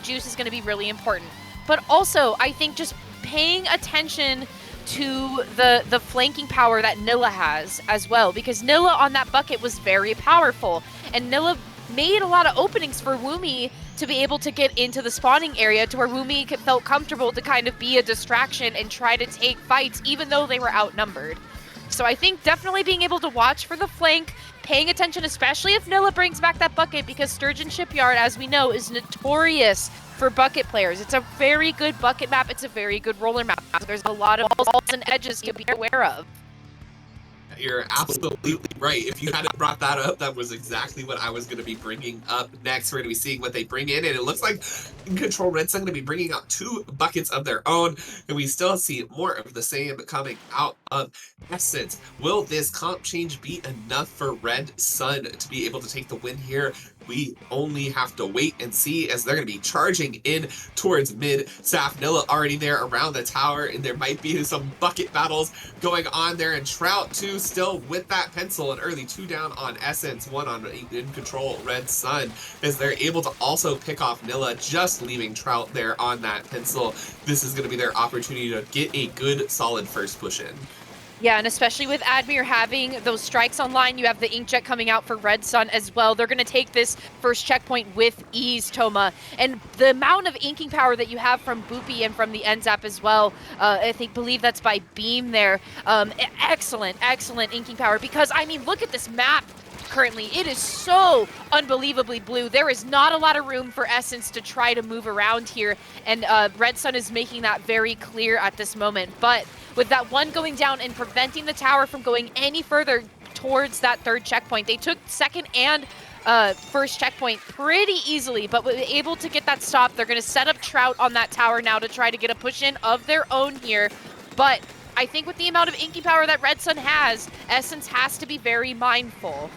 juice is going to be really important. But also, I think just paying attention to the flanking power that Nilla has as well, because Nilla on that bucket was very powerful, and Nilla made a lot of openings for Woomy to be able to get into the spawning area to where Woomy felt comfortable to kind of be a distraction and try to take fights even though they were outnumbered. So I think definitely being able to watch for the flank, paying attention, especially if Nilla brings back that bucket, because Sturgeon Shipyard, as we know, is notorious for bucket players. It's a very good bucket map. It's a very good roller map. There's a lot of balls and edges to be aware of. you're absolutely right. If you hadn't brought that up, that was exactly what I was going to be bringing up next. We're going to be seeing what they bring in, and it looks like In Control Red Sun going to be bringing out 2 buckets of their own, and we still see more of the same coming out of Essence. Will this comp change be enough for Red Sun to be able to take the win here? We only have to wait and see, as they're going to be charging in towards mid. Saf, Nilla already there around the tower, and there might be some bucket battles going on there, and Trout too still with that pencil. An early 2 down on Essence, 1 on In Control Red Sun, as they're able to also pick off Nilla, just leaving Trout there on that pencil. This is going to be their opportunity to get a good solid first push in. Yeah, and especially with Admir having those strikes online, you have the Inkjet coming out for Red Sun as well. They're going to take this first checkpoint with ease, Toma. And the amount of inking power that you have from Boopy and from the NZAP as well, believe that's by Beam there. Excellent inking power, because, I mean, look at this map. Currently, it is so unbelievably blue. There is not a lot of room for Essence to try to move around here, and Red Sun is making that very clear at this moment. But with that one going down and preventing the tower from going any further towards that third checkpoint, they took second and first checkpoint pretty easily, but were able to get that stop. They're going to set up Trout on that tower now to try to get a push in of their own here, but I think with the amount of inking power that Red Sun has, Essence has to be very mindful.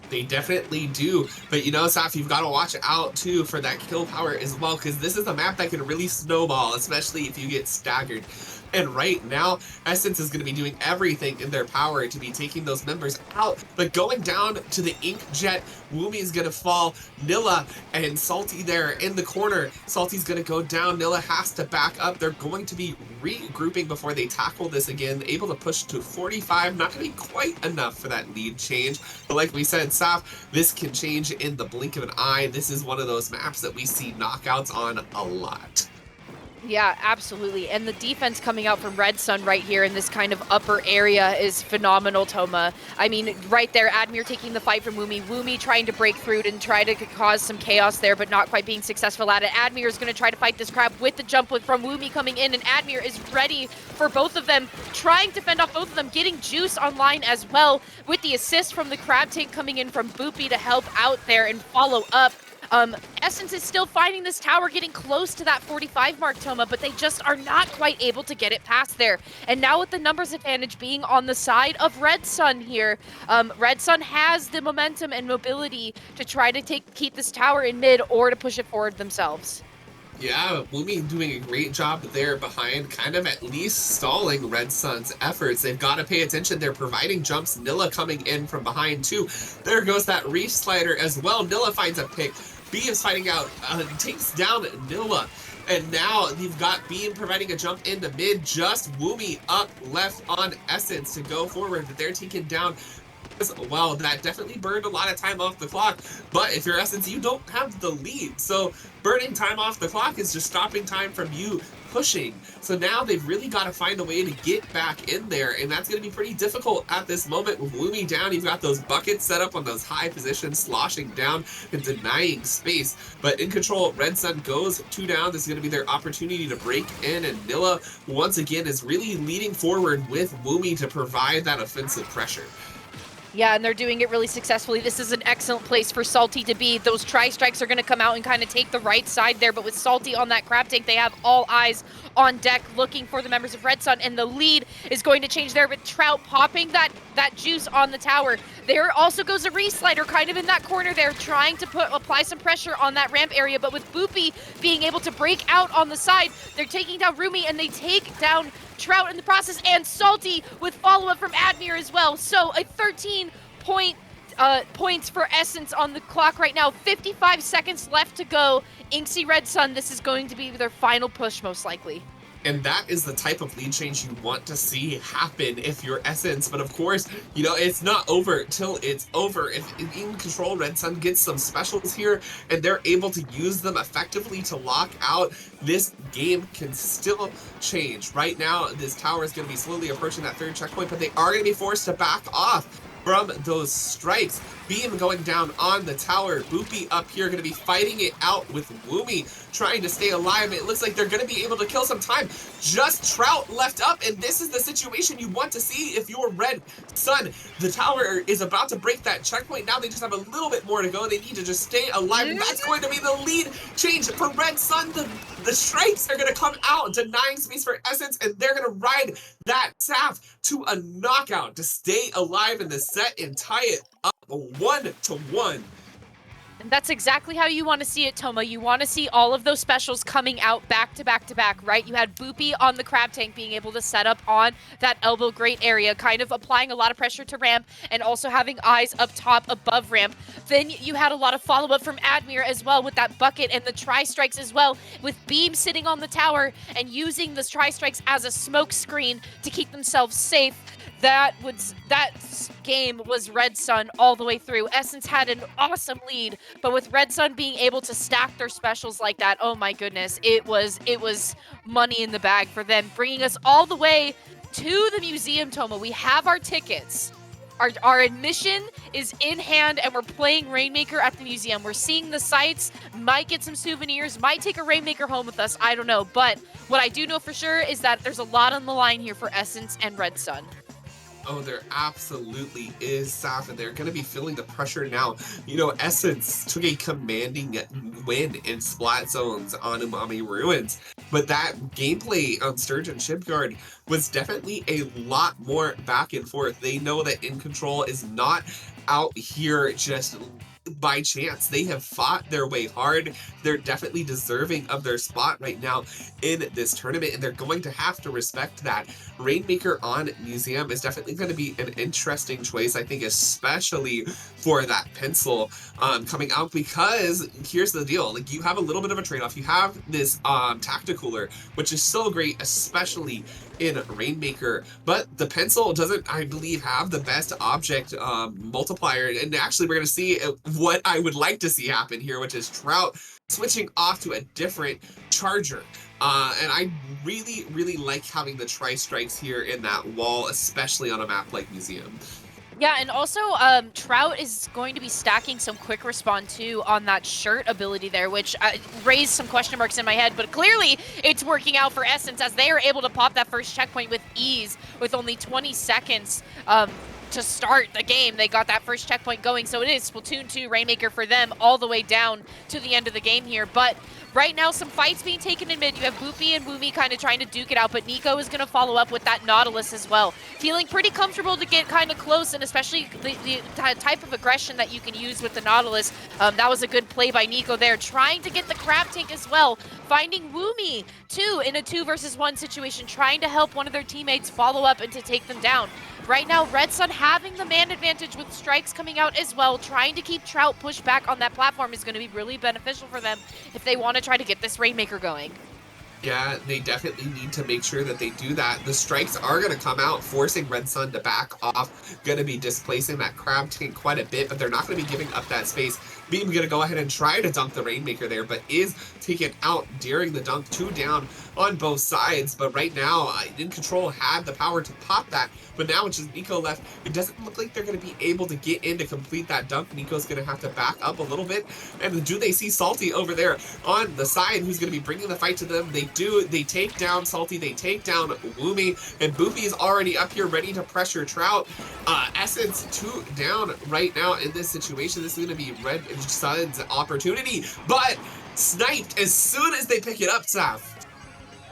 They definitely do. But you know, Saf, you've got to watch out too for that kill power as well, because this is a map that can really snowball, especially if you get staggered. And right now, Essence is going to be doing everything in their power to be taking those members out. But going down to the Inkjet, Woomy is going to fall. Nilla and Salty there in the corner. Salty's going to go down. Nilla has to back up. They're going to be regrouping before they tackle this again. Able to push to 45. Not going to be quite enough for that lead change. But like we said, Saf, this can change in the blink of an eye. This is one of those maps that we see knockouts on a lot. Yeah, absolutely. And the defense coming out from Red Sun right here in this kind of upper area is phenomenal, Toma. I mean, right there, Admir taking the fight from Woomy. Woomy trying to break through and try to cause some chaos there, but not quite being successful at it. Admir is going to try to fight this crab with the jump from Woomy coming in, and Admir is ready for both of them, trying to fend off both of them, getting Juice online as well, with the assist from the crab tank coming in from Boopy to help out there and follow up. Essence is still finding this tower, getting close to that 45 mark, Toma, but they just are not quite able to get it past there. And now with the numbers advantage being on the side of Red Sun here, Red Sun has the momentum and mobility to try to keep this tower in mid or to push it forward themselves. Yeah, Woomy doing a great job there behind, kind of at least stalling Red Sun's efforts. They've got to pay attention. They're providing jumps. Nilla coming in from behind too. There goes that reef slider as well. Nilla finds a pick. Beam is fighting out, takes down Nilla. And now you've got Beam providing a jump into mid, just Woomy up left on Essence to go forward, but they're taken down as well. That definitely burned a lot of time off the clock, but if you're Essence, you don't have the lead, so burning time off the clock is just stopping time from you pushing. So now they've really got to find a way to get back in there, and that's going to be pretty difficult at this moment. With Woomy down, you've got those buckets set up on those high positions, sloshing down and denying space. But In Control, Red Sun goes 2 down. This is going to be their opportunity to break in, and Nilla once again is really leading forward with Woomy to provide that offensive pressure. Yeah, and they're doing it really successfully. This is an excellent place for Salty to be. Those tri-strikes are going to come out and kind of take the right side there, but with Salty on that crab tank, they have all eyes on deck looking for the members of Red Sun, and the lead is going to change there with Trout popping that juice on the tower. There also goes a re-slider kind of in that corner there, trying to apply some pressure on that ramp area, but with Boopy being able to break out on the side, they're taking down Rumi, and they take down Trout in the process, and Salty with follow-up from Admir as well. So a 13 points for Essence on the clock right now. 55 seconds left to go. Inksy Red Sun, this is going to be their final push most likely. And that is the type of lead change you want to see happen if you're Essence. But of course, you know, it's not over till it's over. If In Control Red Sun gets some specials here and they're able to use them effectively to lock out, this game can still change. Right now, this tower is going to be slowly approaching that third checkpoint, but they are going to be forced to back off. from those strikes. Beam going down on the tower. Boopy up here going to be fighting it out with Woomy, trying to stay alive. It looks like they're going to be able to kill some time. Just Trout left up, and this is the situation you want to see if you're Red Sun. The tower is about to break that checkpoint. Now they just have a little bit more to go. They need to just stay alive. And that's going to be the lead change for Red Sun. The strikes are going to come out, denying space for Essence, and they're going to ride that Saf to a knockout to stay alive in the set and tie it up 1-1. And that's exactly how you want to see it, Toma. You want to see all of those specials coming out back to back to back, right? You had Boopy on the crab tank being able to set up on that elbow grate area, kind of applying a lot of pressure to ramp and also having eyes up top above ramp. Then you had a lot of follow-up from Admir as well with that bucket and the tri-strikes as well, with Beam sitting on the tower and using the tri-strikes as a smoke screen to keep themselves safe. That game was Red Sun all the way through. Essence had an awesome lead, but with Red Sun being able to stack their specials like that, oh my goodness, it was money in the bag for them, bringing us all the way to the museum, Toma. We have our tickets. Our admission is in hand, and we're playing Rainmaker at the museum. We're seeing the sights, might get some souvenirs, might take a Rainmaker home with us, I don't know. But what I do know for sure is that there's a lot on the line here for Essence and Red Sun. Oh, there absolutely is, Saf, and they're going to be feeling the pressure now. You know, Essence took a commanding win in Splat Zones on Umami Ruins, but that gameplay on Sturgeon Shipyard was definitely a lot more back and forth. They know that In Control is not out here just by chance. They have fought their way hard. They're definitely deserving of their spot right now in this tournament, and they're going to have to respect that. Rainmaker on Museum is definitely going to be an interesting choice, I think, especially for that pencil coming out, because here's the deal. Like, you have a little bit of a trade-off. You have this Tacticooler, which is so great, especially in Rainmaker, but the pencil doesn't, I believe, have the best object multiplier. And actually, we're going to see what I would like to see happen here, which is Trout switching off to a different charger. And I really, really like having the tri-strikes here in that wall, especially on a map like Museum. Yeah, and also Trout is going to be stacking some quick respawn too on that shirt ability there, which raised some question marks in my head, but clearly it's working out for Essence as they are able to pop that first checkpoint with ease with only 20 seconds to start the game. They got that first checkpoint going, so it is Splatoon 2 Rainmaker for them all the way down to the end of the game here. But right now, some fights being taken in mid. You have Boopy and Woomy kind of trying to duke it out, but Nico is going to follow up with that Nautilus as well. Feeling pretty comfortable to get kind of close, and especially the type of aggression that you can use with the Nautilus. That was a good play by Nico there, trying to get the crab tank as well. Finding Woomy, too, in a 2-versus-1 situation, trying to help one of their teammates follow up and to take them down. Right now, Red Sun having the man advantage with strikes coming out as well. Trying to keep Trout pushed back on that platform is going to be really beneficial for them if they want to try to get this Rainmaker going. Yeah, they definitely need to make sure that they do that. The strikes are going to come out, forcing Red Sun to back off. Going to be displacing that crab tank quite a bit, but they're not going to be giving up that space. Beam going to go ahead and try to dunk the Rainmaker there, but is taken out during the dunk. 2 down on both sides, but right now, In Control had the power to pop that, but now it's just Nico left. It doesn't look like they're going to be able to get in to complete that dunk. Nico's going to have to back up a little bit, and do they see Salty over there on the side, who's going to be bringing the fight to them? They do. They take down Salty, they take down Woomy, and Boopy is already up here ready to pressure Trout. Essence 2 down right now in this situation. This is going to be Red Sun's opportunity, but sniped as soon as they pick it up, Saf.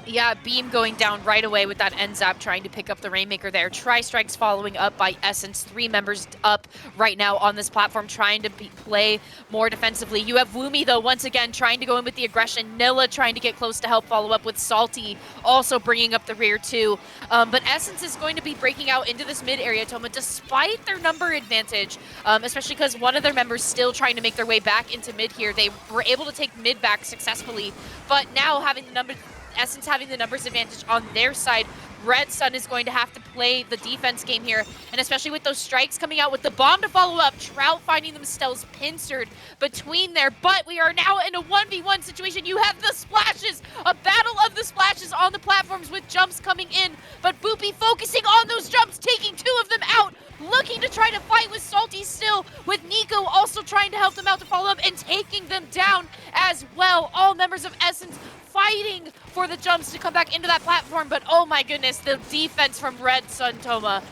Yeah, Beam going down right away with that end zap, trying to pick up the Rainmaker there. Tri-strikes following up by Essence. 3 members up right now on this platform, trying to play more defensively. You have Woomy, though, once again, trying to go in with the aggression. Nilla trying to get close to help follow up with Salty, also bringing up the rear, too. But Essence is going to be breaking out into this mid area, Toma, despite their number advantage, especially because one of their members still trying to make their way back into mid here. They were able to take mid back successfully, but now having the Essence having the numbers advantage on their side, Red Sun is going to have to play the defense game here, and especially with those strikes coming out with the bomb to follow up, Trout finding themselves pincered between there, but we are now in a 1v1 situation. You have the splashes, a battle of the splashes on the platforms with jumps coming in, but Boopy focusing on those jumps, taking 2 of them out. looking to try to fight with Salty still, with Nico also trying to help them out to follow up and taking them down as well. All members of Essence fighting for the jumps to come back into that platform, but oh my goodness, the defense from Red Sun, Toma,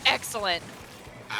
excellent.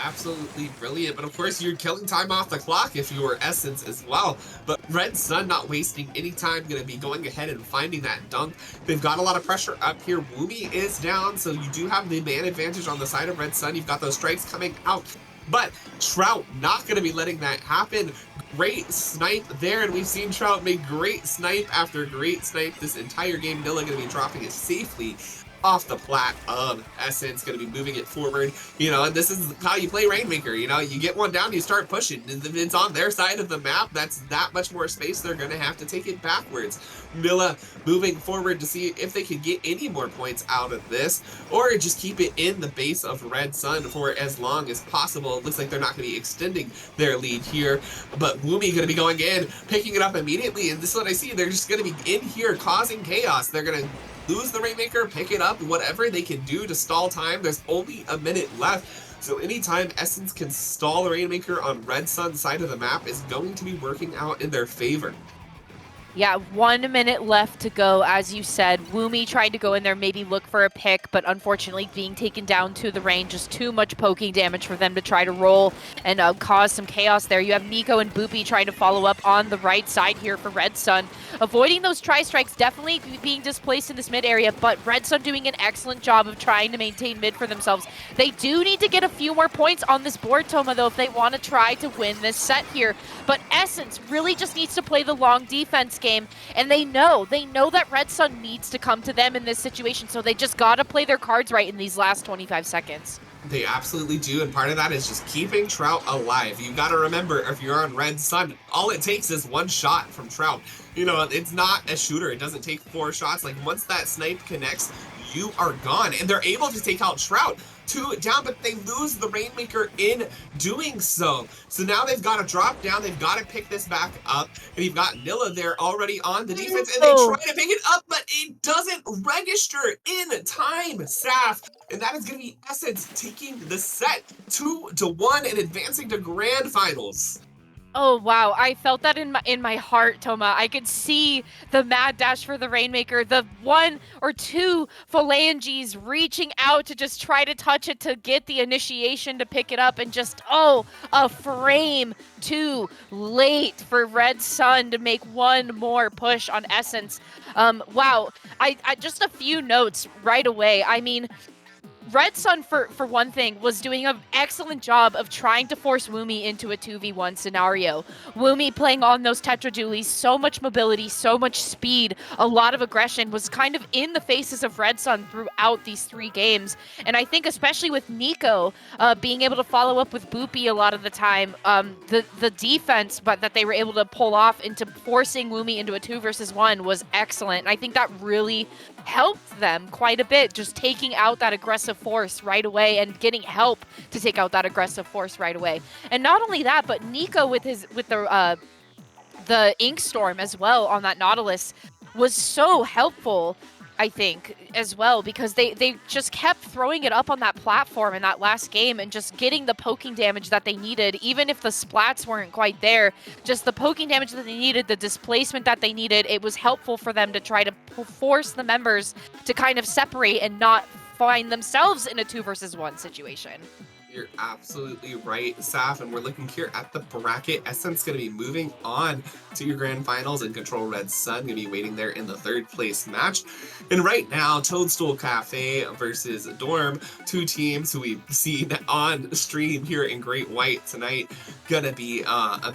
Absolutely brilliant, but of course you're killing time off the clock if you were Essence as well. But Red Sun not wasting any time, going to be going ahead and finding that dunk. They've got a lot of pressure up here. Woomy is down, so you do have the man advantage on the side of Red Sun. You've got those strikes coming out, but Trout not going to be letting that happen. Great snipe there, and we've seen Trout make great snipe after great snipe this entire game. Nilla going to be dropping it safely off the plat of Essence, going to be moving it forward, you know, and this is how you play Rainmaker, you know, you get one down, you start pushing, and if it's on their side of the map, that's that much more space, they're going to have to take it backwards. Nilla moving forward to see if they can get any more points out of this, or just keep it in the base of Red Sun for as long as possible. It looks like they're not going to be extending their lead here, but Woomy going to be going in, picking it up immediately, and this is what I see, they're just going to be in here causing chaos. They're going to lose the Rainmaker, pick it up, whatever they can do to stall time. There's only a minute left, so anytime Essence can stall the Rainmaker on Red Sun's side of the map is going to be working out in their favor. Yeah, 1 minute left to go, as you said. Woomy tried to go in there, maybe look for a pick, but unfortunately being taken down to the range, just too much poking damage for them to try to roll and cause some chaos there. You have Nico and Boopy trying to follow up on the right side here for Red Sun. Avoiding those tri-strikes, definitely being displaced in this mid area, but Red Sun doing an excellent job of trying to maintain mid for themselves. They do need to get a few more points on this board, Toma, though, if they want to try to win this set here. But Essence really just needs to play the long defense game, and they know that Red Sun needs to come to them in this situation, so they just gotta play their cards right in these last 25 seconds. They absolutely do, and part of that is just keeping Trout alive. You gotta remember, if you're on Red Sun, all it takes is one shot from Trout. You know, it's not a shooter, it doesn't take 4 shots. Like, once that snipe connects, you are gone, and they're able to take out Trout. 2 down, but they lose the Rainmaker in doing so. So now they've got to drop down, they've got to pick this back up, and you've got Nilla there already on the defense, and they try to pick it up, but it doesn't register in time, Saf. And that is going to be Essence taking the set 2-1 and advancing to Grand Finals. Oh wow, I felt that in my heart, Toma. I could see the mad dash for the Rainmaker, the 1 or 2 phalanges reaching out to just try to touch it to get the initiation to pick it up, and just, oh, a frame too late for Red Sun to make one more push on Essence. Wow, I just a few notes right away. I mean, Red Sun, for one thing, was doing an excellent job of trying to force Woomy into a 2v1 scenario. Woomy playing on those Tetra Dualies, so much mobility, so much speed, a lot of aggression, was kind of in the faces of Red Sun throughout these 3 games. And I think especially with Nico being able to follow up with Boopy a lot of the time, the defense but that they were able to pull off into forcing Woomy into a 2 versus 1 was excellent. And I think that really helped them quite a bit, just taking out that aggressive force right away and getting help to take out that aggressive force right away. And not only that, but Nico with the Ink Storm as well on that Nautilus was so helpful, I think, as well, because they just kept throwing it up on that platform in that last game and just getting the poking damage that they needed, even if the splats weren't quite there. Just the poking damage that they needed, the displacement that they needed, it was helpful for them to try to force the members to kind of separate and not find themselves in a 2 versus 1 situation. You're absolutely right, Saf, and we're looking here at the bracket. Essence going to be moving on to your Grand Finals, and Control Red Sun going to be waiting there in the 3rd place match. And right now, Toadstool Café versus Dorm, 2 teams who we've seen on stream here in Great White tonight, going to be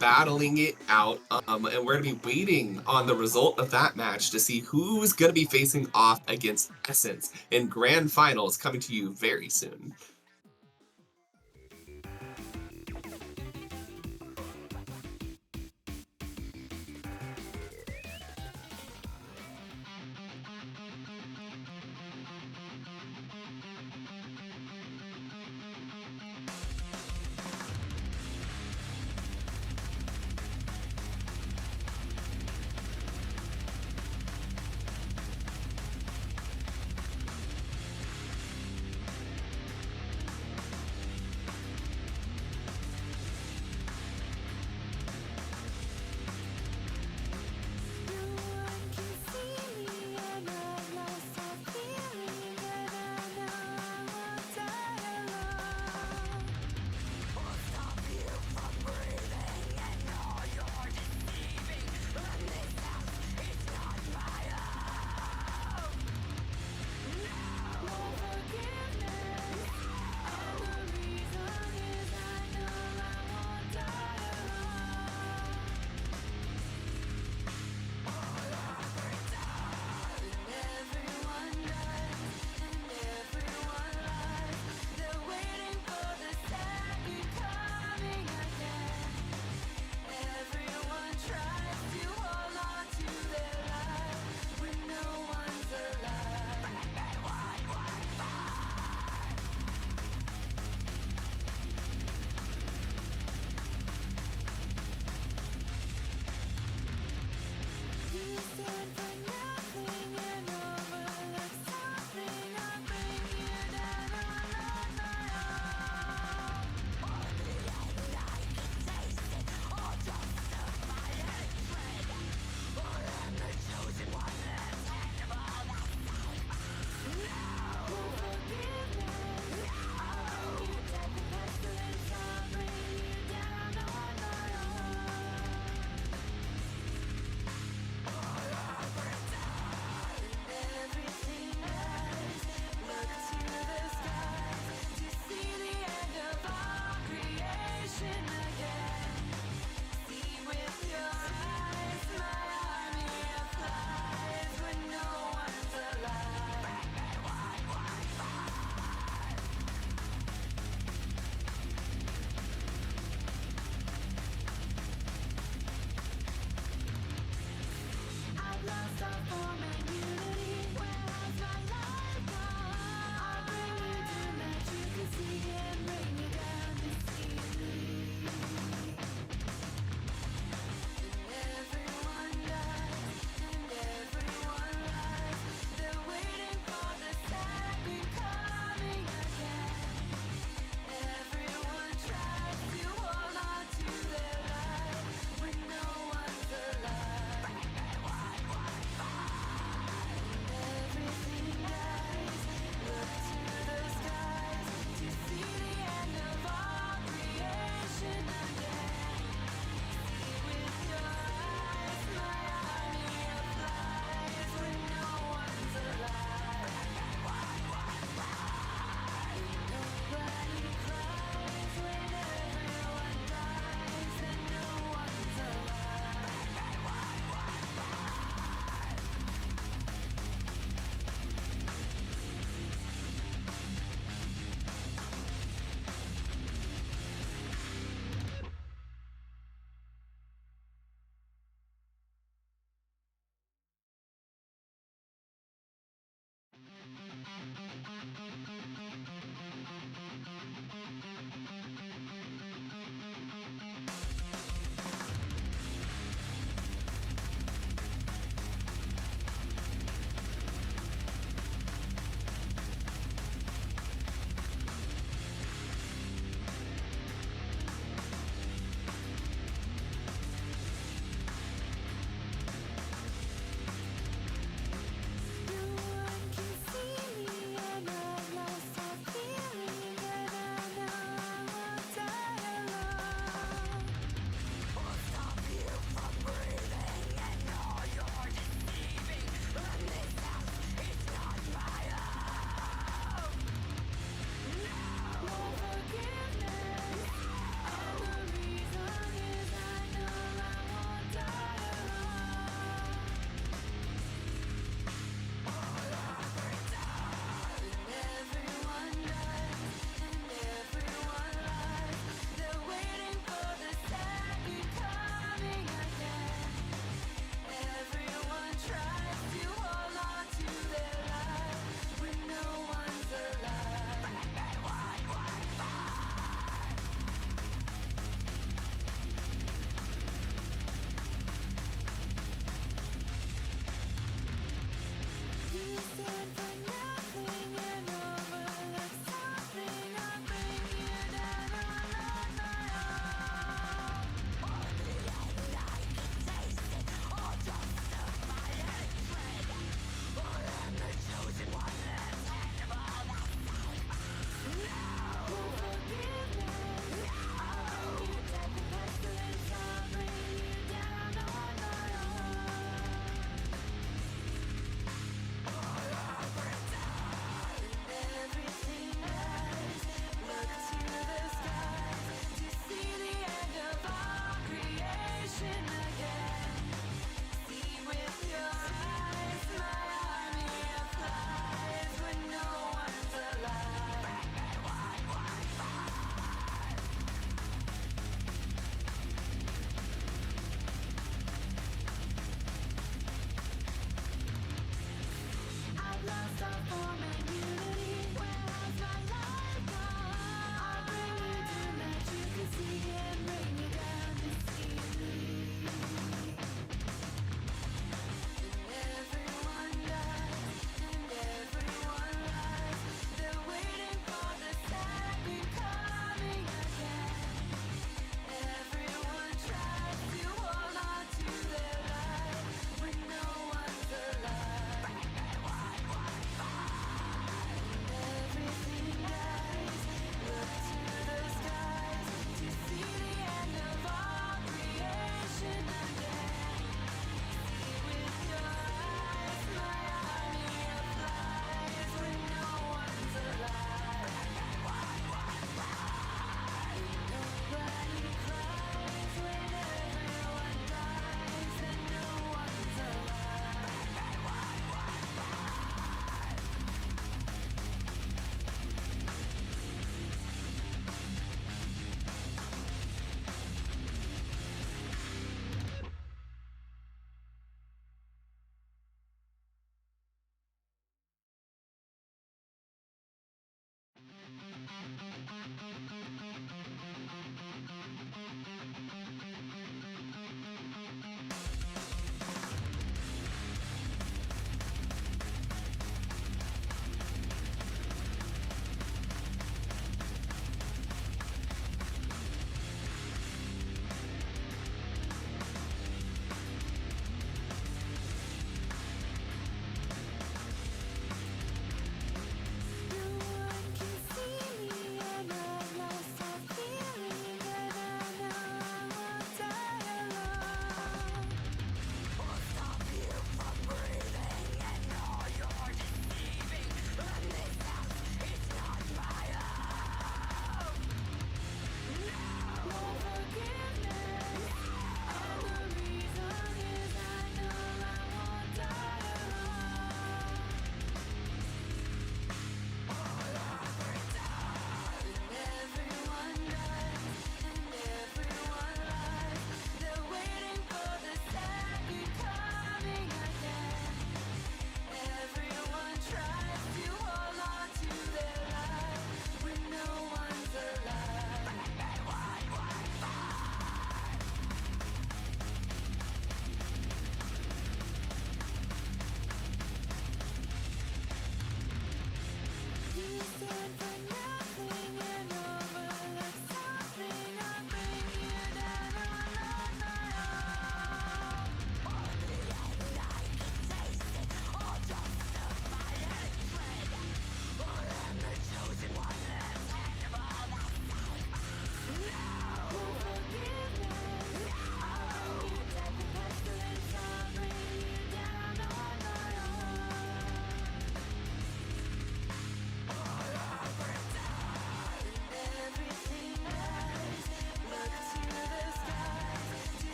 battling it out, and we're going to be waiting on the result of that match to see who's going to be facing off against Essence in Grand Finals, coming to you very soon.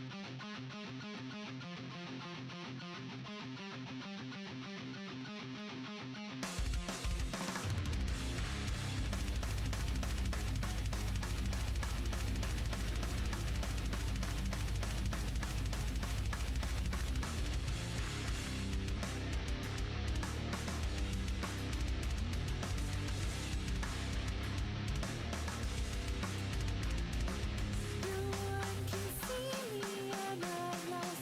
No one can see me, I'm at last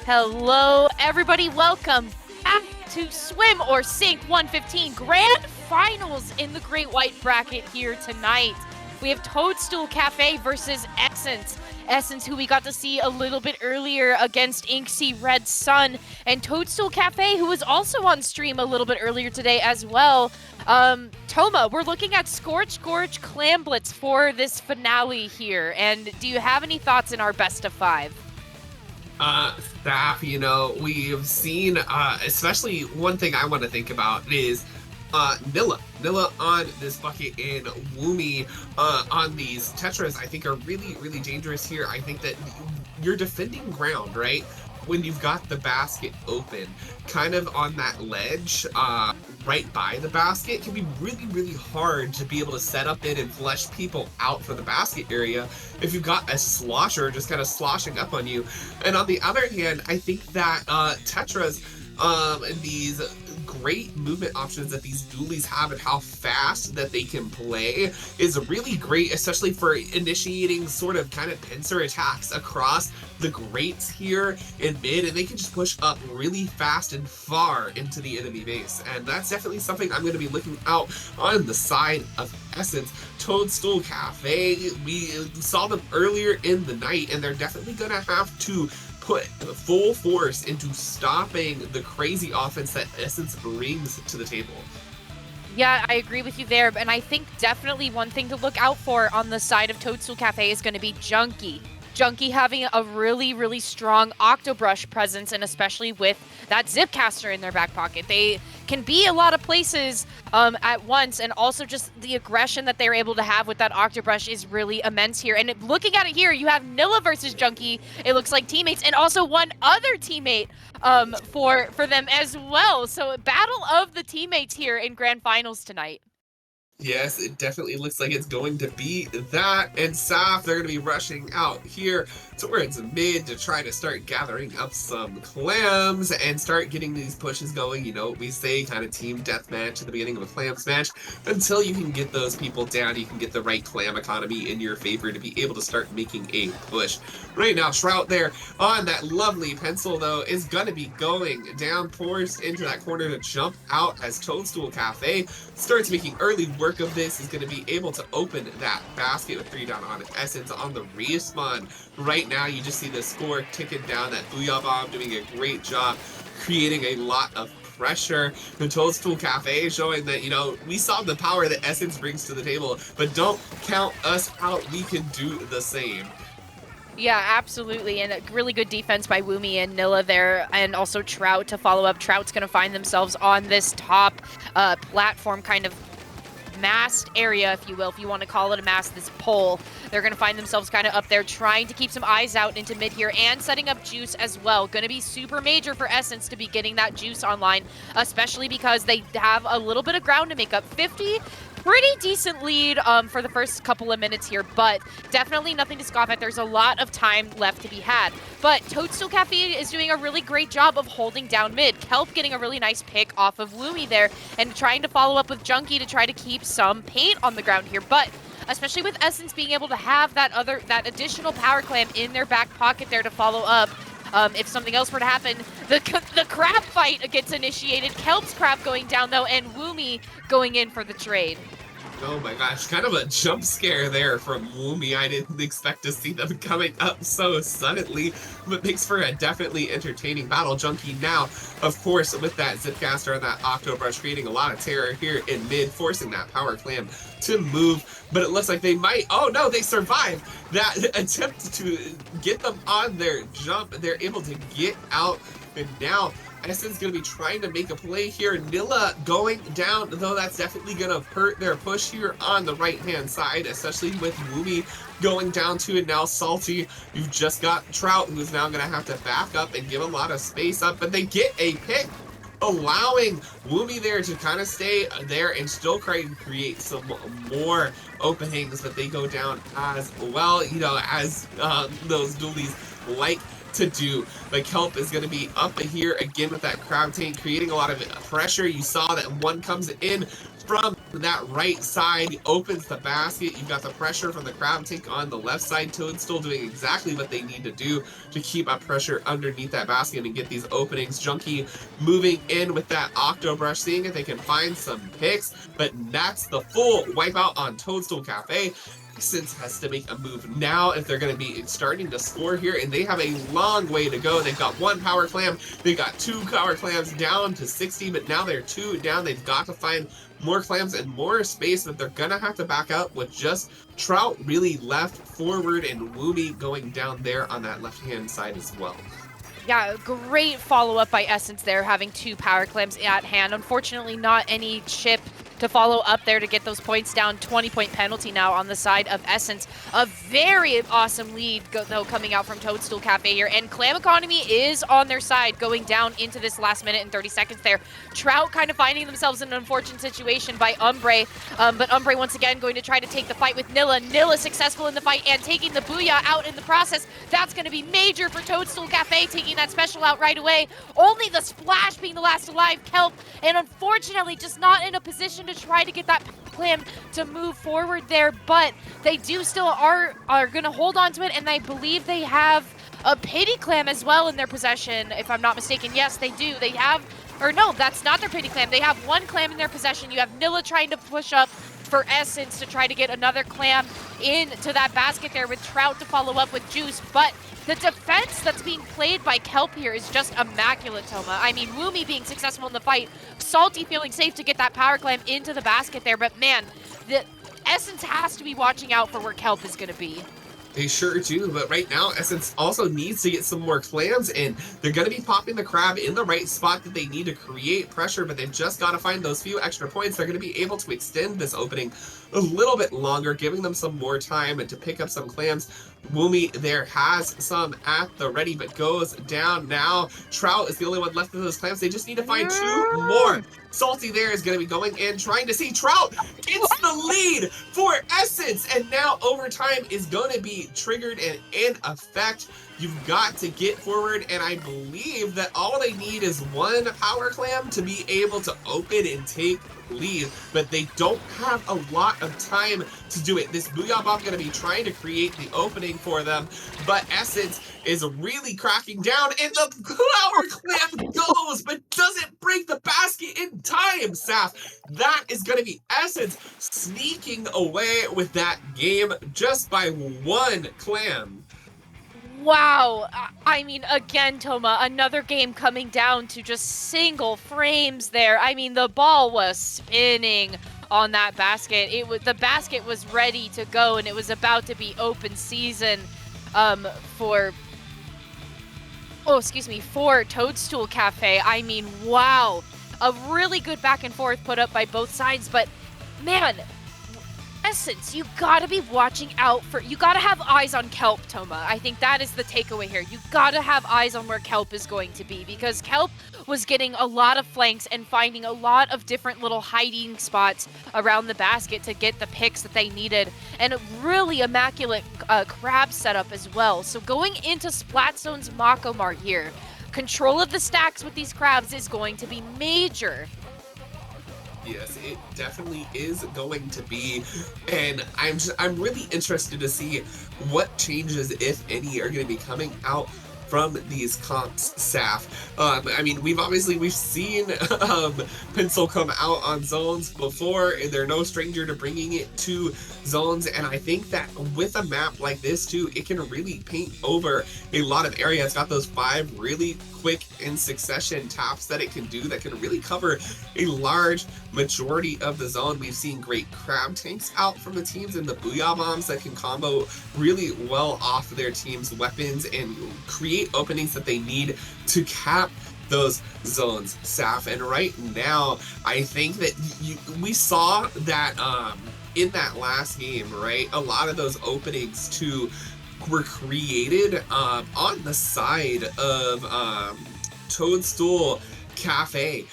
Hello, everybody. Welcome back to Swim or Sink 115 Grand Finals in the Great White Bracket here tonight. We have Toadstool Café versus Essence. Essence, who we got to see a little bit earlier against Inksy Red Sun, and Toadstool Café, who was also on stream a little bit earlier today as well. Toma, we're looking at Scorch Gorge Clam Blitz for this finale here, and do you have any thoughts in our best of 5? Staff, you know, we've seen, especially one thing I want to think about is Nilla on this bucket and Woomy on these Tetras, I think are really, really dangerous here. I think that you're defending ground, right? When you've got the basket open, kind of on that ledge, right by the basket, it can be really, really hard to be able to set up it and flush people out for the basket area if you've got a slosher just kind of sloshing up on you. And on the other hand, I think that Tetras and these great movement options that these dualies have and how fast that they can play is really great, especially for initiating sort of kind of pincer attacks across the grates here in mid, and they can just push up really fast and far into the enemy base. And that's definitely something I'm going to be looking out on the side of Essence. Toadstool Café, we saw them earlier in the night, and they're definitely going to have to put full force into stopping the crazy offense that Essence brings to the table. Yeah, I agree with you there, and I think definitely one thing to look out for on the side of Toadstool Café is going to be Junkie. Junkie having a really, really strong Octobrush presence, and especially with that Zipcaster in their back pocket. They can be a lot of places at once, and also just the aggression that they're able to have with that Octobrush is really immense here. And looking at it here, you have Nilla versus Junkie, it looks like teammates, and also one other teammate for them as well. So battle of the teammates here in Grand Finals tonight. Yes, it definitely looks like it's going to be that. And Saf, they're going to be rushing out here towards mid to try to start gathering up some clams and start getting these pushes going. You know what we say, kind of team deathmatch at the beginning of a clams match. Until you can get those people down, you can get the right clam economy in your favor to be able to start making a push. Right now, Shroud there on that lovely pencil, though, is going to be going down, pours into that corner to jump out as Toadstool Café starts making early work of this, is going to be able to open that basket with 3 down on Essence on the respawn. Right now, you just see the score ticking down, that Booyah Bomb doing a great job, creating a lot of pressure. The Toadstool Café showing that, you know, we saw the power that Essence brings to the table, but don't count us out, we can do the same. Yeah, absolutely. And a really good defense by Woomy and Nilla there, and also Trout to follow up. Trout's going to find themselves on this top platform kind of mast area, if you will, if you want to call it a mast, this pole. They're going to find themselves kind of up there trying to keep some eyes out into mid here and setting up juice as well. Going to be super major for Essence to be getting that juice online, especially because they have a little bit of ground to make up. 50, pretty decent lead for the first couple of minutes here, but definitely nothing to scoff at. There's a lot of time left to be had. But Toadstool Café is doing a really great job of holding down mid. Kelp getting a really nice pick off of Woomy there and trying to follow up with Junkie to try to keep some paint on the ground here. But especially with Essence being able to have that additional power clam in their back pocket there to follow up. If something else were to happen, the crab fight gets initiated. Kelp's crab going down, though, and Woomy going in for the trade. Oh my gosh, kind of a jump scare there from Woomy. I didn't expect to see them coming up so suddenly, but makes for a definitely entertaining battle. Junkie now, of course, with that Zipcaster and that Octobrush, creating a lot of terror here in mid, forcing that Power Clam to move, but it looks like they might, oh no, they survived that attempt to get them on their jump. They're able to get out, and now Essence going to be trying to make a play here. Nilla going down, though that's definitely going to hurt their push here on the right-hand side, especially with Woomy going down to it now. Salty, you've just got Trout, who's now going to have to back up and give a lot of space up, but they get a pick, allowing Woomy there to kind of stay there and still create some more openings, but they go down as well, you know, as those dualies like to do. Like Kelp is going to be up here again with that crab tank, creating a lot of pressure. You saw that one comes in from that right side, opens the basket. You've got the pressure from the crab tank on the left side. Toadstool doing exactly what they need to do to keep up pressure underneath that basket and get these openings. Junkie moving in with that Octobrush, seeing if they can find some picks, but that's the full wipeout on Toadstool Cafe. Essence has to make a move now if they're going to be starting to score here, and they have a long way to go. They've got one power clam, they've got two power clams down to 60, but now they're two down. They've got to find more clams and more space, but they're gonna have to back up with just Trout really left forward and Woomy going down there on that left hand side as well. Yeah, great follow-up by Essence there, having two power clams at hand. Unfortunately, not any chip to follow up there to get those points down. 20-point penalty now on the side of Essence. A very awesome lead, though, coming out from Toadstool Cafe here. And Clam Economy is on their side, going down into this last minute and 30 seconds there. Trout kind of finding themselves in an unfortunate situation by Umbre. But Umbre, once again, going to try to take the fight with Nilla. Nilla successful in the fight and taking the Booyah out in the process. That's going to be major for Toadstool Cafe, taking that special out right away. Only the Splash being the last alive Kelp, and unfortunately just not in a position to try to get that clam to move forward there, but they do still are going to hold on to it, and I believe they have a pity clam as well in their possession, if I'm not mistaken. Yes, they do. They have, or no, that's not their pity clam. They have one clam in their possession. You have Nilla trying to push up for Essence to try to get another clam into that basket there with Trout to follow up with Juice, but the defense that's being played by Kelp here is just immaculate, Toma. I mean, Woomy being successful in the fight, Salty feeling safe to get that power clam into the basket there, but man, the Essence has to be watching out for where Kelp is going to be. They sure do, but right now, Essence also needs to get some more clams in. They're going to be popping the crab in the right spot that they need to create pressure, but they've just got to find those few extra points. They're going to be able to extend this opening a little bit longer, giving them some more time and to pick up some clams. Woomy there has some at the ready, but goes down now. Trout is the only one left of those clams. They just need to find two more. Salty there is going to be going in, trying to see Trout gets the lead for Essence, and now overtime is going to be triggered and in effect. You've got to get forward, and I believe that all they need is one power clam to be able to open and take lead, but they don't have a lot of time to do it. This Booyah Bomb going to be trying to create the opening for them, but Essence is really cracking down, and the power clam goes, but doesn't break the basket in time, Saf. That is going to be Essence sneaking away with that game just by one clam. Wow, I mean, again, Toma, another game coming down to just single frames there. I mean, the ball was spinning on that basket. The basket was ready to go, and it was about to be open season. for for Toadstool Café. I mean, wow. A really good back and forth put up by both sides, but man, Essence, you gotta be watching out for, you gotta have eyes on Kelp, Toma. I think that is the takeaway here. You gotta have eyes on where Kelp is going to be, because Kelp was getting a lot of flanks and finding a lot of different little hiding spots around the basket to get the picks that they needed, and a really immaculate crab setup as well. So going into Splatzone's Mako Mart here, control of the stacks with these crabs is going to be major. Yes, it definitely is going to be, and I'm really interested to see what changes, if any, are going to be coming out from these comps, Saf. I mean, we've seen Pencil come out on zones before, and they're no stranger to bringing it to zones, and I think that with a map like this too, it can really paint over a lot of area. It's got those 5 really quick in succession taps that it can do that can really cover a large majority of the zone. We've seen great crab tanks out from the teams, and the booyah bombs that can combo really well off their team's weapons and create openings that they need to cap those zones, Saf. And right now, I think that we saw that in that last game, right? A lot of those openings too were created on the side of Toadstool Café,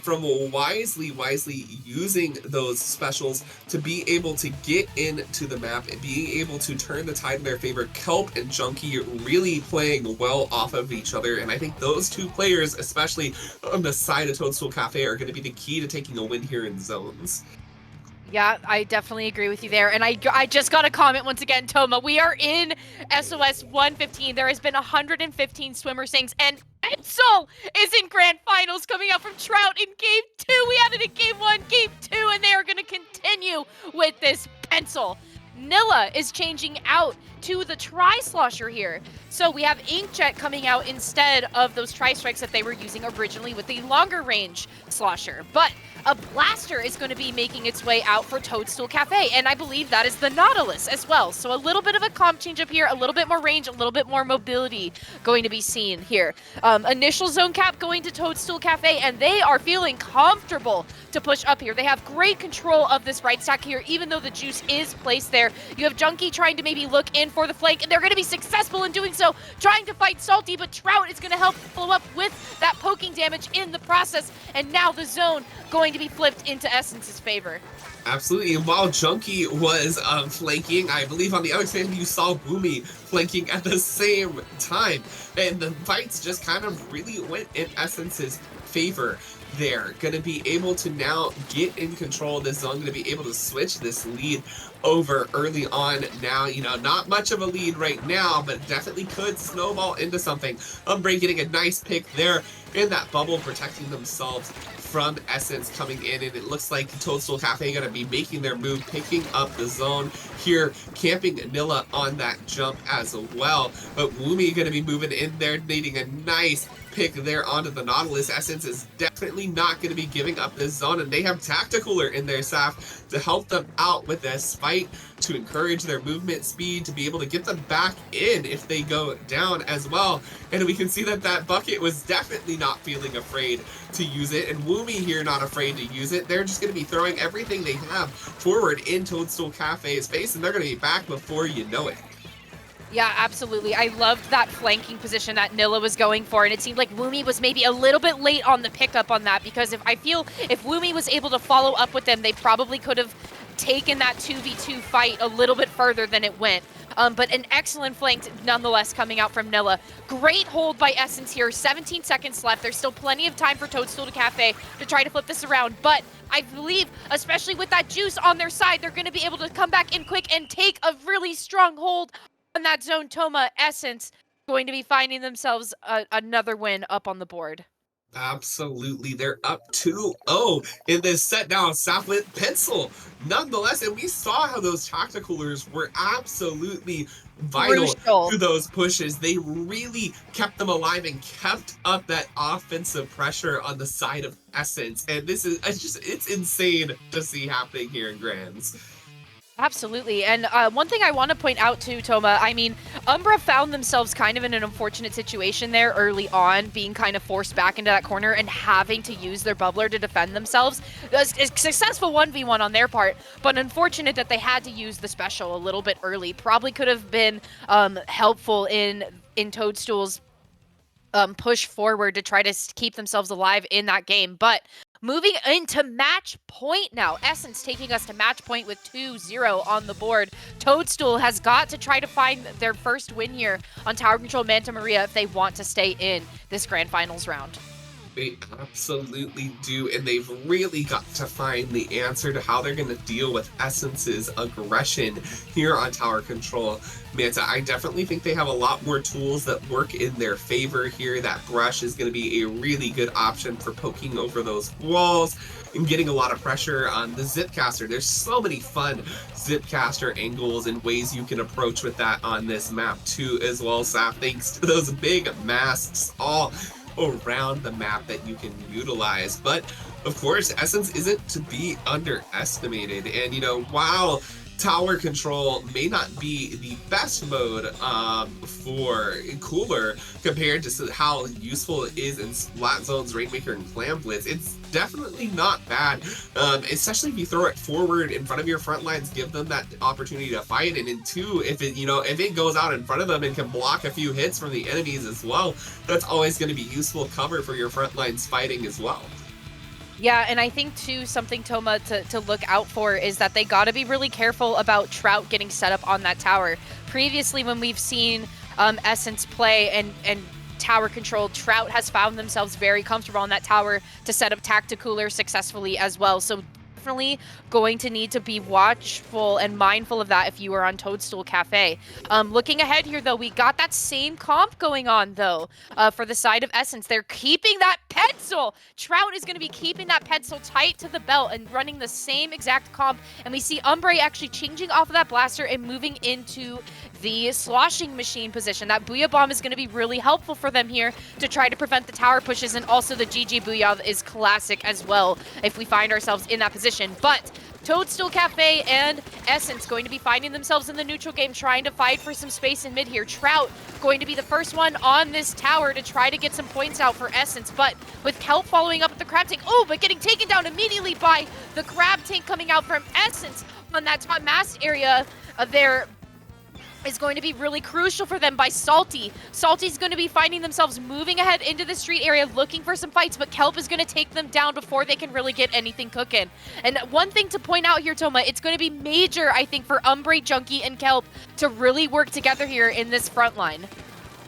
from wisely using those specials to be able to get into the map and being able to turn the tide in their favor. Kelp and Junkie really playing well off of each other, and I think those two players, especially on the side of Toadstool Café, are going to be the key to taking a win here in zones. Yeah, I definitely agree with you there. And I just got a comment once again, Toma. We are in SOS 115. There has been 115 swimmer sinks, and Pencil is in grand finals coming out from Trout in game 2. We had it in game 1, game 2, and they are going to continue with this Pencil. Nilla is changing out to the Tri-Slosher here. So we have Inkjet coming out instead of those Tri-Strikes that they were using originally with the longer range Slosher. But a Blaster is going to be making its way out for Toadstool Café, and I believe that is the Nautilus as well. So a little bit of a comp change up here, a little bit more range, a little bit more mobility going to be seen here. Initial zone cap going to Toadstool Café, and they are feeling comfortable to push up here. They have great control of this right stack here, even though the juice is placed there. You have Junkie trying to maybe look in for the flank, and they're going to be successful in doing so, trying to fight Salty, but Trout is going to help follow up with that poking damage in the process, and now the zone going to be flipped into Essence's favor. Absolutely, and while Junkie was flanking, I believe on the other side you saw Woomy flanking at the same time, and the fights just kind of really went in Essence's favor. They're going to be able to now get in control of this zone, going to be able to switch this lead over early on now. You know, not much of a lead right now, but definitely could snowball into something. Umbray getting a nice pick there in that bubble, protecting themselves from Essence coming in, and it looks like Toadstool Café going to be making their move, picking up the zone here, camping Nilla on that jump as well. But Woomy going to be moving in there, needing a nice pick there onto the Nautilus. Essence is definitely not going to be giving up this zone, and they have Tacticooler in their Saf to help them out with this fight, to encourage their movement speed, to be able to get them back in if they go down as well. And we can see that that bucket was definitely not feeling afraid to use it, and Woomy here not afraid to use it. They're just going to be throwing everything they have forward in Toadstool Café's face, and they're going to be back before you know it. Yeah, absolutely. I loved that flanking position that Nilla was going for, and it seemed like Woomy was maybe a little bit late on the pickup on that, because if Woomy was able to follow up with them, they probably could have taken that 2v2 fight a little bit further than it went. But an excellent flank nonetheless coming out from Nilla. Great hold by Essence here. 17 seconds left. There's still plenty of time for Toadstool to Café to try to flip this around, but I believe, especially with that juice on their side, they're going to be able to come back in quick and take a really strong hold on that zone. Toma, Essence going to be finding themselves another win up on the board. Absolutely, they're up 2-0 in this set now. South with Pencil, nonetheless, and we saw how those Tacticoolers were absolutely vital to those pushes. They really kept them alive and kept up that offensive pressure on the side of Essence. And this is it's insane to see happening here in Grands. Absolutely. And one thing I want to point out too, Toma, I mean, Umbra found themselves kind of in an unfortunate situation there early on, being kind of forced back into that corner and having to use their bubbler to defend themselves. A successful 1v1 on their part, but unfortunate that they had to use the special a little bit early. Probably could have been helpful in Toadstool's push forward to try to keep themselves alive in that game. But moving into match point now. Essence taking us to match point with 2-0 on the board. Toadstool has got to try to find their first win here on Tower Control Manta Maria if they want to stay in this Grand Finals round. They absolutely do, and they've really got to find the answer to how they're going to deal with Essence's aggression here on Tower Control Manta. I definitely think they have a lot more tools that work in their favor here. That brush is going to be a really good option for poking over those walls and getting a lot of pressure on the Zipcaster. There's so many fun Zipcaster angles and ways you can approach with that on this map too as well, Saf, thanks to those big masks all around the map that you can utilize. But of course, Essence isn't to be underestimated, and you know, while Tower Control may not be the best mode for Cooler compared to how useful it is in Splat Zones, Rainmaker, and Clam Blitz, it's definitely not bad, especially if you throw it forward in front of your front lines, give them that opportunity to fight, and in two, if it goes out in front of them and can block a few hits from the enemies as well, that's always going to be useful cover for your front lines fighting as well. Yeah, and I think too, something, Toma, to look out for is that they got to be really careful about Trout getting set up on that tower. Previously, when we've seen Essence play and tower control, Trout has found themselves very comfortable on that tower to set up Tacticooler successfully as well. So definitely going to need to be watchful and mindful of that if you are on Toadstool Café. Looking ahead here, though, we got that same comp going on, though, for the side of Essence. They're keeping that pencil. Trout is going to be keeping that pencil tight to the belt and running the same exact comp. And we see Umbre actually changing off of that blaster and moving into the sloshing machine position. That Booyah Bomb is going to be really helpful for them here to try to prevent the tower pushes, and also the GG Booyah is classic as well if we find ourselves in that position. But Toadstool Café and Essence going to be finding themselves in the neutral game, trying to fight for some space in mid here. Trout going to be the first one on this tower to try to get some points out for Essence, but with Kelp following up with the Crab Tank. Oh, but getting taken down immediately by the Crab Tank coming out from Essence on that top mast area there. Is going to be really crucial for them by Salty. Salty's going to be finding themselves moving ahead into the street area, looking for some fights, but Kelp is going to take them down before they can really get anything cooking. And one thing to point out here, Toma, it's going to be major, I think, for Umbre, Junkie, and Kelp to really work together here in this front line.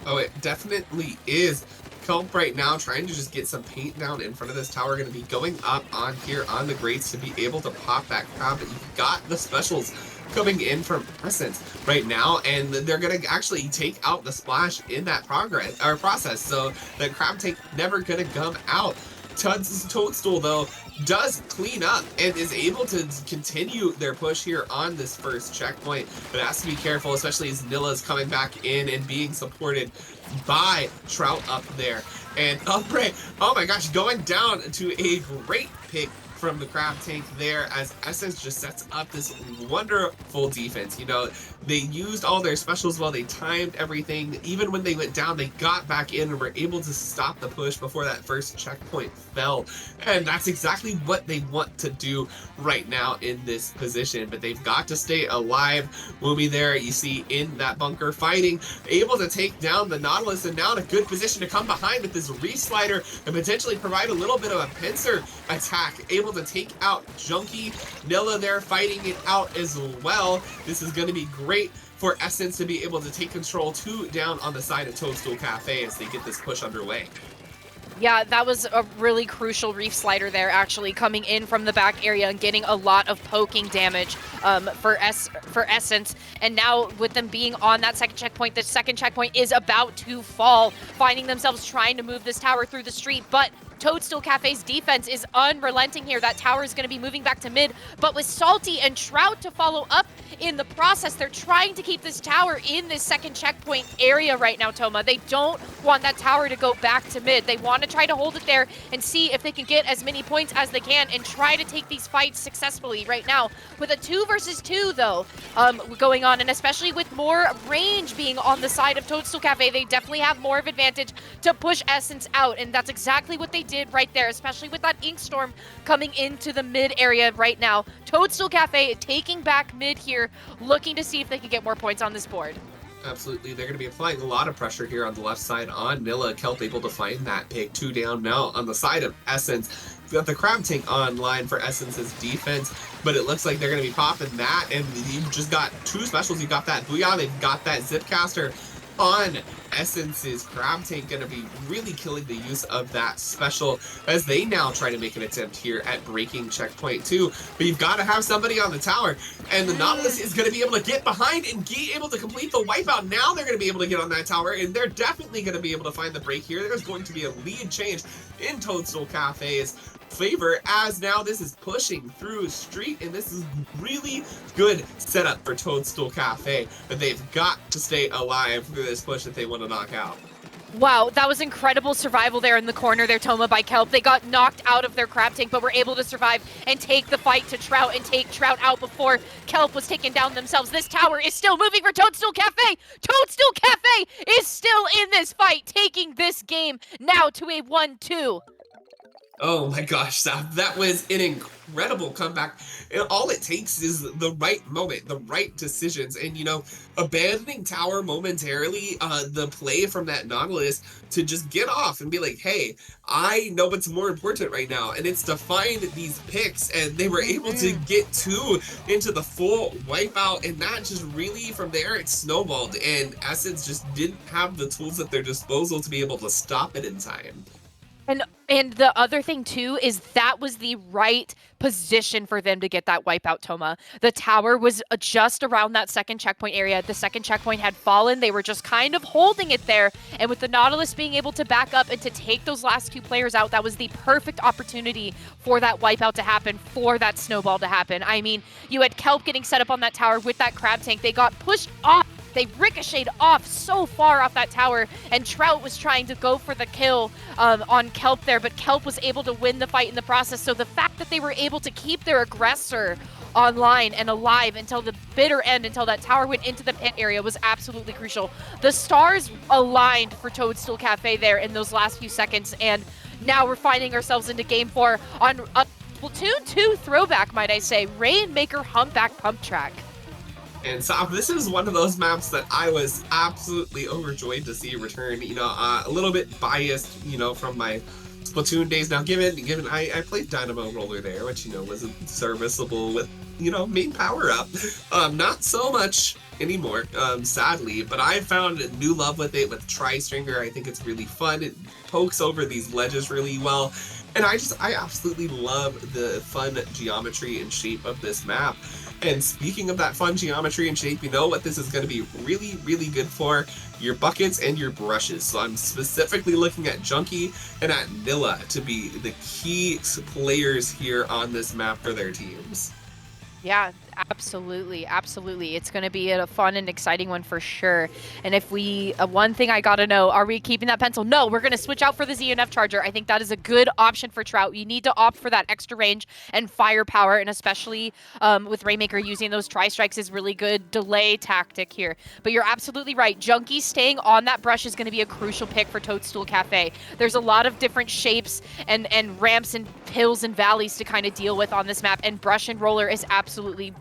Oh, it definitely is. Kelp right now trying to just get some paint down in front of this tower, going to be going up on here on the grates to be able to pop that crab, but you've got the specials coming in from Essence right now, and they're going to actually take out the splash in that process, so the crab tank never going to come out. Toadstool, though, does clean up and is able to continue their push here on this first checkpoint, but has to be careful, especially as Nilla's coming back in and being supported by Trout up there. And Umbre, oh my gosh, going down to a great pick from the Crab Tank there as Essence just sets up this wonderful defense. You know, they used all their specials well, they timed everything. Even when they went down, they got back in and were able to stop the push before that first checkpoint fell. And that's exactly what they want to do right now in this position, but they've got to stay alive. Woomy there, you see in that bunker fighting, able to take down the Nautilus, and now in a good position to come behind with this Reef Slider and potentially provide a little bit of a pincer attack, able to take out Junkie. Nilla there fighting it out as well. This is going to be great for Essence to be able to take control 2 down on the side of Toadstool Café as they get this push underway. Yeah, that was a really crucial Reef Slider there, actually, coming in from the back area and getting a lot of poking damage for Essence. And now, with them being on that second checkpoint, the second checkpoint is about to fall, finding themselves trying to move this tower through the street, but Toadstool Cafe's defense is unrelenting here. That tower is going to be moving back to mid, but with Salty and Trout to follow up in the process, they're trying to keep this tower in this second checkpoint area right now, Toma. They don't want that tower to go back to mid. They want to try to hold it there and see if they can get as many points as they can and try to take these fights successfully right now. With a 2 versus 2, though, going on, and especially with more range being on the side of Toadstool Cafe, they definitely have more of advantage to push Essence out, and that's exactly what they did right there, especially with that Ink Storm coming into the mid area right now. Toadstool Cafe taking back mid here, looking to see if they can get more points on this board. Absolutely, they're going to be applying a lot of pressure here on the left side on Nilla. Kelp able to find that pick, 2 down now on the side of Essence. We've got the Crab Tank online for Essence's defense, but it looks like they're going to be popping that, and you've just got 2 specials. You've got that Booyah, they've got that Zipcaster on Essence's Crab Tank, going to be really killing the use of that special as they now try to make an attempt here at breaking checkpoint 2. But you've got to have somebody on the tower, and the Nautilus is going to be able to get behind and be able to complete the wipeout. Now they're going to be able to get on that tower, and they're definitely going to be able to find the break here. There's going to be a lead change in Toadstool Cafe's favor as now this is pushing through street, and this is really good setup for Toadstool Cafe, but they've got to stay alive through this push if they want to knock out. Wow, that was incredible survival there in the corner there, Toma, by Kelp. They got knocked out of their Crab Tank, but were able to survive and take the fight to Trout and take Trout out before Kelp was taken down themselves. This tower is still moving for Toadstool Cafe. Toadstool Cafe is still in this fight, taking this game now to a 1-2. Oh my gosh, Saf, that was an incredible comeback. And all it takes is the right moment, the right decisions, and, you know, abandoning tower momentarily, the play from that Nautilus to just get off and be like, hey, I know what's more important right now, and it's to find these picks, and they were able to get 2 into the full wipeout, and that just really, from there, it snowballed, and Essence just didn't have the tools at their disposal to be able to stop it in time. And the other thing, too, is that was the right position for them to get that wipeout, Toma. The tower was just around that second checkpoint area. The second checkpoint had fallen. They were just kind of holding it there. And with the Nautilus being able to back up and to take those last 2 players out, that was the perfect opportunity for that wipeout to happen, for that snowball to happen. I mean, you had Kelp getting set up on that tower with that Crab Tank. They got pushed off. They ricocheted off so far off that tower, and Trout was trying to go for the kill on Kelp there, but Kelp was able to win the fight in the process. So the fact that they were able to keep their aggressor online and alive until the bitter end, until that tower went into the pit area, was absolutely crucial. The stars aligned for Toadstool Cafe there in those last few seconds, and now we're finding ourselves into Game 4 on a Splatoon 2 throwback, might I say, Rainmaker Humpback Pump Track. And so this is one of those maps that I was absolutely overjoyed to see return. You know, a little bit biased, you know, from my Splatoon days. Now, given I played Dynamo Roller there, which, you know, was serviceable with, you know, main power up. Not so much anymore, sadly. But I found new love with it with Tri-Stringer. I think it's really fun. It pokes over these ledges really well. And I absolutely love the fun geometry and shape of this map. And speaking of that fun geometry and shape, you know what this is going to be really, really good for? Your buckets and your brushes. So I'm specifically looking at Junkie and at Nilla to be the key players here on this map for their teams. Yeah, absolutely, absolutely. It's going to be a fun and exciting one for sure. And if we, one thing I got to know, are we keeping that pencil? No, we're going to switch out for the ZNF charger. I think that is a good option for Trout. You need to opt for that extra range and firepower, and especially with Rainmaker using those tri-strikes is really good delay tactic here. But you're absolutely right. Junkie staying on that brush is going to be a crucial pick for Toadstool Cafe. There's a lot of different shapes and ramps and hills and valleys to kind of deal with on this map, and brush and roller is absolutely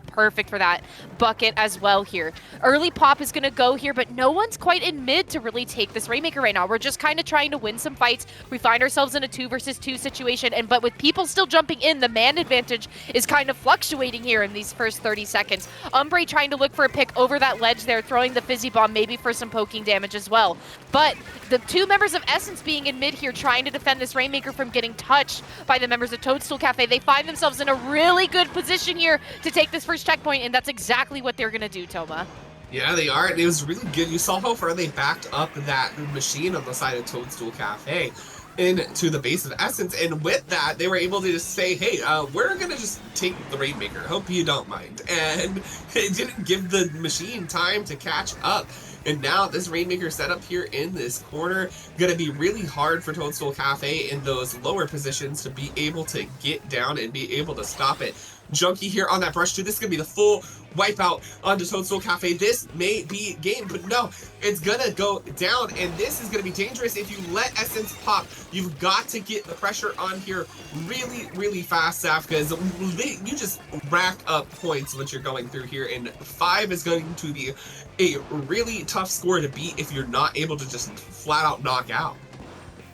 perfect for that. Bucket as well here. Early pop is going to go here, but no one's quite in mid to really take this Rainmaker right now. We're just kind of trying to win some fights. We find ourselves in a 2 versus 2 situation, but with people still jumping in, the man advantage is kind of fluctuating here in these first 30 seconds. Umbre trying to look for a pick over that ledge there, throwing the Fizzy Bomb maybe for some poking damage as well. But the 2 members of Essence being in mid here trying to defend this Rainmaker from getting touched by the members of Toadstool Cafe, they find themselves in a really good position here to take this first checkpoint, and that's exactly what they're going to do, Toma. Yeah, they are, and it was really good. You saw how far they backed up that machine on the side of Toadstool Cafe. into the base of Essence, and with that, they were able to just say, hey, we're gonna just take the Rainmaker, hope you don't mind. And it didn't give the machine time to catch up. And now this Rainmaker setup here in this corner, gonna be really hard for Toadstool Café in those lower positions to be able to get down and be able to stop it. Junkie here on that brush too. This is gonna be the full wipeout onto Toadstool Café. This may be game, but no, it's gonna go down, and this is gonna be dangerous if you let Essence pop. You've got to get the pressure on here really, really fast, Saf, because you just rack up points what you're going through here, and 5 is going to be a really tough score to beat if you're not able to just flat out knock out.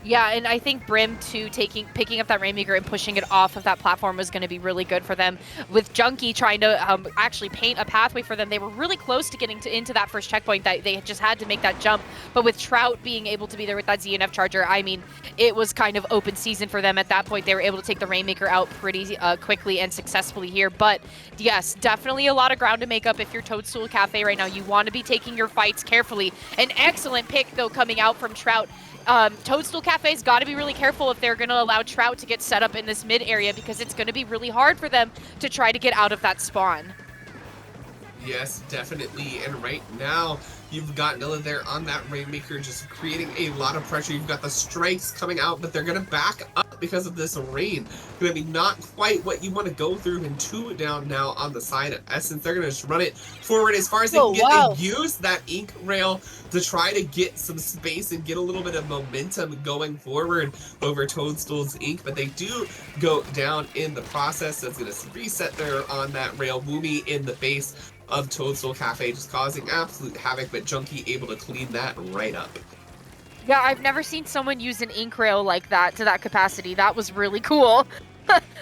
Yeah, and I think Brim too picking up that Rainmaker and pushing it off of that platform was going to be really good for them. With Junkie trying to actually paint a pathway for them, they were really close to getting into that first checkpoint. That they just had to make that jump. But with Trout being able to be there with that ZNF charger, I mean, it was kind of open season for them at that point. They were able to take the Rainmaker out pretty quickly and successfully here. But yes, definitely a lot of ground to make up if you're Toadstool Café right now. You want to be taking your fights carefully. An excellent pick though coming out from Trout. Toadstool Café's got to be really careful if they're going to allow Trout to get set up in this mid area, because it's going to be really hard for them to try to get out of that spawn. Yes, definitely. And right now, you've got Nilla there on that Rainmaker, just creating a lot of pressure. You've got the strikes coming out, but they're going to back up because of this rain. Going to be not quite what you want to go through, and 2 down now on the side of Essence. They're going to just run it forward as far as they can get. Wow. They use that ink rail to try to get some space and get a little bit of momentum going forward over Toadstool's ink, but they do go down in the process. That's going to reset there on that rail. Woomy in the base of Toadstool Café, just causing absolute havoc, but Junkie able to clean that right up. Yeah, I've never seen someone use an ink rail like that to that capacity. That was really cool.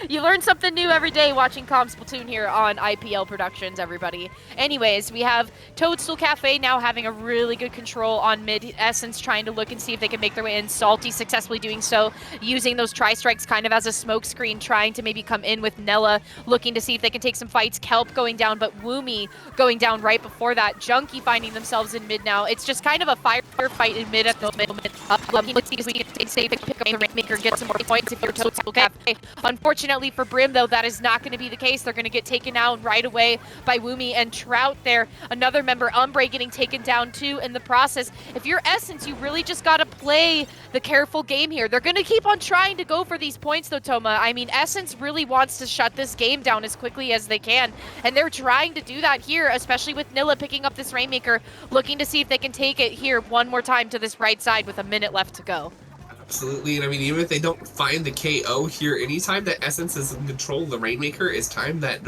You learn something new every day watching Splatoon here on IPL Productions, everybody. Anyways, we have Toadstool Café now having a really good control on mid. Essence trying to look and see if they can make their way in. Salty successfully doing so, using those tri-strikes kind of as a smoke screen, trying to maybe come in with Nella, looking to see if they can take some fights. Kelp going down, but Woomy going down right before that. Junkie finding themselves in mid now. It's just kind of a firefight in mid at the moment. Let's see if we can stay safe, pick up the Rainmaker, get some more points if you're Toadstool Café. Unfortunately for Brim, though, that is not going to be the case. They're going to get taken out right away by Woomy and Trout there. Another member, Umbre, getting taken down too in the process. If you're Essence, you really just got to play the careful game here. They're going to keep on trying to go for these points, though, Toma. I mean, Essence really wants to shut this game down as quickly as they can, and they're trying to do that here, especially with Nilla picking up this Rainmaker, looking to see if they can take it here one more time to this right side with a minute left to go. Absolutely, and I mean, even if they don't find the KO here, anytime that Essence is in control of the Rainmaker is time that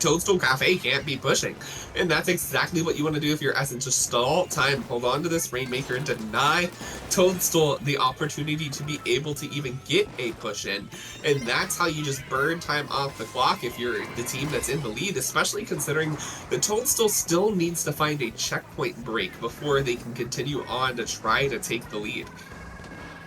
Toadstool Café can't be pushing. And that's exactly what you want to do if you're Essence. Just stall time, hold on to this Rainmaker, and deny Toadstool the opportunity to be able to even get a push in. And that's how you just burn time off the clock if you're the team that's in the lead, especially considering that Toadstool still needs to find a checkpoint break before they can continue on to try to take the lead.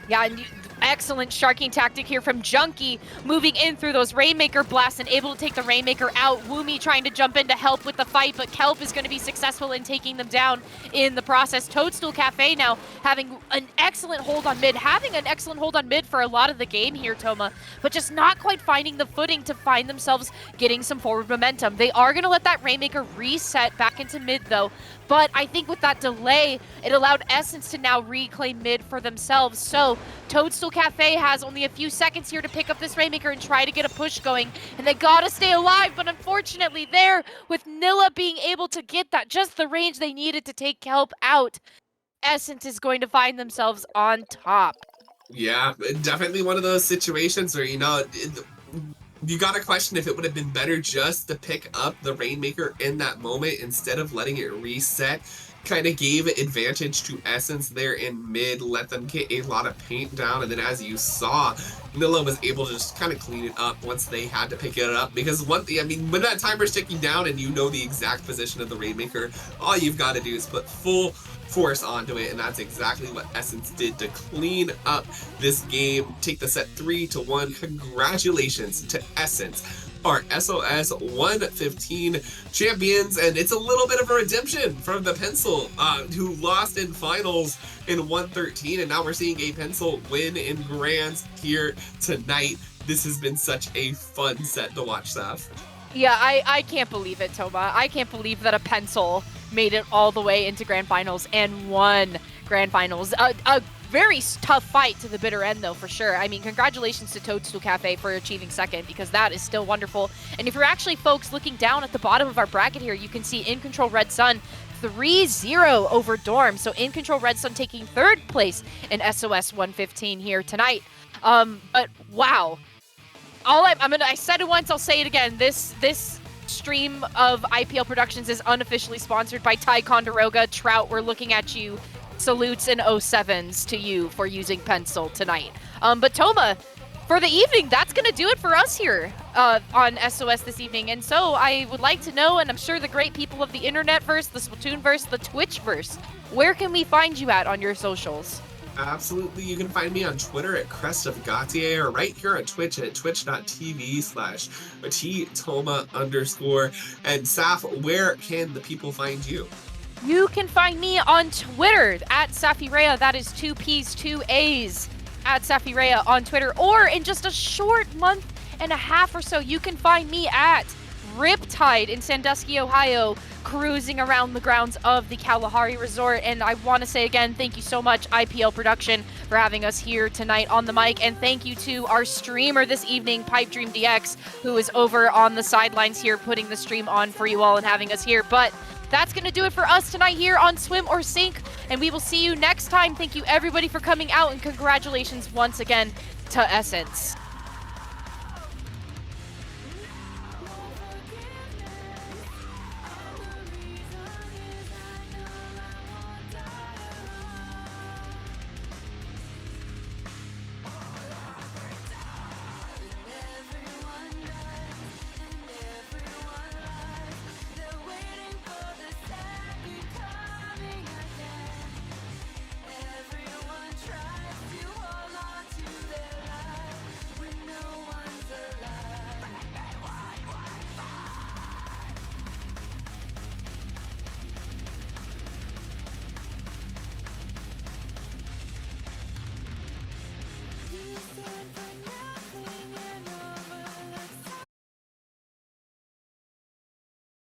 Yeah, and excellent sharking tactic here from Junkie, moving in through those Rainmaker blasts and able to take the Rainmaker out. Woomy trying to jump in to help with the fight, but Kelp is going to be successful in taking them down in the process. Toadstool Café now having an excellent hold on mid, for a lot of the game here, Toma, but just not quite finding the footing to find themselves getting some forward momentum. They are going to let that Rainmaker reset back into mid, though, but I think with that delay, it allowed Essence to now reclaim mid for themselves. So Toadstool Café has only a few seconds here to pick up this Rainmaker and try to get a push going, and they gotta stay alive, but unfortunately there, with Nilla being able to get that, just the range they needed to take Kelp out, Essence is going to find themselves on top. Yeah, definitely one of those situations where, you know, you gotta question if it would have been better just to pick up the Rainmaker in that moment instead of letting it reset. Kind of gave advantage to Essence there in mid, let them get a lot of paint down, and then as you saw, Nilla was able to just kind of clean it up once they had to pick it up. Because one thing, I mean, when that timer's ticking down and you know the exact position of the Rainmaker, all you've got to do is put full force onto it, and that's exactly what Essence did to clean up this game, take the set 3-1. Congratulations to Essence our SOS 115 champions, and it's a little bit of a redemption from the Pencil, who lost in finals in 113, and now we're seeing a Pencil win in Grands here tonight. This has been such a fun set to watch, Saf. Yeah, I can't believe it, Toma. I can't believe that a Pencil made it all the way into Grand Finals and won Grand Finals. A very tough fight to the bitter end, though, for sure. I mean, congratulations to Toadstool Café for achieving second, because that is still wonderful. And if you're actually, folks, looking down at the bottom of our bracket here, you can see In Control Red Sun 3-0 over Dorm. So In Control Red Sun taking third place in SOS 115 here tonight. But wow. I said it once, I'll say it again. This stream of IPL Productions is unofficially sponsored by Ticonderoga. Trout, we're looking at you. Salutes and 07s to you for using Pencil tonight. But Toma, for the evening, that's going to do it for us here on SOS this evening. And so I would like to know, and I'm sure the great people of the Internetverse, the Splatoonverse, the Twitchverse, where can we find you at on your socials? Absolutely. You can find me on Twitter at Crest of Gautier, or right here on Twitch at twitch.tv/Toma_. And Saf, where can the people find you? You can find me on Twitter at Safirea. That is 2 P's, 2 A's at Safirea on Twitter. Or in just a short month and a half or so, you can find me at Riptide in Sandusky, Ohio, cruising around the grounds of the Kalahari Resort. And I want to say again, thank you so much, IPL Production, for having us here tonight on the mic. And thank you to our streamer this evening, Pipe Dream DX, who is over on the sidelines here, putting the stream on for you all and having us here. But that's going to do it for us tonight here on Swim or Sink, and we will see you next time. Thank you, everybody, for coming out, and congratulations once again to Essence.